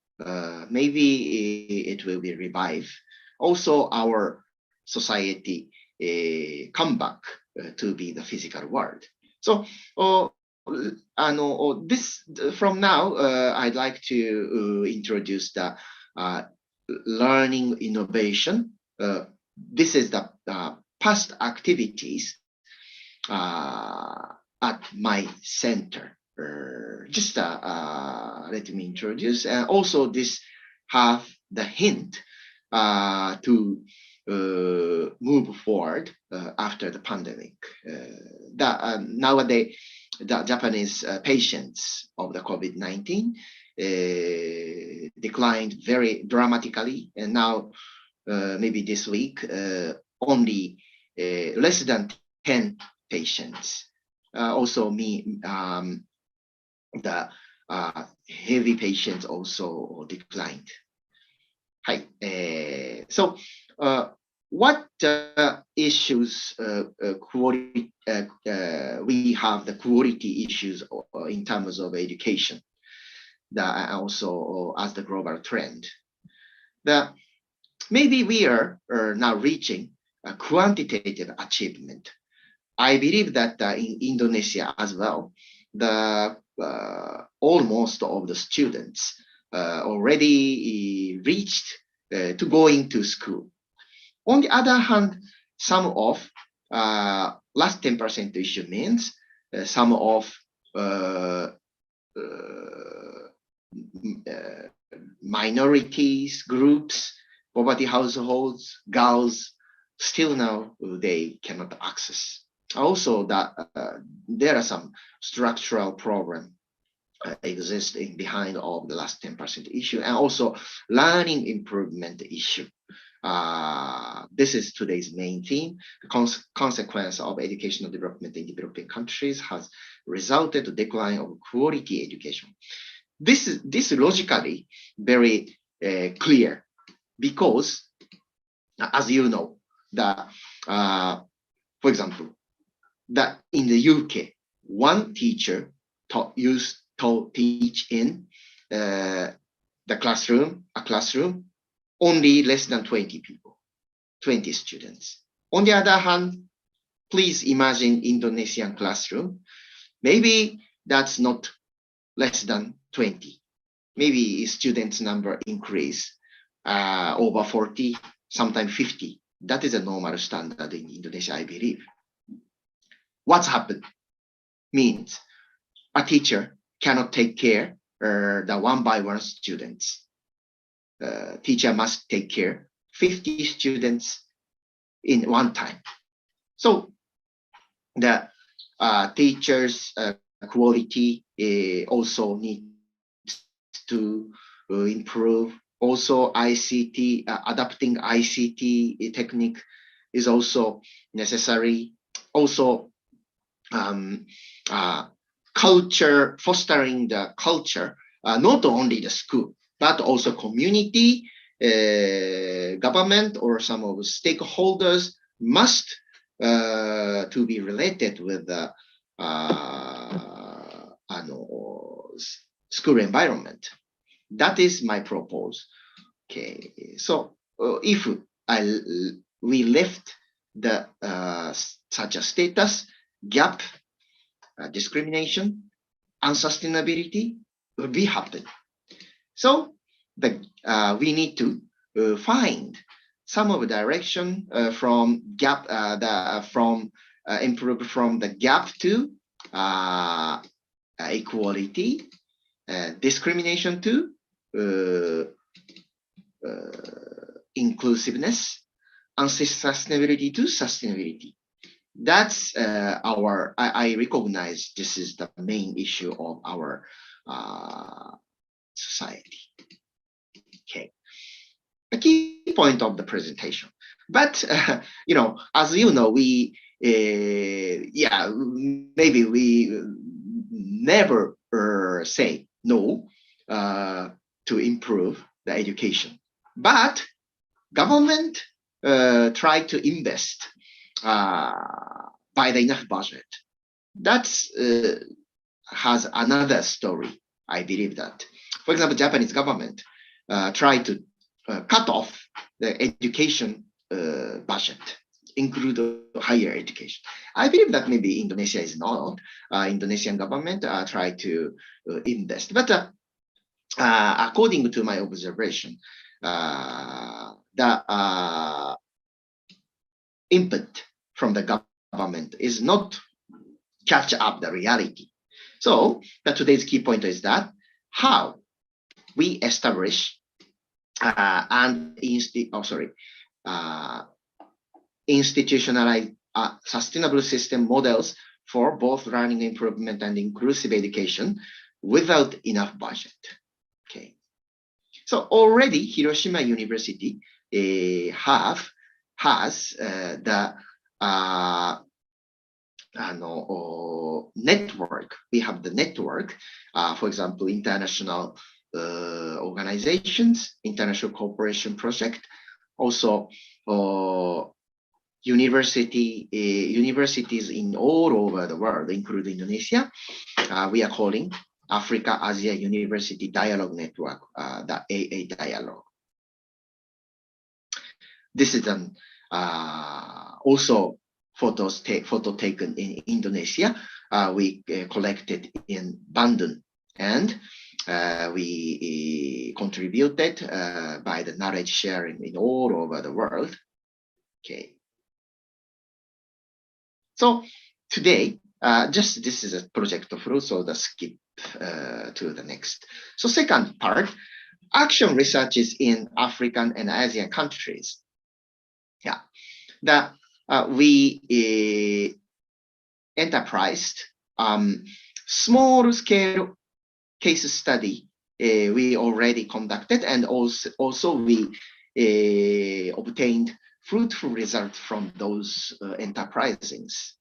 maybe it will be revived. Also, our society come back to be the physical world. So, this from now, I'd like to introduce the learning innovation. This is the past activities at my center. Just let me introduce, and also this have the hint to move forward after the pandemic. Nowadays, the Japanese patients of the COVID-19 declined very dramatically, and now maybe this week only less than 10 patients. Also, the heavy patients also declined. Hi. So, what issues we have the quality issues in terms of education, that also as the global trend. Maybe we are now reaching a quantitative achievement. I believe that in Indonesia as well, the almost all the students already reached to going to school. On the other hand, some of last 10% issue means some of minorities, groups, poverty households, girls, still now they cannot access. Also, that there are some structural problems. exist behind all the last 10% issue, and also learning improvement issue. This is today's main theme. The consequence of educational development in developing countries has resulted to decline of quality education. This logically very clear, because as you know, that for example, that in the UK, one teacher used to teach in a classroom only less than 20 people, 20 students. On the other hand, please imagine Indonesian classroom. Maybe that's not less than 20. Maybe students number increase over 40, sometimes 50. That is a normal standard in Indonesia, I believe. What's happened means a teacher cannot take care the one-by-one students. Teacher must take care 50 students in one time. So the teachers' quality also needs to improve. Also, ICT, adapting ICT technique is also necessary. Also, culture, fostering the culture, not only the school, but also community, government, or some of the stakeholders must to be related with the school environment. That is my proposal. Okay, so if we left the such a status, gap, discrimination, unsustainability will be happen. So we need to find some of the direction from gap, improve from the gap to equality, discrimination to inclusiveness, unsustainability to sustainability. That's I recognize this is the main issue of our society. Okay, a key point of the presentation. But as you know, we maybe we never say no to improve the education, but government try to invest by the enough budget. That's has another story. I believe that, for example, Japanese government try to cut off the education budget, include higher education. I believe that maybe Indonesia is not. Indonesian government try to invest, but according to my observation, the input from the government is not catch up the reality. So today's key point is that how we establish institutionalize sustainable system models for both learning improvement and inclusive education without enough budget. Okay, so already Hiroshima University has the network. We have the network, for example, international organizations, international cooperation project, also universities in all over the world, including Indonesia. We are calling Africa Asia University Dialogue Network, the AA Dialogue. This is an also photo taken in Indonesia. We collected in Bandung, and we contributed by the knowledge sharing in all over the world. Okay. So today, just this is a project of rule, so the skip to the next. So second part, action researches in African and Asian countries. Yeah, that we enterprised small scale case study we already conducted, and also we obtained fruitful results from those enterprises.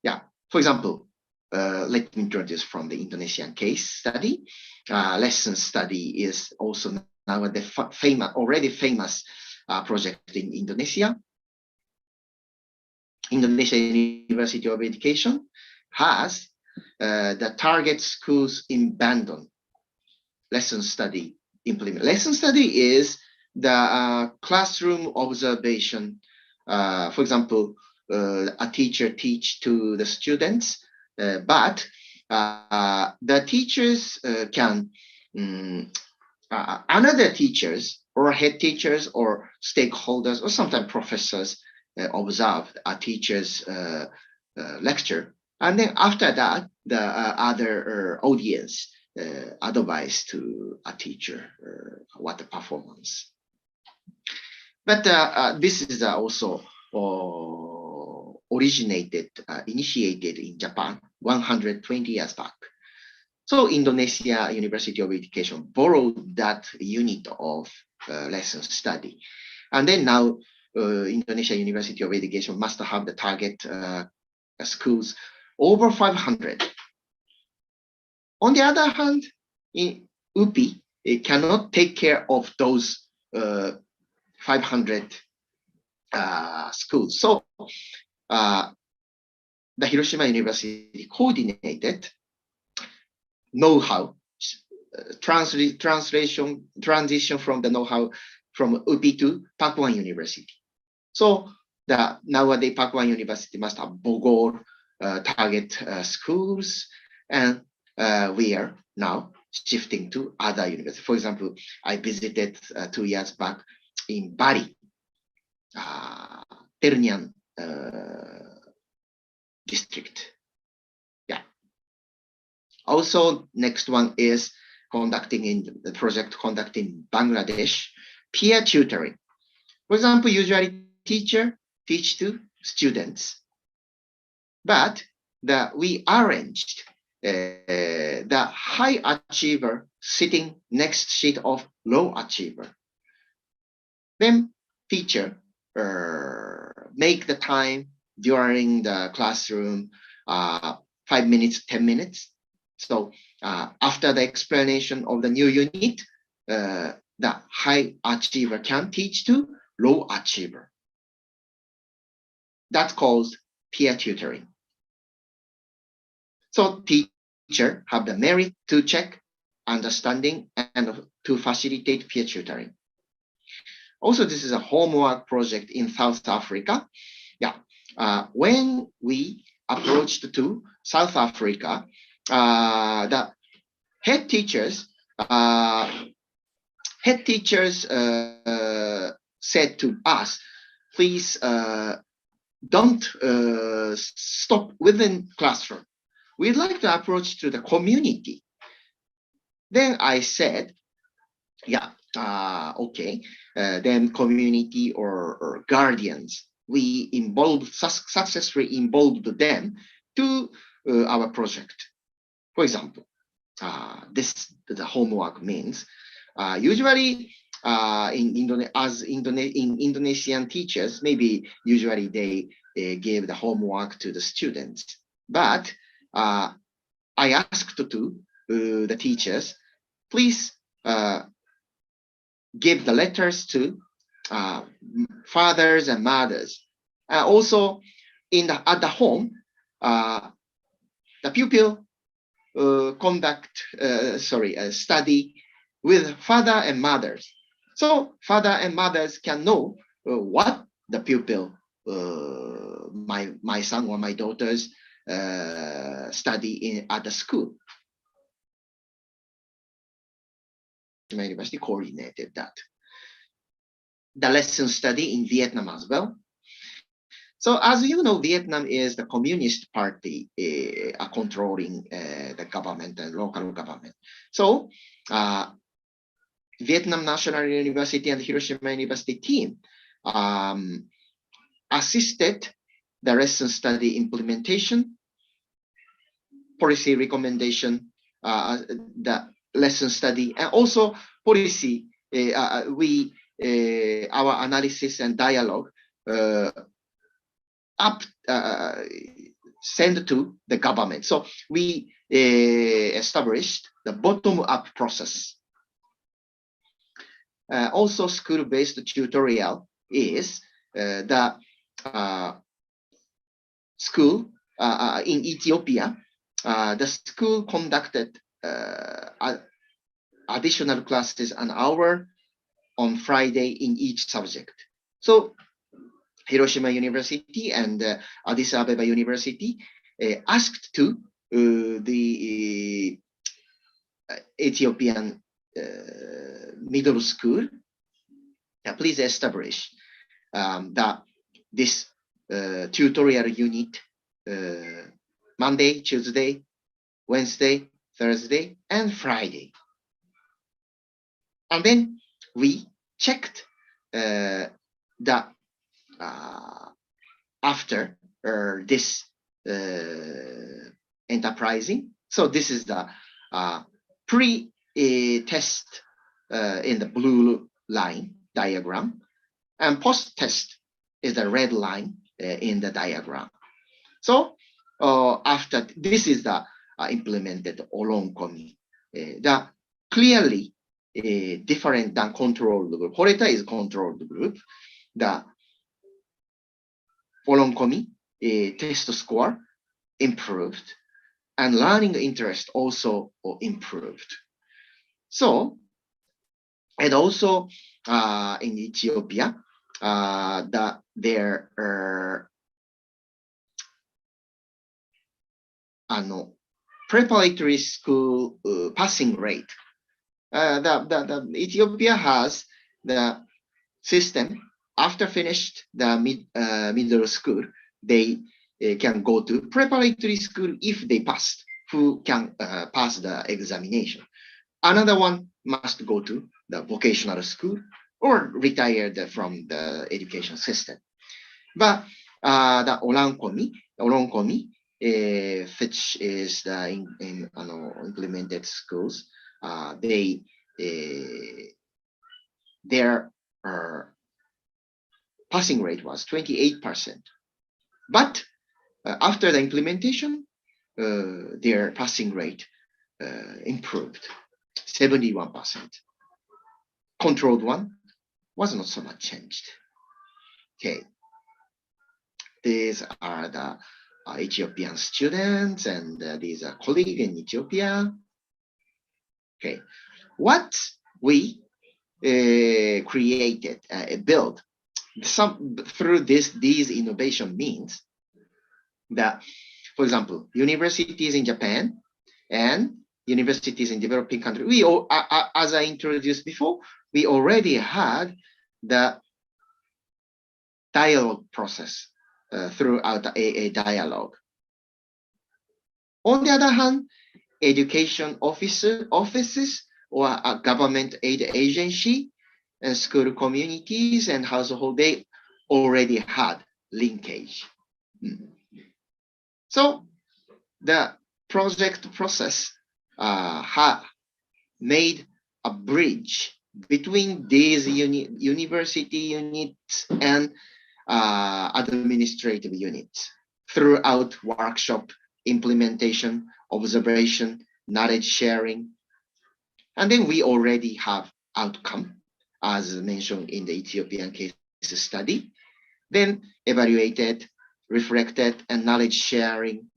Yeah, for example, let me introduce from the Indonesian case study. Lesson study is also now the already famous project in Indonesia. Indonesia University of Education has the target schools in Bandung lesson study implement. Lesson study is the classroom observation. For example, a teacher teach to the students, but the teachers can another teachers or head teachers or stakeholders or sometimes professors observe a teacher's lecture, and then after that the other audience advise to a teacher what the performance. But this is also initiated in Japan 120 years back. So Indonesia University of Education borrowed that unit of lesson study. And then now Indonesia University of Education must have the target schools over 500. On the other hand, in UPI, it cannot take care of those 500 schools. So the Hiroshima University coordinated know-how transition from the know-how from UPI to Pakuan University. So nowadays Pakuan University must have Bogor target schools, and we are now shifting to other universities. For example, I visited 2 years back in Bali, Ternian district. Yeah. Also, next one is conducting in Bangladesh, peer tutoring. For example, usually teacher teach to students, but we arranged the high achiever sitting next sheet of low achiever. Then teacher make the time during the classroom 5 minutes, 10 minutes. So after the explanation of the new unit, the high achiever can teach to low achiever. That's called peer tutoring. So teacher have the merit to check understanding and to facilitate peer tutoring. Also, this is a homework project in South Africa. Yeah, when we approached to South Africa, the head teachers said to us, please don't stop within classroom. We'd like to approach to the community. Then I said, yeah, okay. Then community or guardians, we successfully involved them to our project. For example, the homework means usually in Indonesian teachers, maybe usually they give the homework to the students, but I asked to the teachers, please give the letters to fathers and mothers. Also, at the home, the pupil study with father and mothers. So father and mothers can know what the pupil, my son or my daughters study at the school. My university coordinated that. The lesson study in Vietnam as well. So as you know, Vietnam is the Communist Party controlling the government and local government. So Vietnam National University and Hiroshima University team assisted the lesson study implementation, policy recommendation, the lesson study, and also policy. Our analysis and dialogue send to the government. So we established the bottom-up process. Also, school-based tutorial is the school in Ethiopia. The school conducted additional classes an hour on Friday in each subject. So Hiroshima University and Addis Ababa University asked to the Ethiopian middle school, please establish this tutorial unit Monday, Tuesday, Wednesday, Thursday, and Friday. And then we checked after this enterprising. So this is the pre-test in the blue line diagram, and post-test is the red line in the diagram. So after this is the implemented Olonkomi, the clearly different than controlled group. Horeta is controlled group. The Olonkomi test score improved, and learning interest also improved. So, and also in Ethiopia, their preparatory school passing rate. The Ethiopia has the system after finished the middle school, they can go to preparatory school if they passed, who can pass the examination. Another one must go to the vocational school or retired from the education system. But the Olonkomi, which is the implemented schools, their passing rate was 28%. But after the implementation, their passing rate improved 71%. Controlled one was not so much changed. Okay, these are the Ethiopian students, and these are colleagues in Ethiopia. Okay, what we created, built through these innovation means that, for example, universities in Japan and universities in developing countries, we all, as I introduced before, we already had the dialogue process throughout the AA dialogue. On the other hand, education offices or a government aid agency and school communities and household, they already had linkage. So the project process made a bridge between these university units and administrative units throughout workshop, implementation, observation, knowledge sharing. And then we already have outcome, as mentioned in the Ethiopian case study, then evaluated, reflected, and knowledge sharing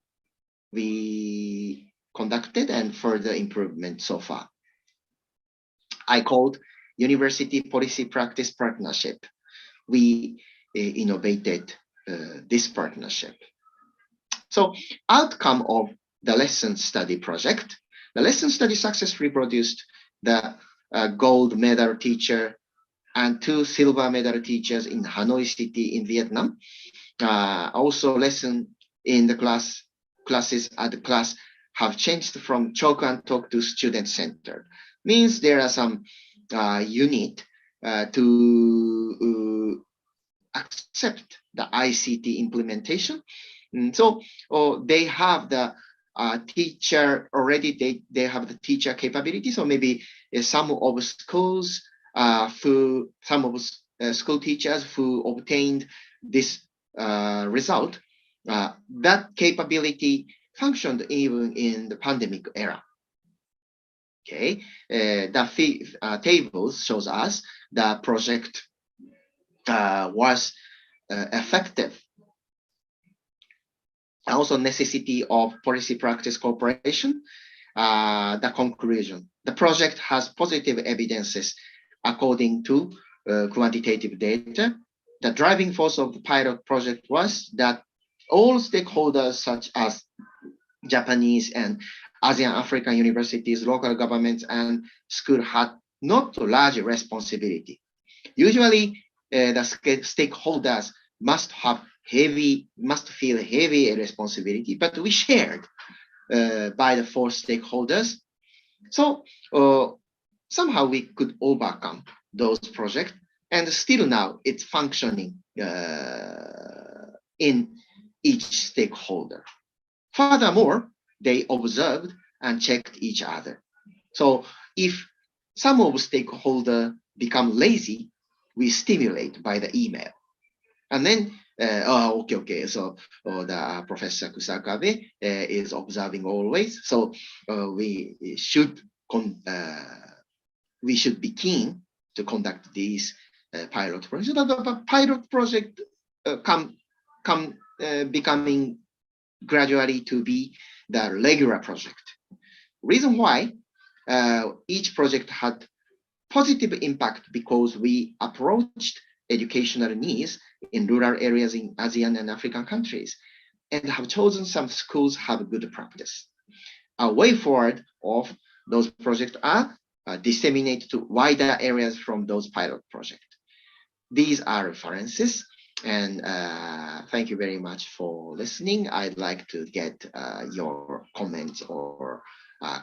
we conducted, and further improvement so far. I called University Policy Practice Partnership. We innovated this partnership. So outcome of the lesson study project, the lesson study successfully produced the gold medal teacher and 2 silver medal teachers in Hanoi City in Vietnam. Also lesson in the classes at the class have changed from chalk and talk to student centered. Means there are some unit to accept the ICT implementation. So they have the teacher already, they have the teacher capability. So maybe some of schools some of school teachers who obtained this result, that capability functioned even in the pandemic era. Okay, the tables shows us the project was effective. Also, necessity of policy practice cooperation. The conclusion: the project has positive evidences according to quantitative data. The driving force of the pilot project was that all stakeholders, such as Japanese and ASEAN African universities, local governments, and school, had not large responsibility. Usually, the stakeholders must feel heavy responsibility, but we shared by the 4 stakeholders. So somehow we could overcome those projects, and still now it's functioning in each stakeholder. Furthermore, they observed and checked each other. So if some of stakeholders become lazy, we stimulate by the email. And then, okay. So the Professor Kusakabe is observing always. So we should be keen to conduct these pilot projects. The pilot project becoming gradually to be the regular project. Reason why each project had positive impact because we approached educational needs in rural areas in ASEAN and African countries, and have chosen some schools have good practice. A way forward of those projects are disseminated to wider areas from those pilot projects. These are references, and thank you very much for listening. I'd like to get your comments or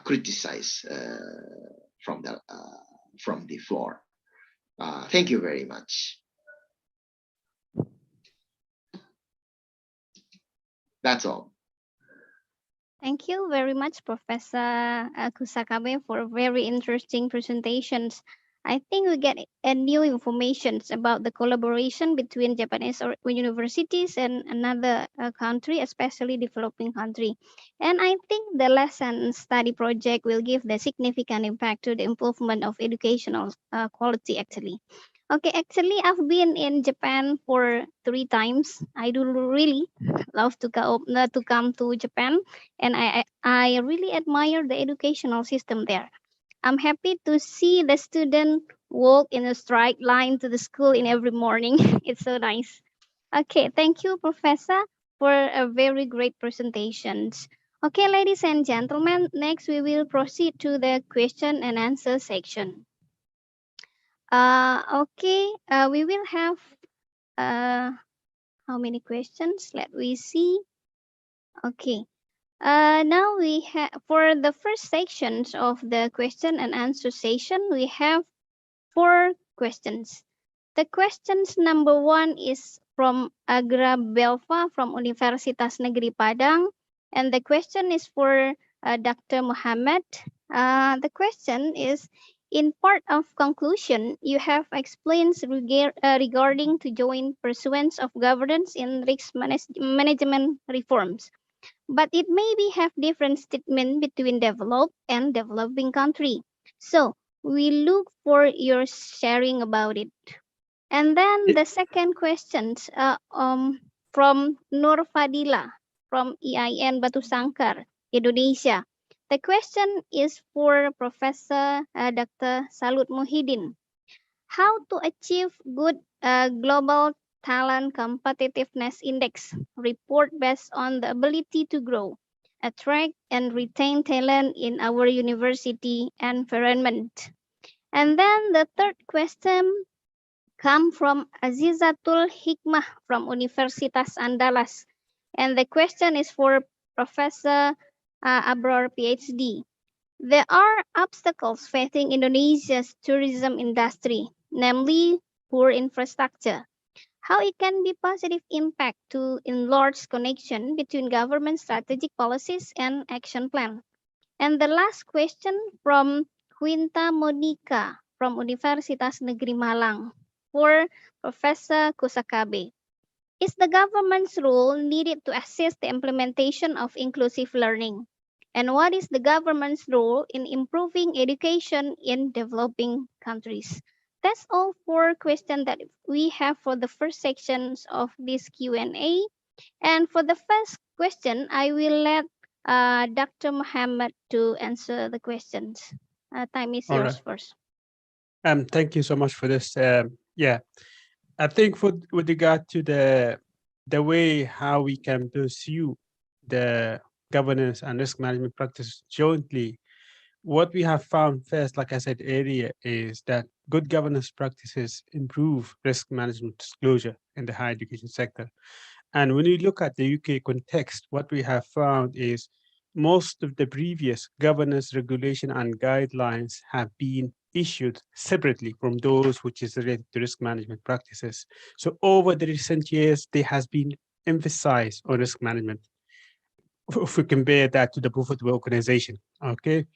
criticize from the floor. Thank you very much. That's all. Thank you very much, Professor Kusakabe, for very interesting presentations. I think we get new information about the collaboration between Japanese universities and another country, especially developing country. And I think the lesson study project will give the significant impact to the improvement of educational quality actually. Okay, actually, I've been in Japan for 3 times. I do really love to come to Japan, and I really admire the educational system there. I'm happy to see the student walk in a straight line to the school in every morning. It's so nice. Okay, thank you, Professor, for a very great presentations. Okay, ladies and gentlemen, next we will proceed to the question and answer section. We will have how many questions? Let me see. Okay. Now we have, for the first sections of the question and answer session, we have 4 questions. The questions number 1 is from Agra Belva from Universitas Negeri Padang, and the question is for Dr. Muhammad. The question is, in part of conclusion, you have explained regarding to joint pursuance of governance in risk management reforms. But it maybe have different statement between developed and developing country. So we look for your sharing about it. And then the second question from Nur Fadila from EIN Batu Sangkar, Indonesia. The question is for Professor Dr. Salut Muhyiddin. How to achieve good global talent competitiveness index report based on the ability to grow, attract and retain talent in our university environment. And then the third question come from Azizatul Hikmah from Universitas Andalas. And the question is for Professor Abror, PhD. There are obstacles facing Indonesia's tourism industry, namely poor infrastructure. how it can be positive impact to enlarge connection between government strategic policies and action plan. And the last question from Quinta Monica from Universitas Negeri Malang for Professor Kusakabe. Is the government's role needed to assist the implementation of inclusive learning? And what is the government's role in improving education in developing countries? That's all for questions that we have for the first sections of this Q&A. And for the first question, I will let Dr. Muhammad to answer the questions. Time is All yours right. first. Thank you so much for this. Yeah, I think with regard to the way how we can pursue the governance and risk management practice jointly, what we have found first, like I said earlier, is that good governance practices improve risk management disclosure in the higher education sector. And when you look at the UK context, what we have found is most of the previous governance, regulation, and guidelines have been issued separately from those which is related to risk management practices. So over the recent years, there has been emphasized on risk management. If we compare that to the profitable organization, okay?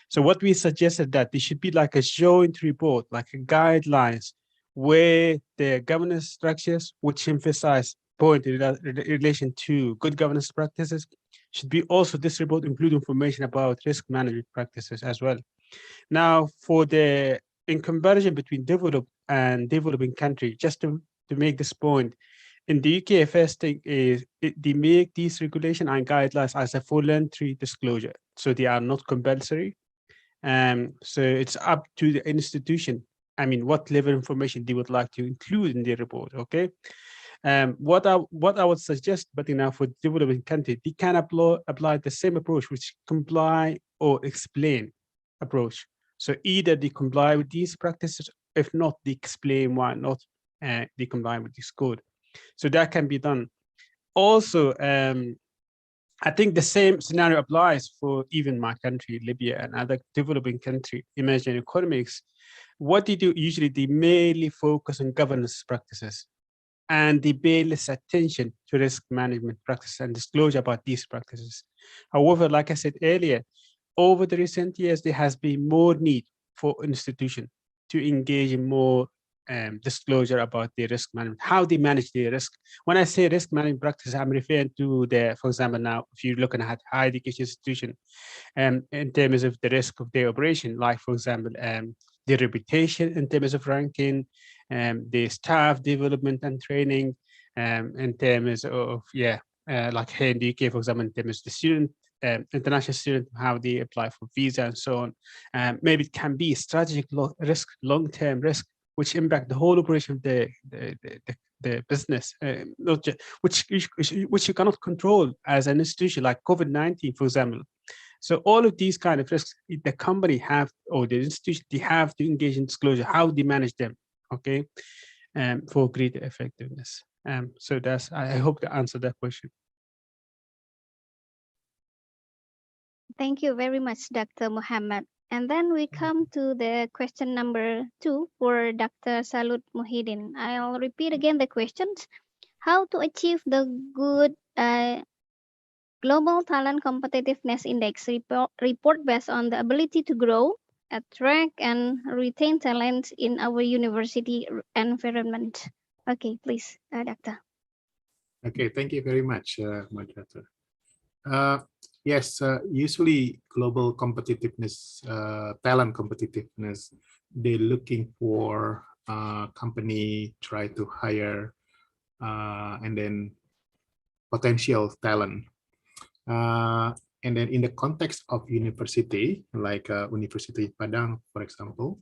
So what we suggested that there should be like a joint report, like a guidelines where the governance structures which emphasize point in relation to good governance practices should be also this report include information about risk management practices as well. Now, in comparison between developed and developing countries, just to make this point, in the UK, first thing is they make these regulation and guidelines as a voluntary disclosure, so they are not compulsory. So it's up to the institution. I mean, what level of information they would like to include in the report. Okay. What I would suggest, but for developing countries, they can apply the same approach, which comply or explain approach. So either they comply with these practices, if not, they explain why not they comply with this code. So that can be done. Also, I think the same scenario applies for even my country, Libya, and other developing country, emerging economies. What they do usually, they mainly focus on governance practices, and they pay less attention to risk management practices and disclosure about these practices. However, like I said earlier, over the recent years, there has been more need for institutions to engage in more disclosure about the risk management, how they manage the risk. When I say risk management practices, I'm referring to for example, now, if you're looking at higher education institution, in terms of the risk of their operation, like, for example, the reputation in terms of ranking, the staff development and training, in terms of, like here in the UK, for example, in terms of the student, international student, how they apply for visa and so on. Maybe it can be strategic risk, long-term risk, which impact the whole operation of the business, not just, which you cannot control as an institution, like COVID-19, for example. So all of these kind of risks, the company have, or the institution, they have to engage in disclosure, how they manage them, okay, for greater effectiveness. So I hope to answer that question. Thank you very much, Dr. Muhammad. And then we come to the question number 2 for Dr. Salut Muhyiddin. I'll repeat again the questions. How to achieve the good Global Talent Competitiveness Index report based on the ability to grow, attract, and retain talent in our university environment. Okay, please, Doctor. Okay, thank you very much, moderator. Yes, usually global competitiveness, talent competitiveness, they're looking for company try to hire and then potential talent. And then in the context of university, like University Padang, for example,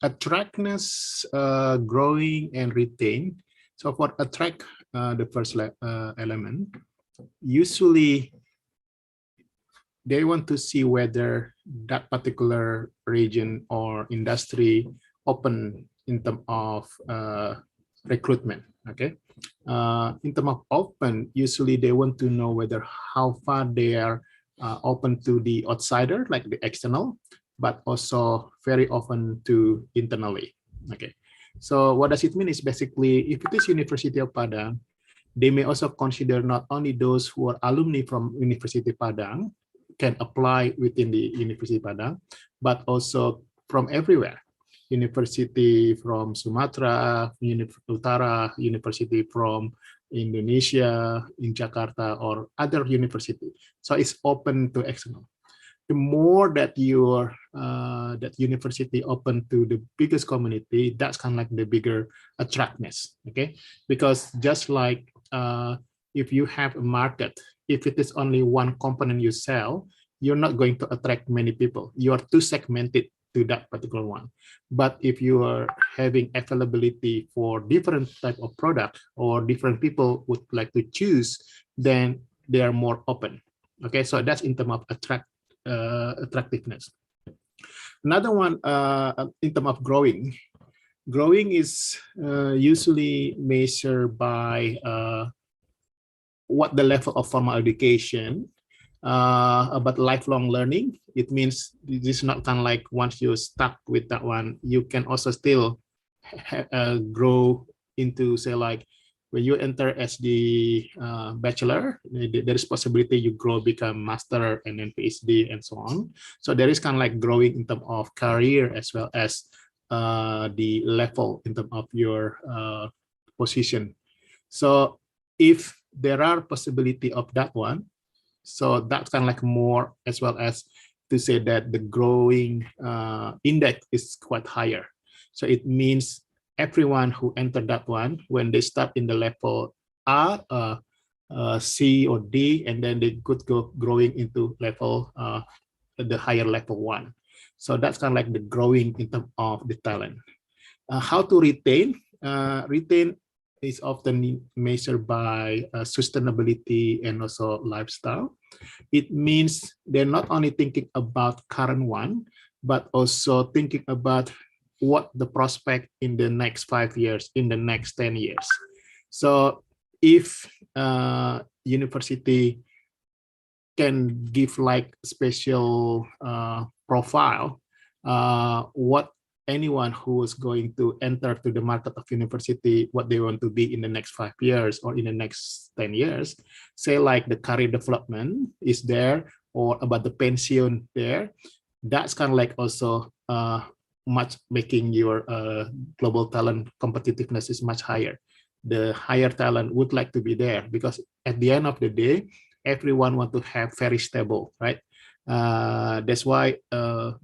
attractness, growing and retain. So for attract, the first element, usually they want to see whether that particular region or industry open in terms of recruitment. Okay, in terms of open, usually they want to know whether how far they are open to the outsider, like the external, but also very often to internally. Okay, So what does it mean is basically, if it is University of Padang, they may also consider not only those who are alumni from University Padang can apply within the University Padang, but also from everywhere. University from Sumatra, Utara, university from Indonesia, in Jakarta, or other university. So it's open to external. The more that your that university open to the biggest community, that's kind of like the bigger attractiveness. Okay, because just like if you have a market, if it is only one component you sell, you're not going to attract many people. You are too segmented to that particular one. But if you are having availability for different type of product, or different people would like to choose, then they are more open. Okay, so that's in terms of attractiveness. Another one, in terms of growing. Growing is usually measured by what the level of formal education, about lifelong learning. It means this is not kind of like once you're stuck with that one, you can also still grow into, say, like when you enter as the bachelor, there is possibility you grow, become master, and then PhD, and so on. So there is kind of like growing in terms of career as well as the level in terms of your position. So if there are possibility of that one, so that's kind of like more, as well as to say that the growing index is quite higher. So it means everyone who entered that one, when they start in the level A, C, or D, and then they could go growing into level the higher level 1. So that's kind of like the growing in terms of the talent. How to retain? Retain is often measured by sustainability and also lifestyle. It means they're not only thinking about current one, but also thinking about what the prospect in the next 5 years, in the next 10 years. So if university can give like special profile, what anyone who is going to enter to the market of university, what they want to be in the next 5 years or in the next 10 years, say like the career development is there, or about the pension there, that's kind of like also much making your global talent competitiveness is much higher. The higher talent would like to be there, because at the end of the day, everyone want to have very stable, right? That's why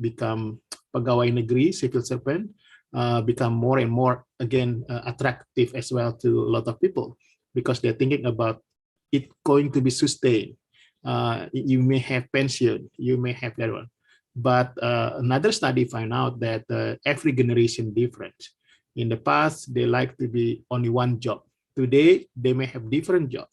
become pegawai negeri, civil servant, become more and more again attractive as well to a lot of people, because they're thinking about it going to be sustained. You may have pension, you may have that one, but another study found out that every generation different. In the past, they like to be only one job. Today, they may have different job.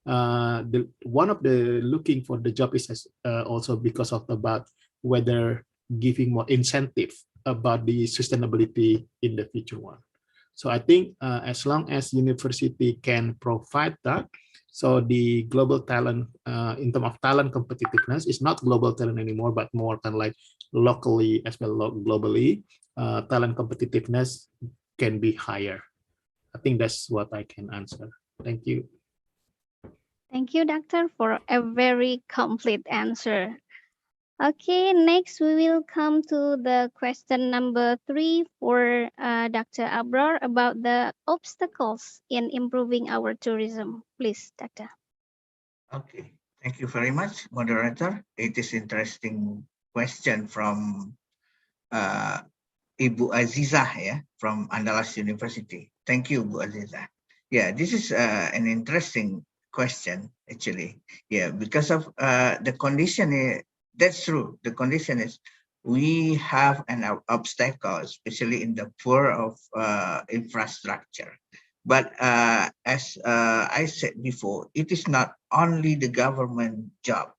One of the looking for the job is also because of about whether giving more incentive about the sustainability in the future one. So I think as long as university can provide that, so the global talent in terms of talent competitiveness is not global talent anymore, but more kind of like locally as well globally, talent competitiveness can be higher. I think that's what I can answer. Thank you. Thank you, Doctor, for a very complete answer. Okay, next we will come to the question number 3 for Dr. Abrar about the obstacles in improving our tourism. Please, Doctor. Okay, thank you very much, moderator. It is interesting question from Ibu Aziza, from Andalas University. Thank you, Bu Aziza. Yeah, this is an interesting question, actually. Yeah, because of the condition, that's true. The condition is we have an obstacle, especially in the poor of infrastructure. But as I said before, it is not only the government job.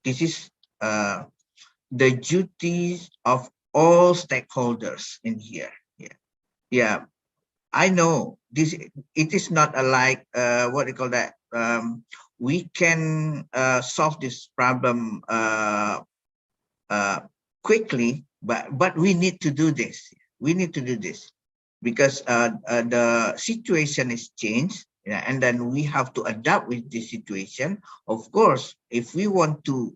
This is the duties of all stakeholders in here. Yeah. I know this. It is not like what do you call that? We can solve this problem quickly, but we need to do this. We need to do this. because the situation is changed, and then we have to adapt with the situation. Of course, if we want to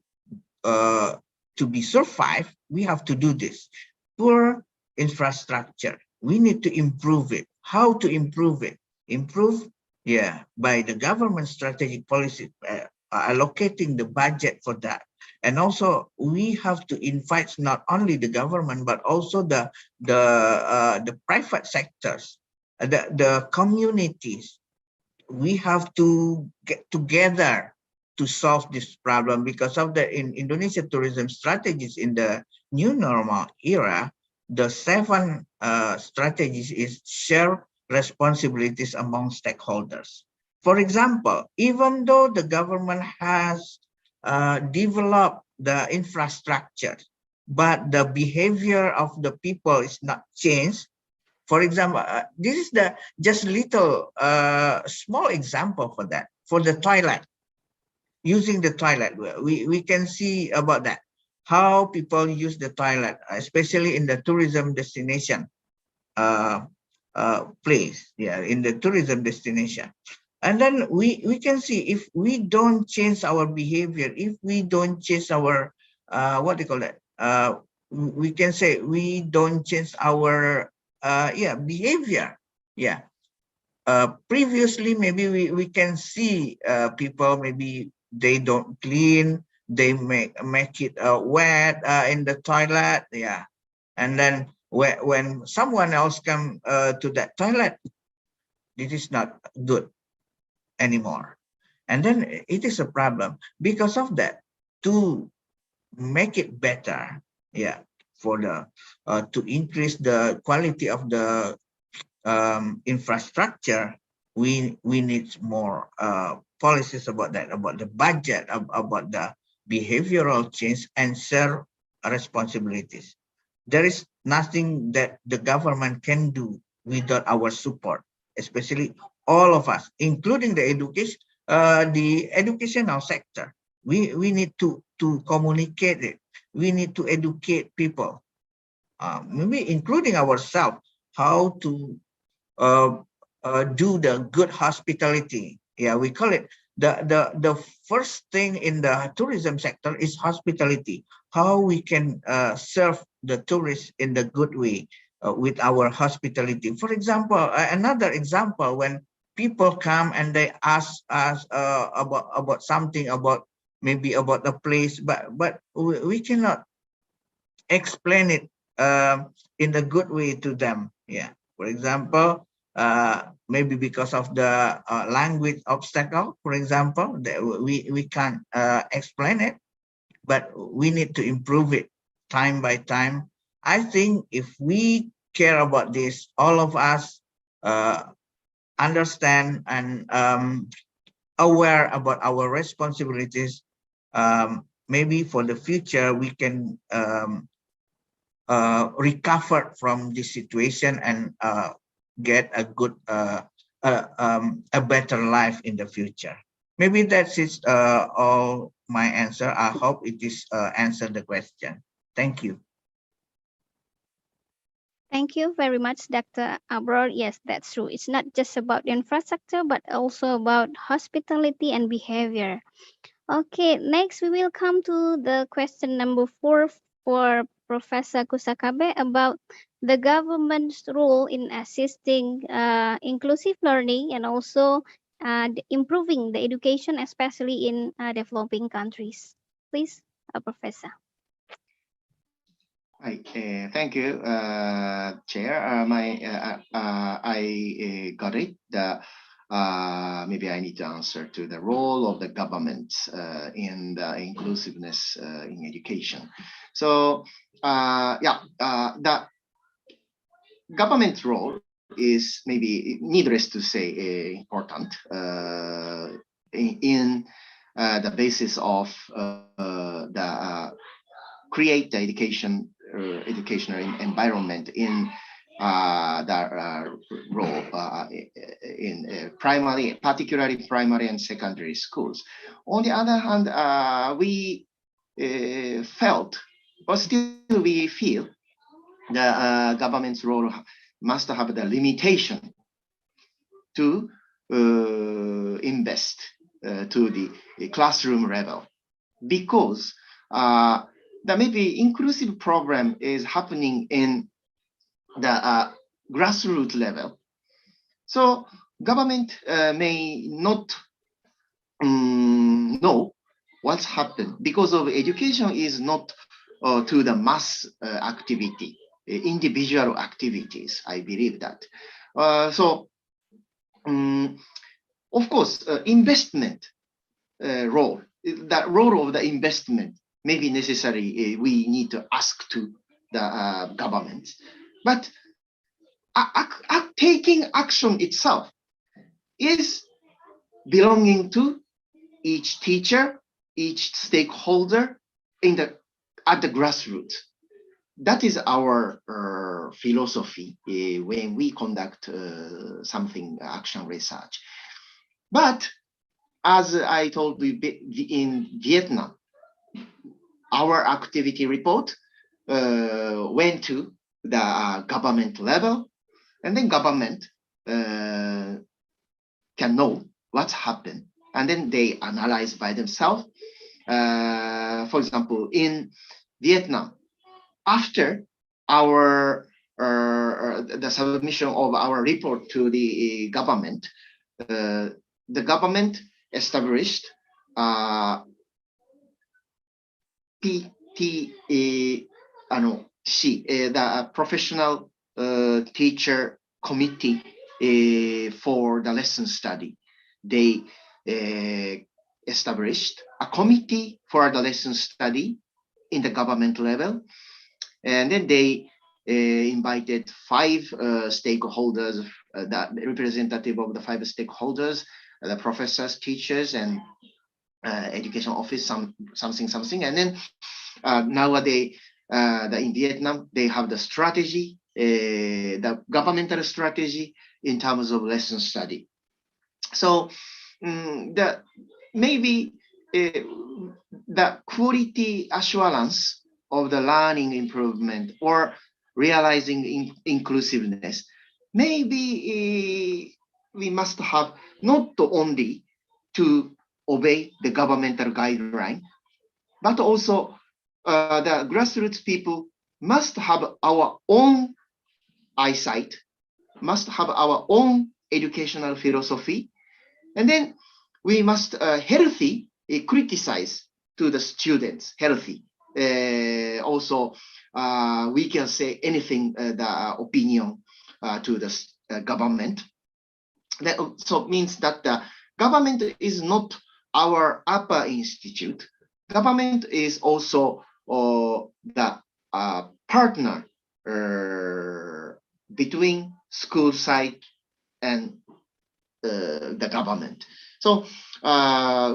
be survive, we have to do this. Poor infrastructure, we need to improve it. How to improve it? Improve, yeah, by the government strategic policy, allocating the budget for that. And also we have to invite not only the government, but also the private sectors, the communities. We have to get together to solve this problem, because of the Indonesia tourism strategies in the new normal era. The 7 strategies is share responsibilities among stakeholders. For example, even though the government has developed the infrastructure, but the behavior of the people is not changed. For example, this is the just little small example for that. For the toilet, using the toilet, we can see about that, how people use the toilet, especially in the tourism destination place, yeah, in the tourism destination. And then we can see, if we don't change our behavior, if we don't change our what do you call that, we can say we don't change our behavior. Yeah. Previously, maybe we can see people, maybe they don't clean, they make it wet in the toilet. Yeah. And then when someone else come to that toilet, this is not good anymore. And then it is a problem. Because of that, to make it better, yeah, for the to increase the quality of the infrastructure, we need more policies about that, about the budget, about the behavioral change, and share responsibilities. There is nothing that the government can do without our support, especially all of us, including the educational sector. We need to communicate it. We need to educate people, maybe including ourselves, how to do the good hospitality. Yeah, we call it the first thing in the tourism sector is hospitality. How we can serve the tourists in the good way with our hospitality. For example, another example, when people come and they ask us about something, about maybe about a place, but we cannot explain it in a good way to them. Yeah. For example, maybe because of the language obstacle, for example, that we can't explain it, but we need to improve it time by time. I think if we care about this, all of us understand and aware about our responsibilities, maybe for the future we can recover from this situation and get a good, a better life in the future. Maybe that's it, all my answer. I hope it is answered the question. Thank you. Thank you very much, Dr. Abror. Yes, that's true. It's not just about infrastructure, but also about hospitality and behavior. Okay, next we will come to the question number 4 for Professor Kusakabe about the government's role in assisting inclusive learning and also improving the education, especially in developing countries. Please, Professor. Thank you, Chair. I got it. Maybe I need to answer to the role of the government in the inclusiveness in education. So, the government's role is, maybe needless to say, important in the basis of the create the educational environment in the role in primary, particularly primary and secondary schools. On the other hand, we felt, or still we feel, the government's role must have the limitation to invest to the classroom level, because the maybe inclusive program is happening in the grassroots level. So government may not know what's happened because of education is not to the mass activity, individual activities. I believe that. So of course, investment role, that role of the investment may be necessary. We need to ask to the government, but taking action itself is belonging to each teacher, each stakeholder at the grassroots. That is our philosophy when we conduct something action research. But as I told you, in Vietnam, our activity report went to the government level, and then government can know what's happened, and then they analyze by themselves. For example, in Vietnam, after our the submission of our report to the government established the professional teacher committee for the lesson study. They established a committee for the lesson study in the government level, and then they invited 5 stakeholders, the representative of the 5 stakeholders, the professors, teachers, and education office, something. And then nowadays, in Vietnam, they have the strategy, the governmental strategy in terms of lesson study. So maybe the quality assurance of the learning improvement or realizing inclusiveness, maybe we must have not only to obey the governmental guideline, but also the grassroots people must have our own eyesight, must have our own educational philosophy, and then we must healthy criticize to the students, healthy. Also, we can say anything, the opinion to the government. That also means that the government is not our upper institute. Government is also the partner between school side and the government. So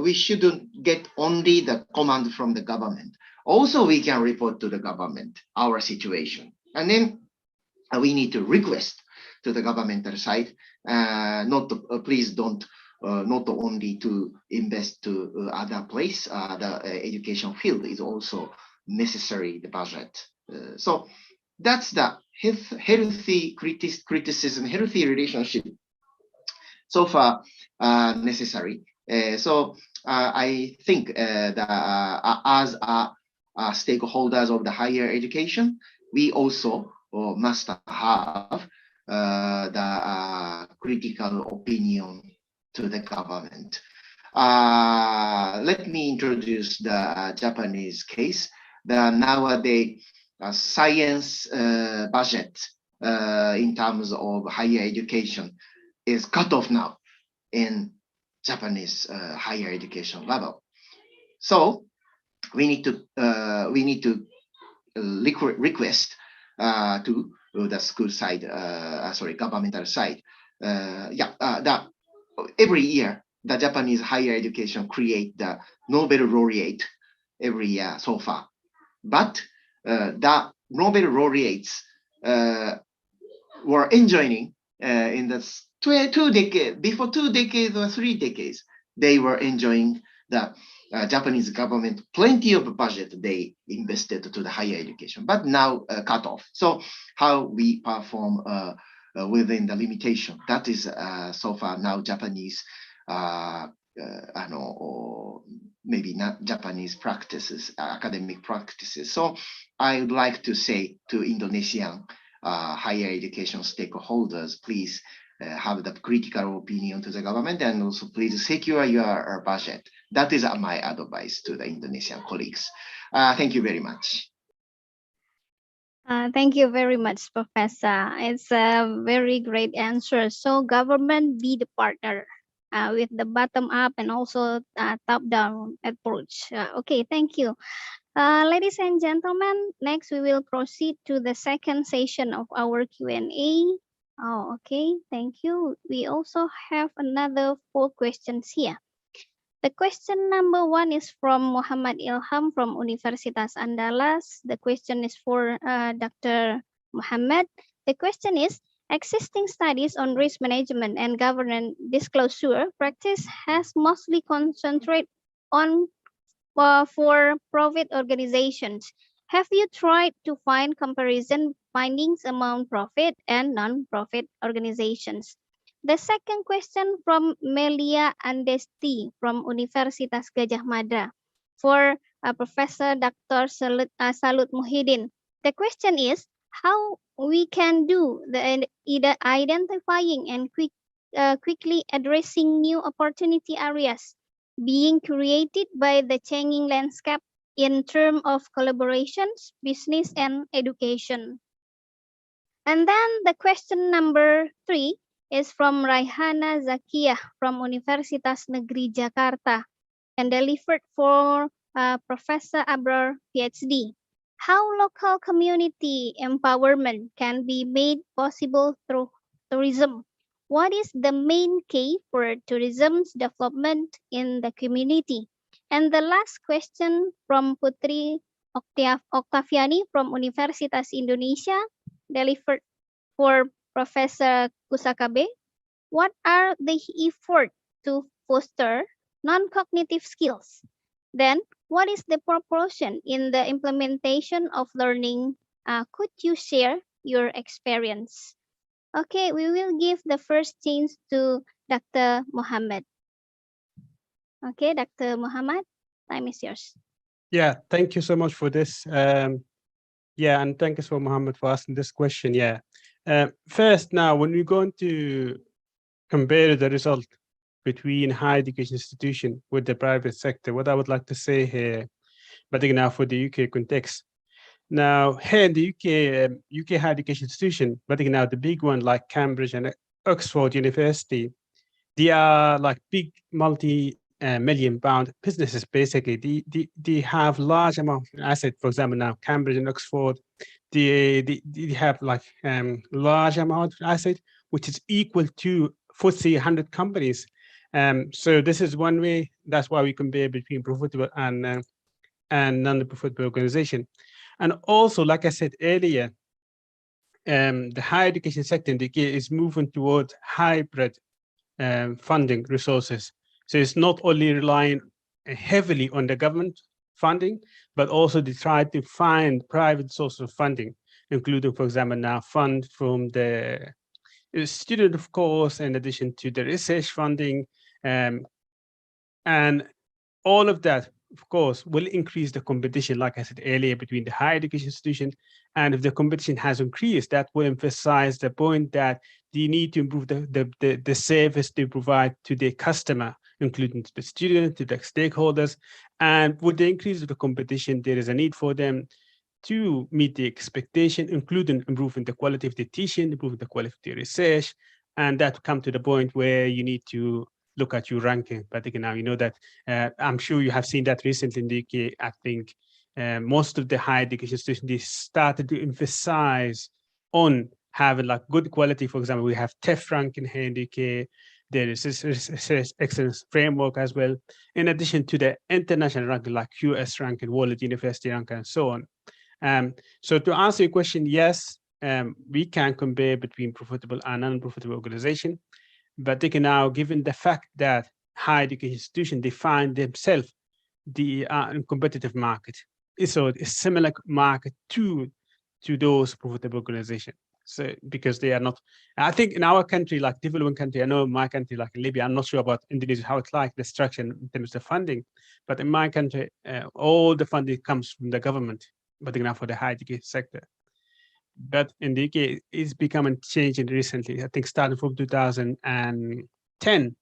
we shouldn't get only the command from the government. Also, we can report to the government our situation, and then we need to request to the governmental side, please don't not only to invest to other place. The education field is also necessary, the budget. So that's the healthy criticism, healthy relationship so far necessary. So I think as stakeholders of the higher education, we also must have the critical opinion to the government. Let me introduce the Japanese case. The nowadays science budget in terms of higher education is cut off now in Japanese higher education level. So we need to request to the school side, governmental side. Every year, the Japanese higher education create the Nobel laureate every year so far. But the Nobel laureates were enjoying in the 2 decades, before 2 decades or 3 decades, they were enjoying the Japanese government plenty of budget they invested to the higher education, but now cut off. So how we perform within the limitation. That is so far now Japanese, or maybe not Japanese practices, academic practices. So I would like to say to Indonesian higher education stakeholders, please have the critical opinion to the government, and also please secure your budget. That is my advice to the Indonesian colleagues. Thank you very much. Thank you very much, Professor. It's a very great answer. So government be the partner with the bottom up and also top down approach. Okay, thank you. Ladies and gentlemen, next we will proceed to the second session of our Q&A. Oh, okay, thank you. We also have another 4 questions here. The question number 1 is from Muhammad Ilham from Universitas Andalas. The question is for Dr. Muhammad. The question is, existing studies on risk management and governance disclosure practice has mostly concentrated on for-profit organizations. Have you tried to find comparison findings among profit and non-profit organizations? The second question from Melia Andesti from Universitas Gadjah Mada for Professor Dr. Salut Muhyiddin. The question is how we can do the identifying and quickly addressing new opportunity areas being created by the changing landscape in terms of collaborations, business, and education. And then the question number 3 is from Raihana Zakiyah from Universitas Negeri Jakarta and delivered for Professor Abrar, PhD. How local community empowerment can be made possible through tourism? What is the main key for tourism's development in the community? And the last question from Putri Octaviani from Universitas Indonesia, delivered for Professor Kusakabe. What are the efforts to foster non-cognitive skills? Then, what is the proportion in the implementation of learning? Could you share your experience? Okay, we will give the first chance to Dr. Muhammad. Okay, Dr. Muhammad, time is yours. Yeah, thank you so much for this. Yeah, and thank you so Muhammad for asking this question. Yeah. First, now, when we're going to compare the result between higher education institution with the private sector, what I would like to say here, but now for the UK context. Now, here in the UK higher education institution, but now the big one like Cambridge and Oxford University, they are like big multi-million-pound businesses. Basically, they have large amount of assets. For example, now Cambridge and Oxford, they have like large amount of asset, which is equal to FTSE 100 companies. So this is one way. That's why we compare between profitable and non-profitable organization. And also, like I said earlier, the higher education sector in the UK is moving towards hybrid funding resources. So it's not only relying heavily on the government funding, but also they try to find private sources of funding, including, for example, now fund from the student, of course, in addition to the research funding. And all of that, of course, will increase the competition, like I said earlier, between the higher education institution. And if the competition has increased, that will emphasize the point that they need to improve the service they provide to their customer, including to the students, to the stakeholders. And with the increase of the competition, there is a need for them to meet the expectation, including improving the quality of the teaching, improving the quality of the research, and that come to the point where you need to look at your ranking. But again, now you know that I'm sure you have seen that recently in the UK. I think most of the higher education institutions, they started to emphasize on having like good quality. For example, we have TEF ranking here in the UK. There is this excellence framework as well, in addition to the international ranking like US ranking, World University ranking, and so on. So to answer your question, yes, we can compare between profitable and non-profitable organization. But they can now, given the fact that higher education institutions, they find themselves in competitive market. So a similar market to those profitable organizations. So because they are not, I think in our country, like developing country, I know my country, like Libya, I'm not sure about Indonesia, how it's like the structure in terms of funding, but in my country, all the funding comes from the government, particularly for the higher education sector. But in the UK, it's becoming changing recently. I think starting from 2010,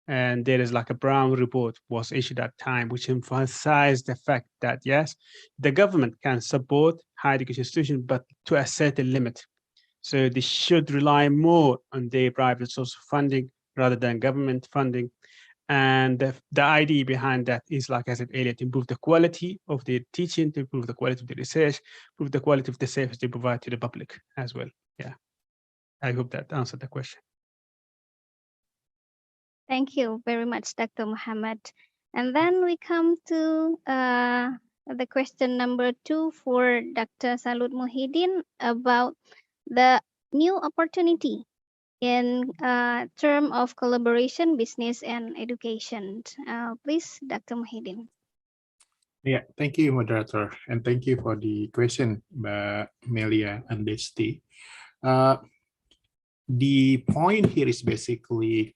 and there is like a Brown report was issued at time, which emphasized the fact that yes, the government can support higher education institutions, but to a certain limit. So they should rely more on their private source of funding rather than government funding. And the idea behind that is, like I said earlier, to improve the quality of the teaching, to improve the quality of the research, improve the quality of the service they provide to the public as well. Yeah, I hope that answered the question. Thank you very much, Dr. Muhammad. And then we come to the question number 2 for Dr. Salut Muhyiddin about the new opportunity in term of collaboration, business, and education. Please, Dr. Muhyiddin. Yeah, thank you, moderator, and thank you for the question, Melia and Desti. The point here is basically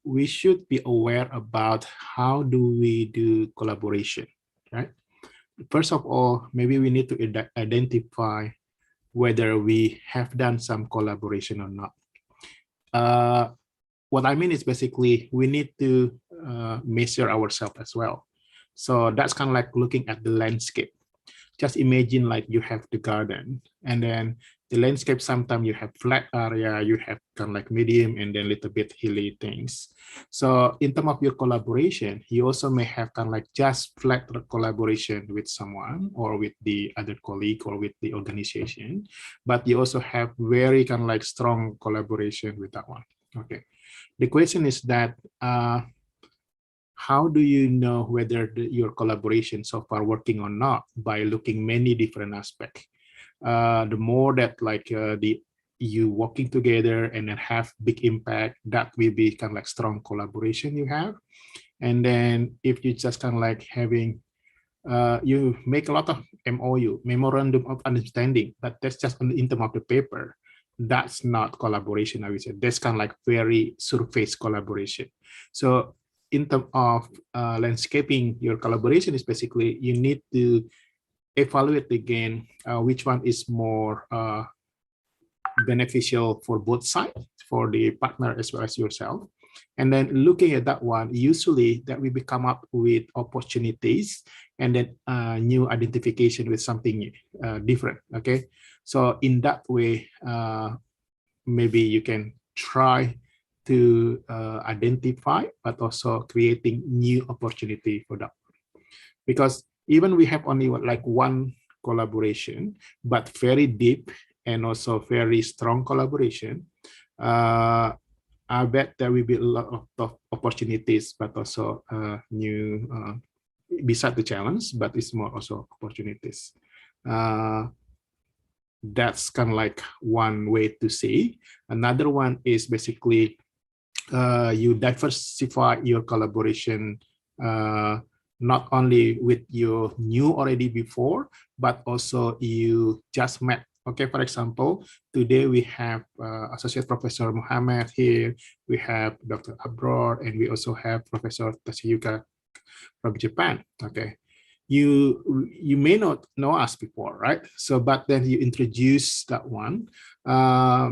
we should be aware about how do we do collaboration, right? First of all, maybe we need to identify whether we have done some collaboration or not. What I mean is basically we need to measure ourselves as well. So that's kind of like looking at the landscape. Just imagine like you have the garden, and then the landscape, sometimes you have flat area, you have kind of like medium, and then little bit hilly things. So in terms of your collaboration, you also may have kind of like just flat collaboration with someone or with the other colleague or with the organization, but you also have very kind of like strong collaboration with that one. Okay. The question is that how do you know whether your collaboration so far working or not? By looking many different aspects. The more that like you working together and then have big impact, that will be kind of like strong collaboration you have. And then if you just kind of like having you make a lot of MOU, memorandum of understanding, but that's just on the in terms of the paper. That's not collaboration, I would say. That's kind of like very surface collaboration. So in terms of landscaping your collaboration is basically you need to evaluate again which one is more beneficial for both sides, for the partner as well as yourself. And then looking at that one, usually that we will come up with opportunities and then new identification with something different. Okay, so in that way, maybe you can try to identify, but also creating new opportunity for that. Because even we have only like one collaboration, but very deep and also very strong collaboration, I bet there will be a lot of opportunities, but also new, beside the challenge, but it's more also opportunities. That's kind of like one way to see. Another one is basically you diversify your collaboration, not only with your new already before, but also you just met. Okay, for example, today we have Associate Professor Muhammad here, we have Dr. Abror, and we also have Professor Tashiyuka from Japan. Okay, you may not know us before, right? So, but then you introduce that one.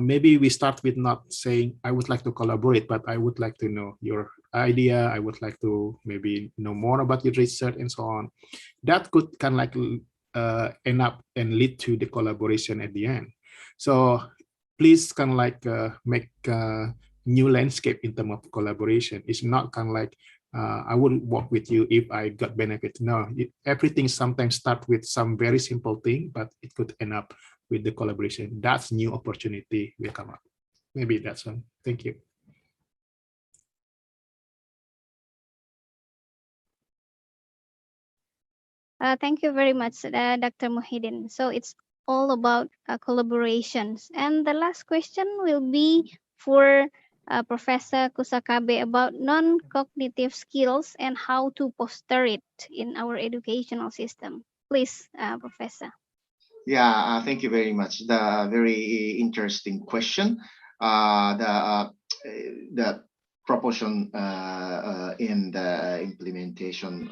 Maybe we start with not saying, I would like to collaborate, but I would like to know your idea. I would like to maybe know more about your research and so on. That could kind of like end up and lead to the collaboration at the end. So please kind of like make a new landscape in terms of collaboration. It's not kind of like I wouldn't work with you if I got benefit. No, everything sometimes start with some very simple thing, but it could end up with the collaboration. That's new opportunity will come up. Maybe that's one. Thank you. Thank you very much, Dr. Muhyiddin. So it's all about collaborations. And the last question will be for Professor Kusakabe about non-cognitive skills and how to foster it in our educational system. Please, Professor. Yeah, thank you very much. The very interesting question. The proportion in the implementation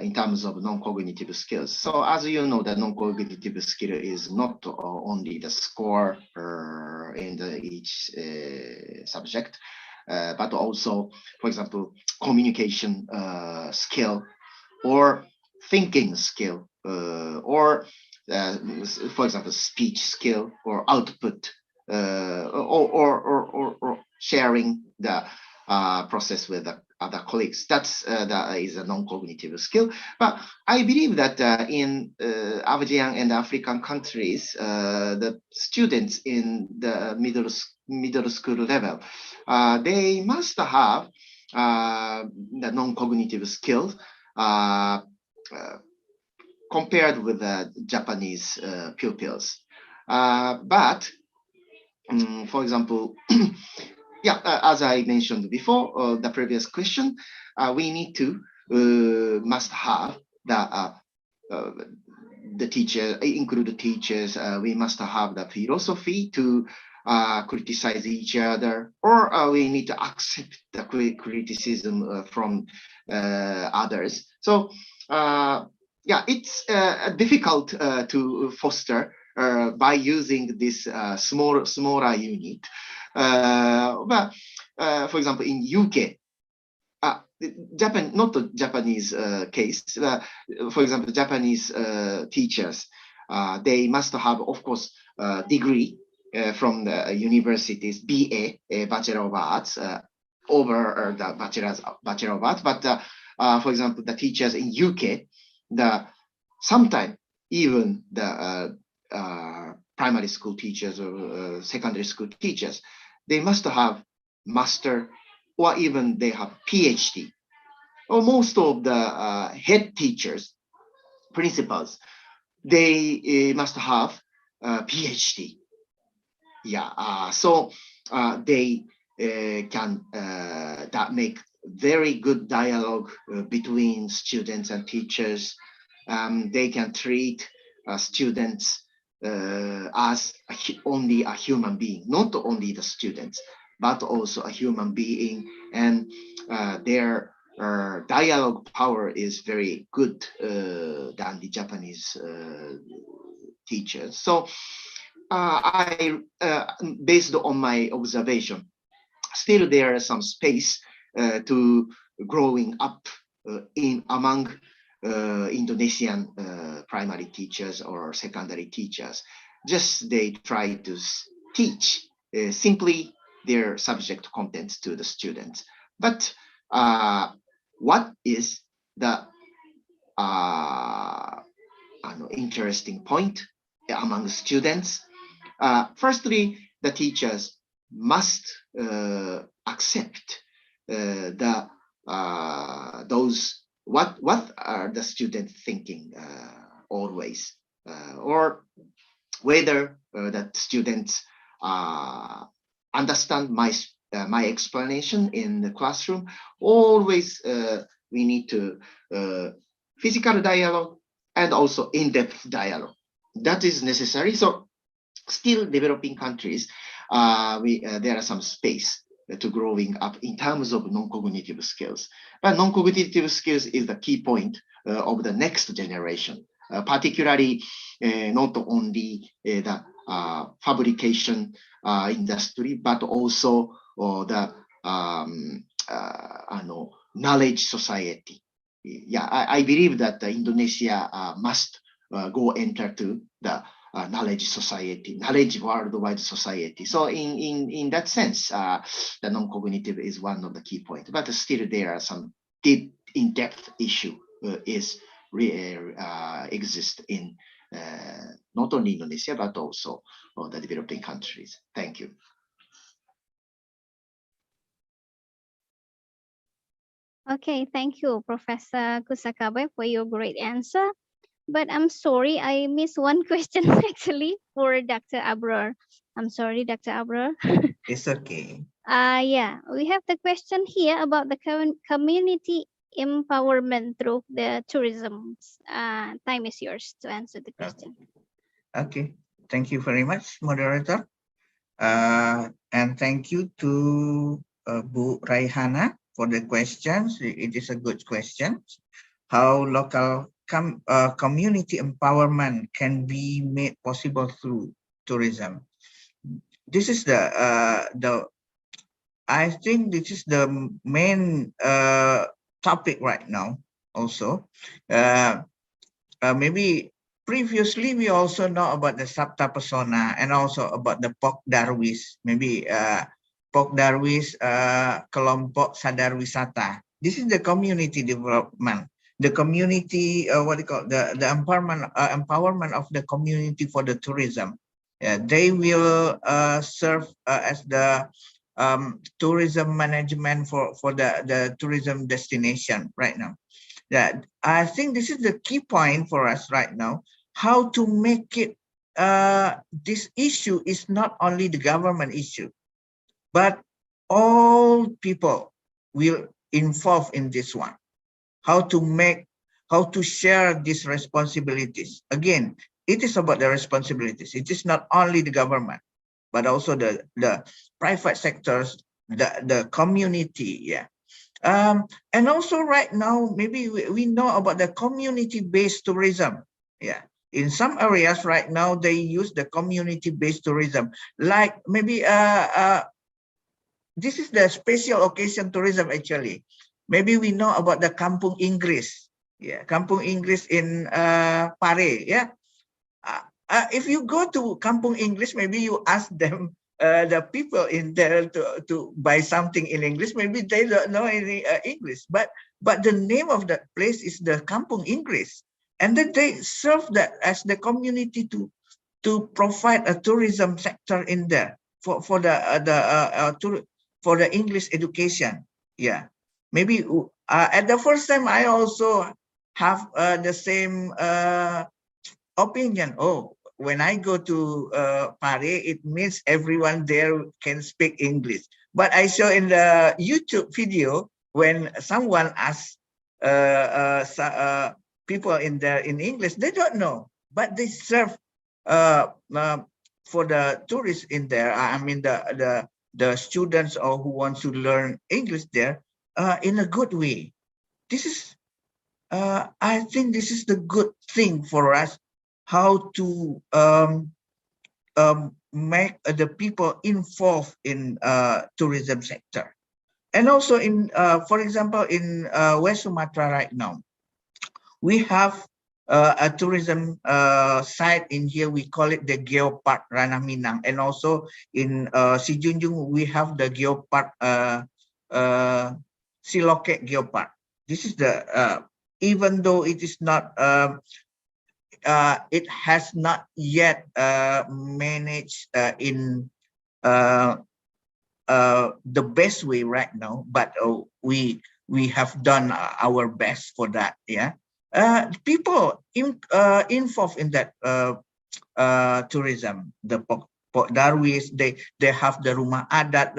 in terms of non-cognitive skills. So as you know, the non-cognitive skill is not only the score in each subject, but also, for example, communication skill or thinking skill or for example, speech skill or output or sharing the process with the other colleagues. That is a non-cognitive skill. But I believe that in Asian and African countries, the students in the middle school level, they must have the non-cognitive skills compared with the Japanese pupils. But for example, yeah, as I mentioned before, the previous question, we need to must have the teacher, include the teachers. We must have the philosophy to criticize each other, or we need to accept the criticism from others. So yeah, it's difficult to foster by using this smaller unit. But for example, in UK, Japan, not the Japanese case. For example, Japanese teachers, they must have, of course, degree from the universities, BA, Bachelor of Arts, over the Bachelor of Arts. But for example, the teachers in UK, sometimes even the primary school teachers or secondary school teachers, they must have master or even they have PhD. Or most of the head teachers, principals, they must have PhD. Yeah, so they can make very good dialogue between students and teachers. They can treat students as only a human being, not only the students, but also a human being, and their dialogue power is very good than the Japanese teachers. So I, based on my observation, still there is some space to growing up among Indonesian primary teachers or secondary teachers. Just they try to teach simply their subject contents to the students. But what is the interesting point among students? Firstly, the teachers must accept those what are the students thinking always, or whether the students understand my explanation in the classroom. Always we need to physical dialogue and also in-depth dialogue. That is necessary. So still developing countries, there are some space to growing up in terms of non-cognitive skills. But non-cognitive skills is the key point of the next generation, particularly not only the fabrication industry, but also the knowledge society. Yeah, I believe that Indonesia must go enter to the knowledge society, knowledge worldwide society. So in that sense, the non-cognitive is one of the key points, but still there are some deep in-depth issue exist in not only Indonesia, but also the developing countries. Thank you. Okay, thank you, Professor Kusakabe, for your great answer. But I'm sorry, I missed one question actually for Dr. Abrar. I'm sorry, Dr. Abrar. It's okay. Yeah, we have the question here about the community empowerment through the tourism. Time is yours to answer the question. Okay, thank you very much, moderator. And thank you to Bu Raihana for the questions. It is a good question. How local community empowerment can be made possible through tourism. This is I think this is the main topic right now also. Maybe previously we also know about the Sabta Pesona and also about the Pok Darwis. Maybe Pok Darwis Kelompok Sadar Wisata. This is the community development, the community what do you call the empowerment of the community for the tourism. They will serve as the tourism management for the tourism destination right now. That I think this is the key point for us right now, how to make it this issue is not only the government issue, but all people will involve in this one. How to share these responsibilities. Again, it is about the responsibilities. It is not only the government, but also the private sectors, the community, yeah. And also right now, maybe we know about the community-based tourism. Yeah, in some areas right now, they use the community-based tourism. Like maybe this is the special occasion tourism actually. Maybe we know about the Kampung Inggris. Yeah, Kampung Inggris in Pare, yeah. If you go to Kampung Inggris, maybe you ask them, the people in there to buy something in English, maybe they don't know any English, but the name of the place is the Kampung Inggris, and then they serve that as the community to provide a tourism sector in there for the English education. Yeah, maybe at the first time I also have the same opinion. Oh, when I go to Pare, it means everyone there can speak English. But I saw in the YouTube video when someone asks people in there in English, they don't know, but they serve for the tourists in there. I mean the students or who want to learn English there in a good way. This is, I think this is the good thing for us, how to make the people involved in tourism sector. And also in, for example, in West Sumatra right now, we have a tourism site in here, we call it the Geopark Ranah Minang. And also in Sijunjung, we have the Geopark Siloket Geopark. This is the, even though it is not, it has not yet managed in the best way right now, but we have done our best for that. Yeah, people involved in that tourism, the Pok Darwis, they have the rumah adat,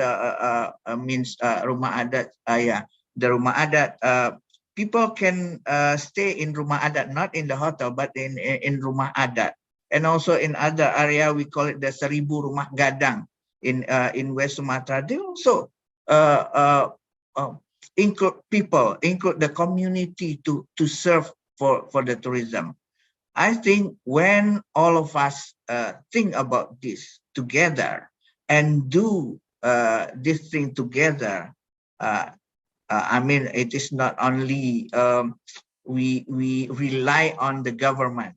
means rumah adat. Yeah, the rumah adat. People can stay in rumah adat, not in the hotel, but in rumah adat. And also in other area, we call it the Seribu Rumah Gadang in West Sumatra. They also include people, include the community to serve for the tourism. I think when all of us think about this together and do this thing together, I mean, it is not only we rely on the government.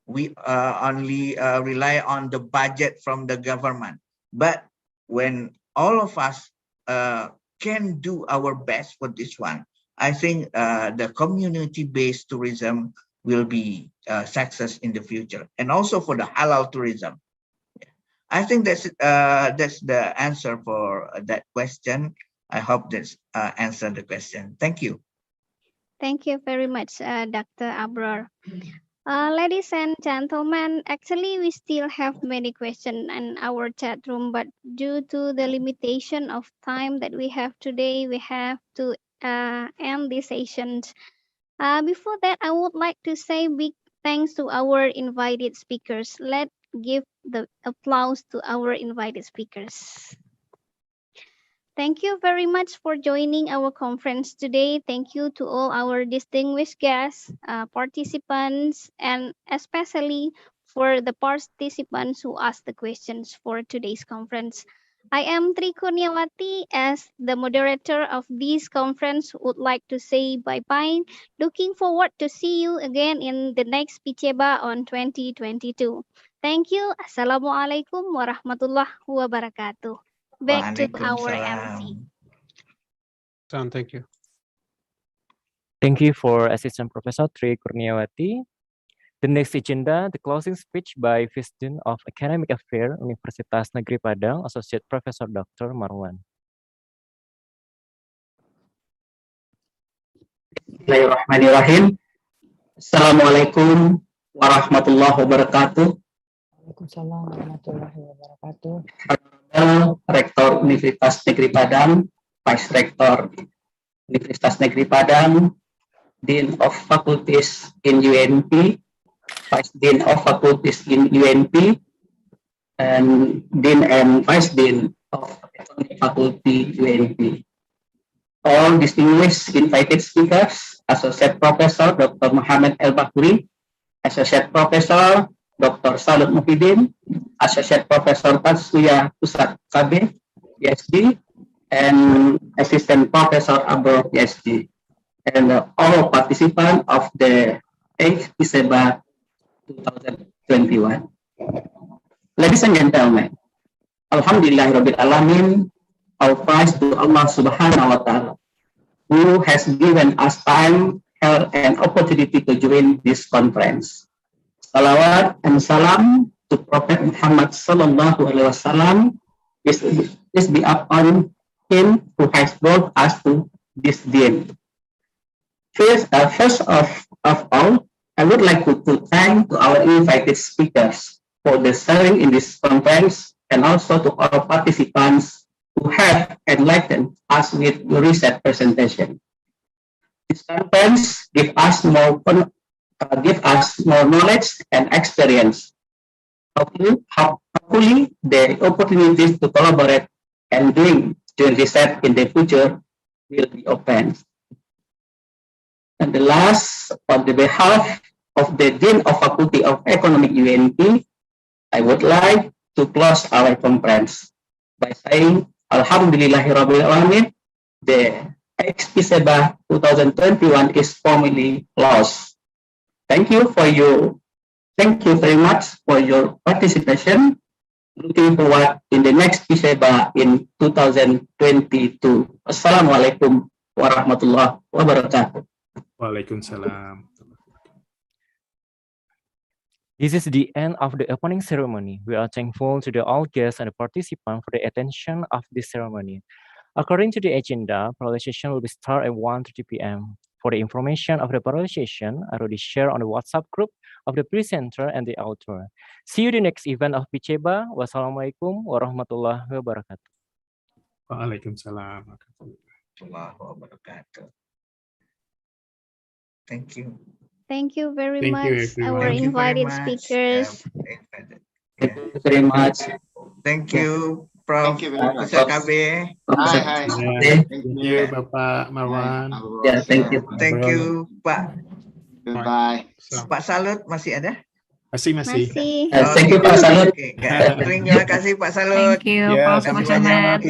We only rely on the budget from the government. But when all of us can do our best for this one, I think the community-based tourism will be success in the future, and also for the halal tourism. I think that's the answer for that question. I hope that's answered the question. Thank you. Thank you very much, Dr. Abrar. Ladies and gentlemen, actually we still have many questions in our chat room, but due to the limitation of time that we have today, we have to end this session. Before that, I would like to say big Thanks to our invited speakers. Let's give the applause to our invited speakers. Thank you very much for joining our conference today. Thank you to all our distinguished guests, participants, and especially for the participants who asked the questions for today's conference. I am Tri Kurniawati. As the moderator of this conference, would like to say bye-bye. Looking forward to see you again in the next PICEEBA on 2022. Thank you. Assalamualaikum warahmatullahi wabarakatuh. Back to our MC. Thank you. Thank you for Assistant Professor Tri Kurniawati. The next agenda, the closing speech by Vice Dean of Academic Affairs, Universitas Negeri Padang, Associate Professor Dr. Marwan. Bismillahirrahmanirrahim. Assalamualaikum warahmatullahi wabarakatuh. Waalaikumsalam warahmatullahi wabarakatuh. Rektor Universitas Negeri Padang, Vice Rektor Universitas Negeri Padang, Dean of Faculties in UNP, Vice Dean of Faculties in UNP, and Dean and Vice Dean of Economic Faculty UNP. All distinguished invited speakers, Associate Professor Dr. Muhammad El-Bakri, Associate Professor Dr. Salut Muhyiddin, Associate Professor Tatsuya Pusat KB, PhD, and Assistant Professor Abro, PhD, and all participants of the 8th PICEEBA 2021. Ladies and gentlemen, Alhamdulillahirabbil alamin, all praise to Allah Subhanahu wa Ta'ala, who has given us time, health, and opportunity to join this conference. Salawat and salam to Prophet Muhammad Sallallahu Alaihi Wasallam, peace be upon him who has brought us to this deen. First of all, I would like to thank to our invited speakers for the sharing in this conference, and also to all participants who have enlightened us with the recent presentation. This conference gives us more knowledge and experience. Hopefully, the opportunities to collaborate and doing research in the future will be open. And the last, on the behalf of the Dean of Faculty of Economic UNP, I would like to close our conference by saying, Alhamdulillahirabbil alamin, the PICEEBA 2021 is formally closed. Thank you very much for your participation. Looking forward in the next PICEEBA in 2022. Assalamualaikum warahmatullahi wabarakatuh. Waalaikumsalam. This is the end of the opening ceremony. We are thankful to all guests and participants for the attention of this ceremony. According to the agenda, parallelization will be start at 1:30 p.m. For the information of the parallelization, I already shared on the WhatsApp group of the presenter and the author. See you the next event of PICEEBA. Wassalamualaikum warahmatullahi wabarakatuh. Waalaikumsalam. Thank you. Thank you very Thank you, much, everyone. our Thank you very invited much. speakers. Thank you very much. Thank you, Prof. Thank you very much. Pusat KB. Hi. Thank you, Bapak Marwan. Yeah, thank you. Thank you, Pak. Goodbye. Pak Salut masih ada? Masih. Masih. Thank you, Pak Salut. Oke, terima kasih Pak Salut. Thank you, Ya, Prof. sama-sama. Muhammad.